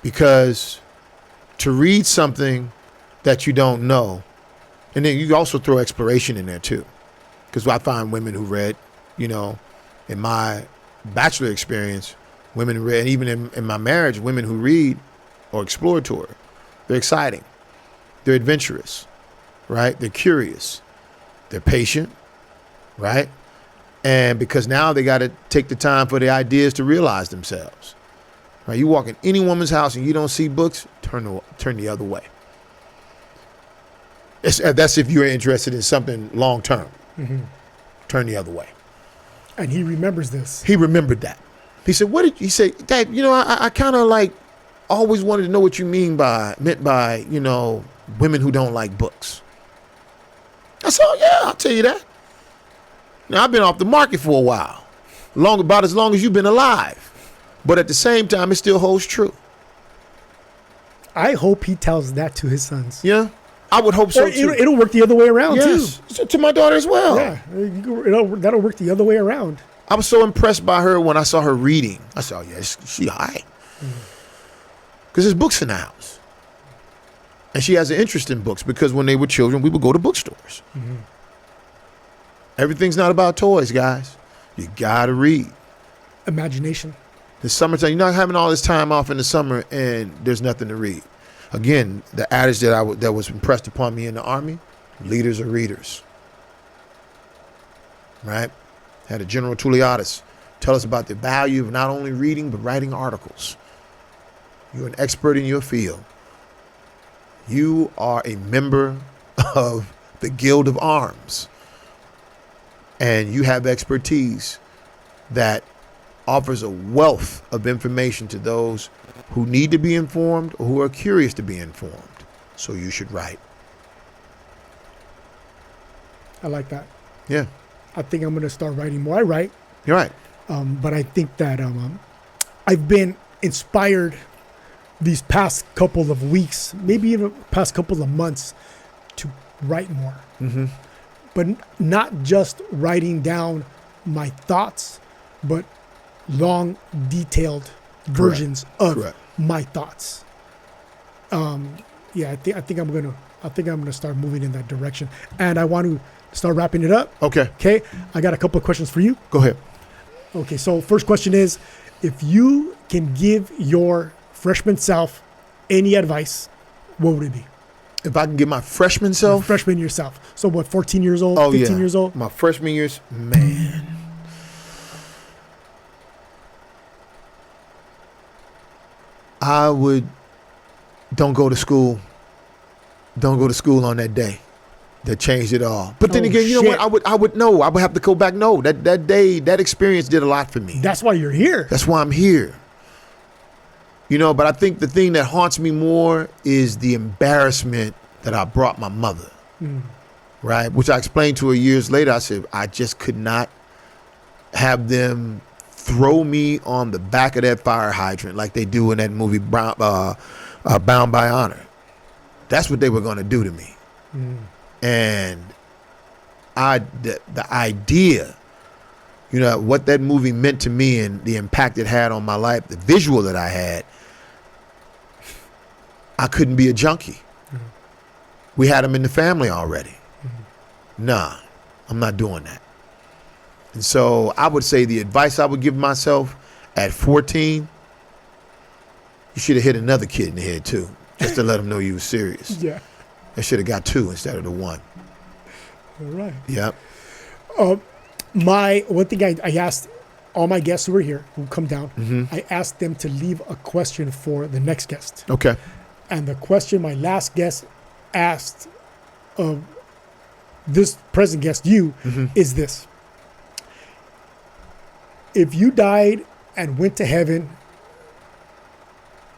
Because to read something that you don't know, and then you also throw exploration in there too. Because I find women who read, you know, in my bachelor experience, women who read, and even in my marriage, women who read are exploratory. They're exciting. They're adventurous, right? They're curious. They're patient, right? And because now they got to take the time for the ideas to realize themselves. Right? You walk in any woman's house and you don't see books, turn the other way. That's if you're interested in something long term. Mm-hmm. Turn the other way. And he remembers this. He remembered that. He said, "What did he say, Dad? You know, I kind of like always wanted to know what you meant by you know, women who don't like books." I said, "Oh yeah, I'll tell you that. Now I've been off the market for a while, about as long as you've been alive, but at the same time, it still holds true." I hope he tells that to his sons. Yeah. I would hope so too. It'll work the other way around too. So to my daughter as well. Yeah, that'll work the other way around. I was so impressed by her when I saw her reading. I said, "Oh yeah, she all right." Because there's books in the house, and she has an interest in books because when they were children, we would go to bookstores. Mm-hmm. Everything's not about toys, guys. You gotta read. Imagination. The summertime, you're not having all this time off in the summer, and there's nothing to read. Again, the adage that was impressed upon me in the Army, leaders are readers. Right? Had a General Tulliadis tell us about the value of not only reading, but writing articles. You're an expert in your field. You are a member of the Guild of Arms. And you have expertise that offers a wealth of information to those who need to be informed or who are curious to be informed. So you should write. I like that. Yeah. I think I'm going to start writing more. I write. You're right. But I think that I've been inspired these past couple of weeks, maybe even past couple of months, to write more. Mm-hmm. But not just writing down my thoughts, but long, detailed versions of my thoughts. Yeah, I think I'm gonna start moving in that direction, and I want to start wrapping it up. Okay. I got a couple of questions for you. Go ahead. Okay. So first question is, if you can give your freshman self any advice, what would it be? If I can give my freshman self? Freshman yourself. So what, 14 years old, 15 years old? My freshman years, man. I would, don't go to school. Don't go to school on that day. That changed it all. But then again, you know what? I would know. I would have to go back. No, that day, that experience did a lot for me. That's why you're here. That's why I'm here. You know, but I think the thing that haunts me more is the embarrassment that I brought my mother. right? Which I explained to her years later. I said, I just could not have them throw me on the back of that fire hydrant like they do in that movie Bound by Honor. That's what they were going to do to me. And the idea, what that movie meant to me and the impact it had on my life, the visual that I had, I couldn't be a junkie. We had them in the family already. Nah, I'm not doing that. And so I would say the advice I would give myself at 14, you should have hit another kid in the head too, just to let them know you were serious. Yeah. I should have got 2 instead of the 1. All right. Yep. One thing I asked all my guests who were here, who come down, I asked them to leave a question for the next guest. Okay. And the question my last guest asked this present guest, you, is this. If you died and went to heaven,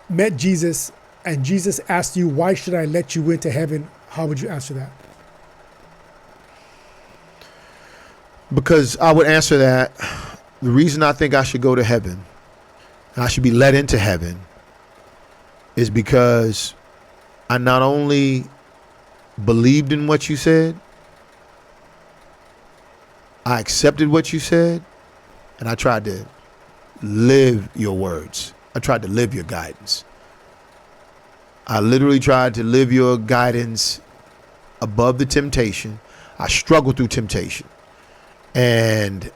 met Jesus, and Jesus asked you, why should I let you into heaven? How would you answer that? Because I would answer that, the reason I think I should go to heaven, and I should be let into heaven, is because I not only believed in what you said, I accepted what you said, and I tried to live your words. I tried to live your guidance. I literally tried to live your guidance above the temptation. I struggled through temptation. And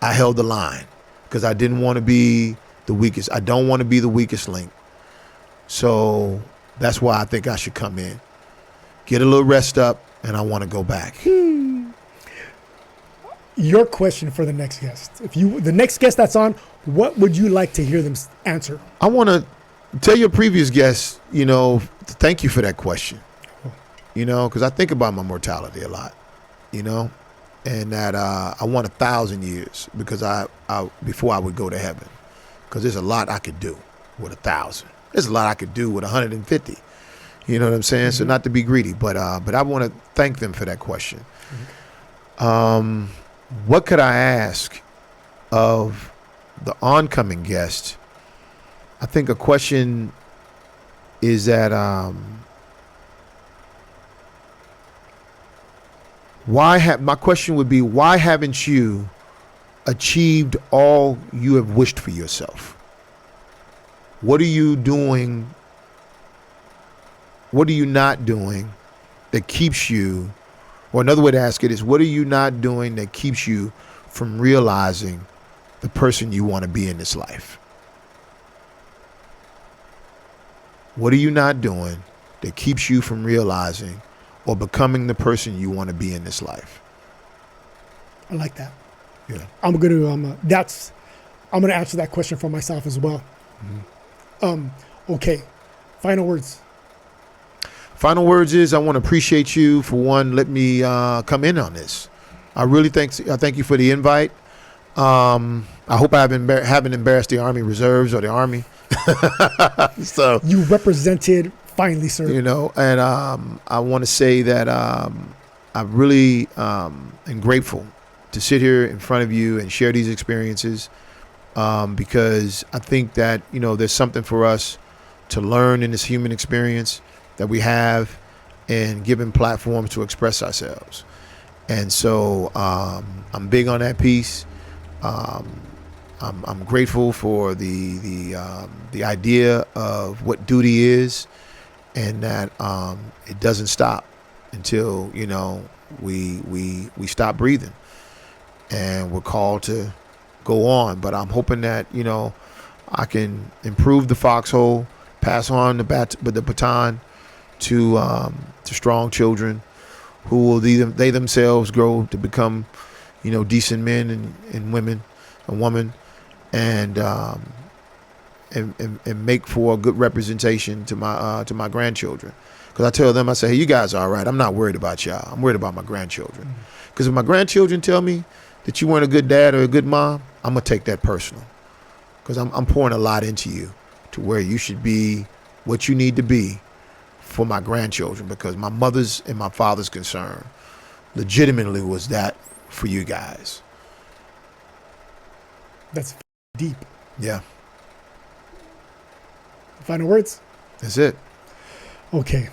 I held the line because I didn't want to be the weakest. I don't want to be the weakest link. So that's why I think I should come in, get a little rest up, and I want to go back. Your question for the next guest. The next guest that's on, what would you like to hear them answer? I want to tell your previous guest, thank you for that question. Because I think about my mortality a lot, and that I want 1,000 years because I before I would go to heaven, because there's a lot I could do with 1,000. There's a lot I could do with 150. You know what I'm saying? So not to be greedy, but I want to thank them for that question. What could I ask of the oncoming guest? I think a question is that my question would be, why haven't you achieved all you have wished for yourself? What are you doing? What are you not doing that keeps you, or another way to ask it is, what are you not doing that keeps you from realizing the person you want to be in this life? What are you not doing that keeps you from realizing or becoming the person you want to be in this life? I like that. Yeah. I'm gonna answer that question for myself as well. Okay. Final words. Final words is, I want to appreciate you for one, let me come in on this. I thank you for the invite. I hope I haven't embarrassed the Army Reserves or the Army. So you represented finely, sir. And I want to say that I really am grateful to sit here in front of you and share these experiences, because I think that there's something for us to learn in this human experience that we have, and given platforms to express ourselves. And so I'm big on that piece. I'm grateful for the idea of what duty is, and that it doesn't stop until we stop breathing, and we're called to go on. But I'm hoping that I can improve the foxhole, pass on the baton to strong children who will they themselves grow to become decent men and women, a woman, and make for a good representation to my grandchildren. Because I tell them, I say, hey, you guys are all right. I'm not worried about y'all. I'm worried about my grandchildren. Because if my grandchildren tell me that you weren't a good dad or a good mom, I'm going to take that personal. Because I'm pouring a lot into you to where you should be what you need to be for my grandchildren, because my mother's and my father's concern legitimately was that for you guys. That's deep. Yeah. Final words? That's it. Okay.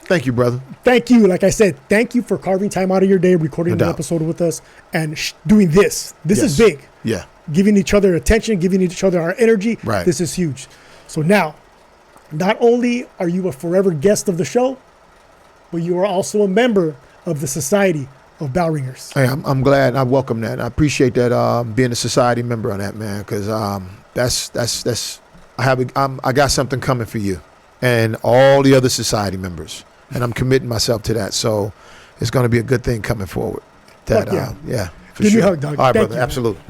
Thank you, brother. Thank you. Like I said, thank you for carving time out of your day, recording No the doubt. episode with us, and doing this. This is Yes. big. Yeah. Giving each other attention, giving each other our energy. Right. This is huge. So now, not only are you a forever guest of the show, but you are also a member of the Society of Bell Ringers. Hey, I'm glad. I welcome that. I appreciate that, being a society member on that, man, because I got something coming for you and all the other society members, and I'm committing myself to that. So it's going to be a good thing coming forward. That, Fuck yeah. yeah, for Give me sure. a hug, dog. All right, Thank brother. you, man. Absolutely.